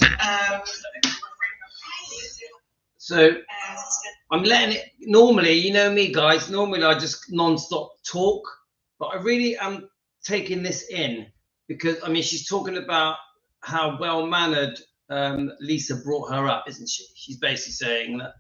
So I'm letting it, normally, you know me guys, normally I just non-stop talk, but I really am taking this in because, I mean, she's talking about how well-mannered Lisa brought her up, isn't she? She's basically saying that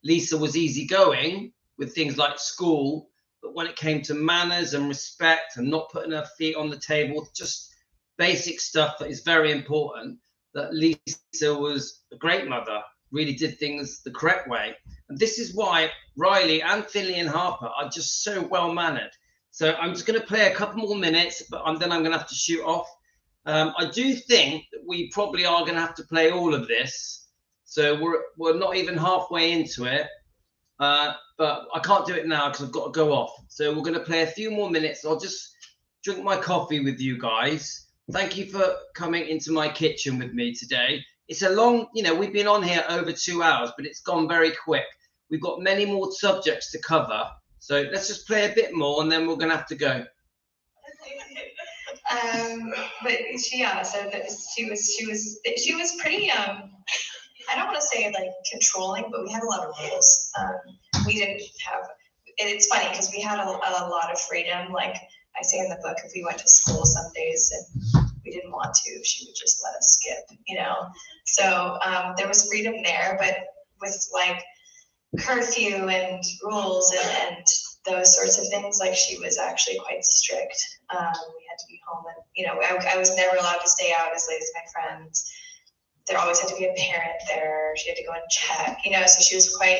Lisa was easygoing with things like school, but when it came to manners and respect and not putting her feet on the table, just basic stuff that is very important, that Lisa was a great mother, really did things the correct way. And this is why Riley and Finley and Harper are just so well mannered. So I'm just going to play a couple more minutes, but then I'm going to have to shoot off. I do think that we probably are going to have to play all of this. So we're not even halfway into it, but I can't do it now because I've got to go off. So we're going to play a few more minutes. I'll just drink my coffee with you guys. Thank you for coming into my kitchen with me today. It's a long, you know, we've been on here over 2 hours, but it's gone very quick. We've got many more subjects to cover. So let's just play a bit more and then we're going to have to go. But she, yeah, so she was pretty, I don't want to say like controlling, but we had a lot of rules. We didn't have, it's funny because we had a lot of freedom. Like I say in the book, if we went to school some days and we didn't want to, she would just let us skip, you know? So there was freedom there, but with like curfew and rules and those sorts of things, like she was actually quite strict. We had to be home and, you know, I was never allowed to stay out as late as my friends. There always had to be a parent there. She had to go and check, you know, so she was quite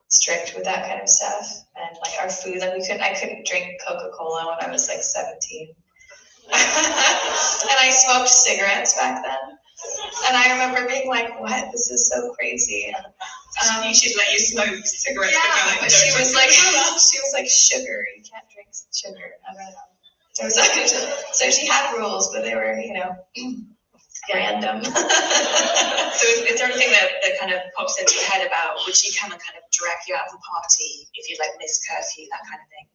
strict with that kind of stuff. And like our food, like I couldn't drink Coca-Cola when I was like 17. And I smoked cigarettes back then. And I remember being like, what? This is so crazy. She'd let you smoke cigarettes. Yeah, but she was like, sugar. You can't drink sugar. I don't know. So she had rules, but they were, you know, random. So is there anything that kind of pops into your head about, would she come and kind of drag you out of the party if you'd like miss curfew, that kind of thing?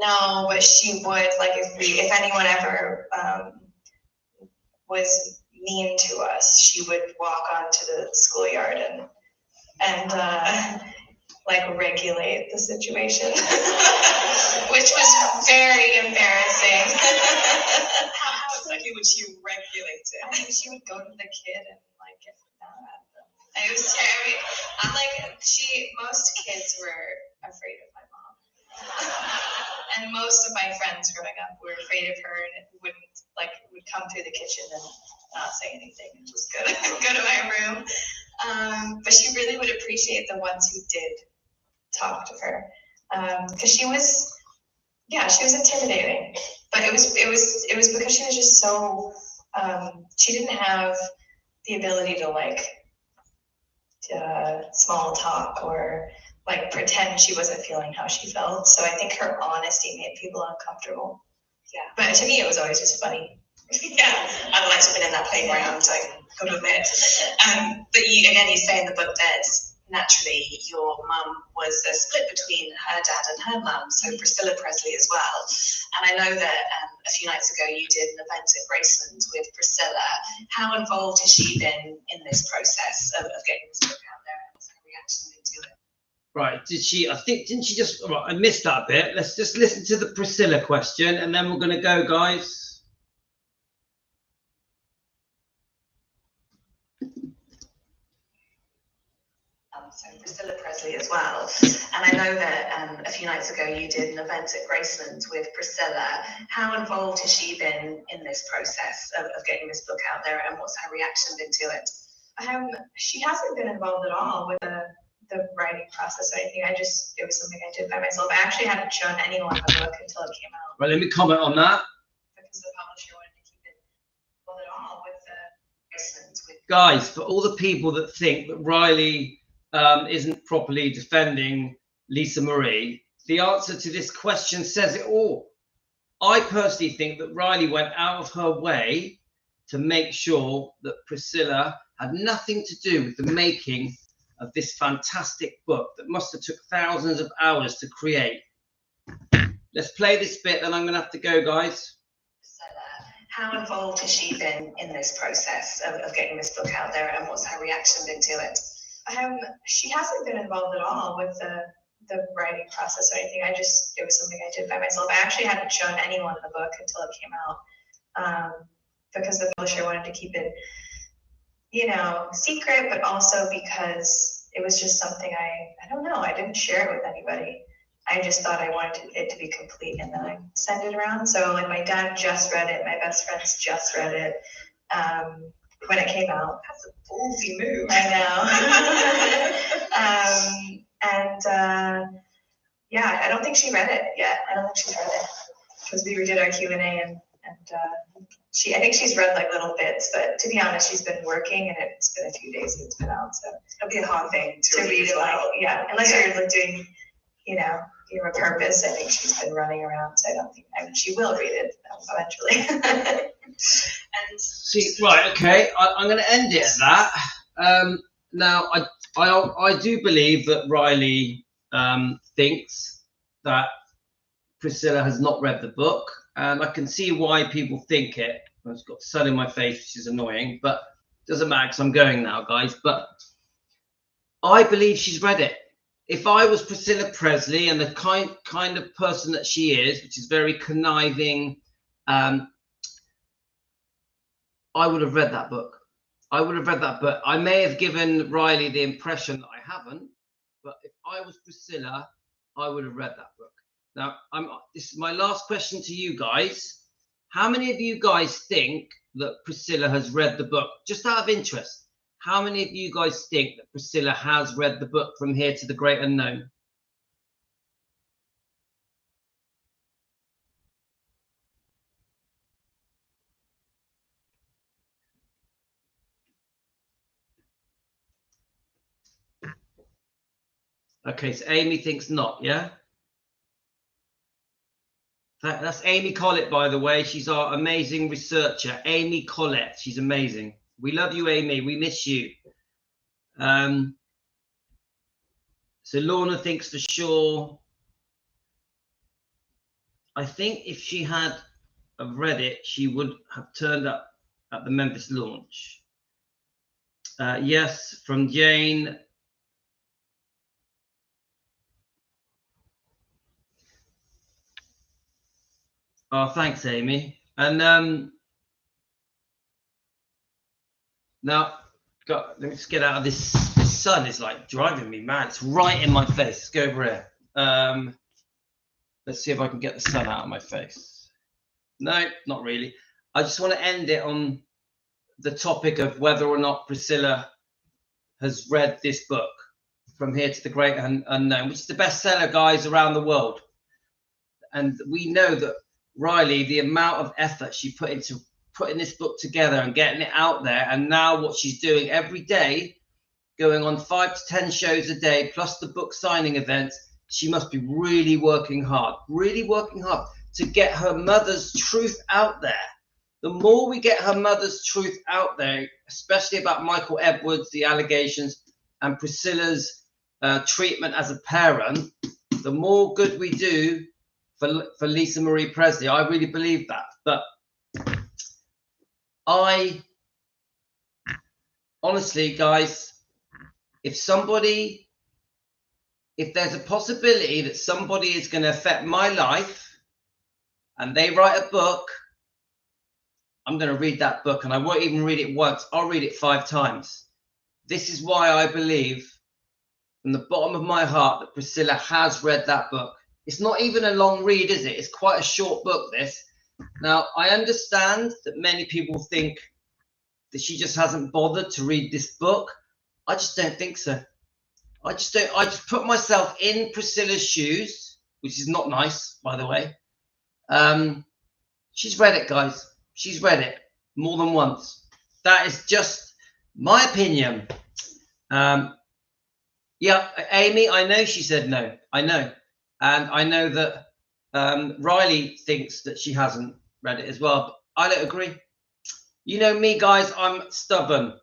No, but she would, like if anyone ever was mean to us, she would walk onto the schoolyard and like regulate the situation, which was very embarrassing. How exactly would she regulate it? I think she would go to the kid and like get down at them. It was scary. Most kids were afraid of my mom. And most of my friends growing up were afraid of her and would come through the kitchen and not say anything and just go to my room. But she really would appreciate the ones who did talk to her. Because she was intimidating. But it was because she was just so she didn't have the ability to like small talk or like pretend she wasn't feeling how she felt. So I think her honesty made people uncomfortable. Yeah. But to me, it was always just funny. Yeah, I'd like to have been in that playground, I gotta admit. But you say in the book that naturally your mum was a split between her dad and her mum, so Priscilla Presley as well. And I know that a few nights ago you did an event at Graceland with Priscilla. How involved has she been in this process of getting this book out there? What's her reaction been to it? Right, didn't she just, right, I missed that bit. Let's just listen to the Priscilla question and then we're going to go, guys. So Priscilla Presley as well. And I know that a few nights ago you did an event at Graceland with Priscilla. How involved has she been in this process of getting this book out there, and what's her reaction been to it? She hasn't been involved at all with the writing process or anything. It was something I did by myself. I actually hadn't shown anyone the book until it came out. Right, let me comment on that. Because the publisher wanted to keep it involved at all with the Graceland. Guys, for all the people that think that Riley isn't properly defending Lisa Marie, the answer to this question says it all. I personally think that Riley went out of her way to make sure that Priscilla had nothing to do with the making of this fantastic book that must have took thousands of hours to create. Let's play this bit, then I'm going to have to go, guys. How involved has she been in this process of getting this book out there, and what's her reaction been to it? She hasn't been involved at all with the writing process or anything. It was something I did by myself. I actually hadn't shown anyone the book until it came out, because the publisher wanted to keep it, secret, but also because it was just something I don't know, I didn't share it with anybody. I just thought I wanted it to be complete, and then I send it around. So like my dad just read it, my best friends just read it when it came out. That's a ballsy move. I know. Yeah, I don't think she read it yet. I don't think she's read it, because we redid our Q&A and I think she's read like little bits, but to be honest, she's been working and it's been a few days since it's been out, so it'll be a hard thing to read it. Like, yeah, unless you're like doing, you have a purpose. I think she's been running around, so she will read it eventually. And see, right, okay, I'm going to end it at that. Now, I do believe that Riley thinks that Priscilla has not read the book, and I can see why people think it. I've got sun in my face, which is annoying, but it doesn't matter because I'm going now, guys. But I believe she's read it. If I was Priscilla Presley and the kind of person that she is, which is very conniving, I would have read that book. I would have read that book. I may have given Riley the impression that I haven't, but if I was Priscilla, I would have read that book. Now, this is my last question to you guys. How many of you guys think that Priscilla has read the book? Just out of interest. How many of you guys think that Priscilla has read the book From Here to the Great Unknown? Okay, so Amy thinks not, yeah? That's Amy Collett, by the way. She's our amazing researcher. Amy Collett. She's amazing. We love you, Amy. We miss you. So Lorna thinks for sure. I think if she had read it, she would have turned up at the Memphis launch. Yes, from Jane. Oh, thanks, Amy. And now, let me just get out of this. The sun is like driving me mad. It's right in my face. Let's go over here. Let's see if I can get the sun out of my face. No, not really. I just want to end it on the topic of whether or not Priscilla has read this book, From Here to the Great Unknown, which is the bestseller, guys, around the world. And we know that Riley, the amount of effort she put into putting this book together and getting it out there, and now what she's doing every day, going on 5 to 10 shows a day, plus the book signing events, she must be really working hard to get her mother's truth out there. The more we get her mother's truth out there, especially about Michael Edwards, the allegations, and Priscilla's treatment as a parent, the more good we do for Lisa Marie Presley. I really believe that. But honestly, guys, if there's a possibility that somebody is going to affect my life and they write a book, I'm going to read that book, and I won't even read it once. I'll read it 5 times. This is why I believe from the bottom of my heart that Priscilla has read that book. It's not even a long read, is it? It's quite a short book, this. Now, I understand that many people think that she just hasn't bothered to read this book. I just don't think so. I just put myself in Priscilla's shoes, which is not nice, by the way. She's read it, guys. She's read it more than once. That is just my opinion. Yeah, Amy, I know she said no. I know. And I know that Riley thinks that she hasn't read it as well. But I don't agree. You know me, guys, I'm stubborn.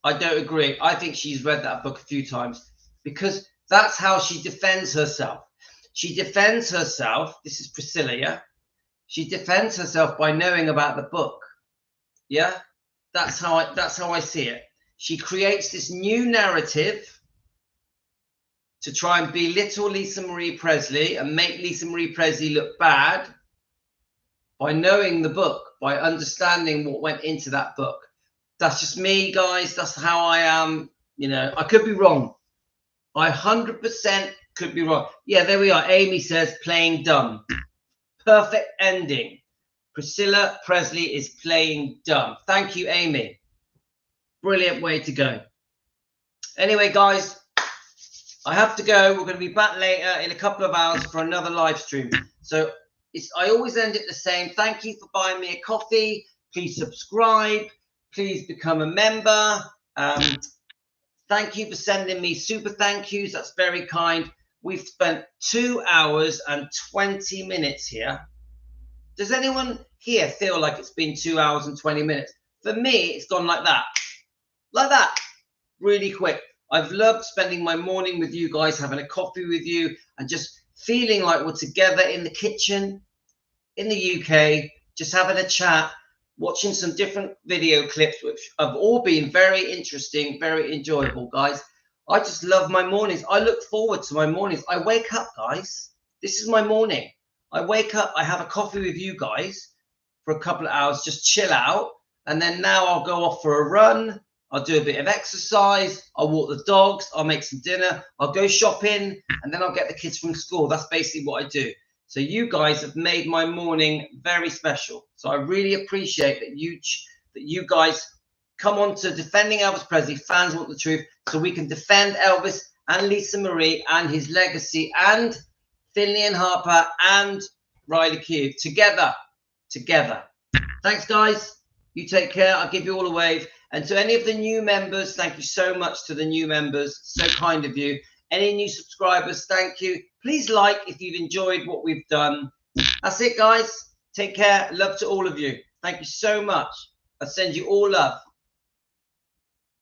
I don't agree. I think she's read that book a few times because that's how she defends herself. She defends herself. This is Priscilla, yeah? She defends herself by knowing about the book. Yeah? That's how I see it. She creates this new narrative to try and belittle Lisa Marie Presley and make Lisa Marie Presley look bad by knowing the book, by understanding what went into that book. That's just me, guys. That's how I am. You know, I could be wrong. I 100% could be wrong. Yeah, there we are. Amy says, playing dumb. Perfect ending. Priscilla Presley is playing dumb. Thank you, Amy. Brilliant way to go. Anyway, guys, I have to go. We're going to be back later in a couple of hours for another live stream. So I always end it the same. Thank you for buying me a coffee. Please subscribe. Please become a member. Thank you for sending me super thank yous. That's very kind. We've spent 2 hours and 20 minutes here. Does anyone here feel like it's been 2 hours and 20 minutes? For me, it's gone like that. Like that. Really quick. I've loved spending my morning with you guys, having a coffee with you, and just feeling like we're together in the kitchen in the UK, just having a chat, watching some different video clips, which have all been very interesting, very enjoyable, guys. I just love my mornings. I look forward to my mornings. I wake up, guys. This is my morning. I wake up, I have a coffee with you guys for a couple of hours, just chill out. And then now I'll go off for a run. I'll do a bit of exercise. I'll walk the dogs. I'll make some dinner. I'll go shopping, and then I'll get the kids from school. That's basically what I do. So you guys have made my morning very special. So I really appreciate that you guys come on to Defending Elvis Presley. Fans want the truth, so we can defend Elvis and Lisa Marie and his legacy and Finley and Harper and Riley Q together. Thanks, guys. You take care. I'll give you all a wave. And to any of the new members, thank you so much to the new members. So kind of you. Any new subscribers, thank you. Please like if you've enjoyed what we've done. That's it, guys. Take care. Love to all of you. Thank you so much. I send you all love.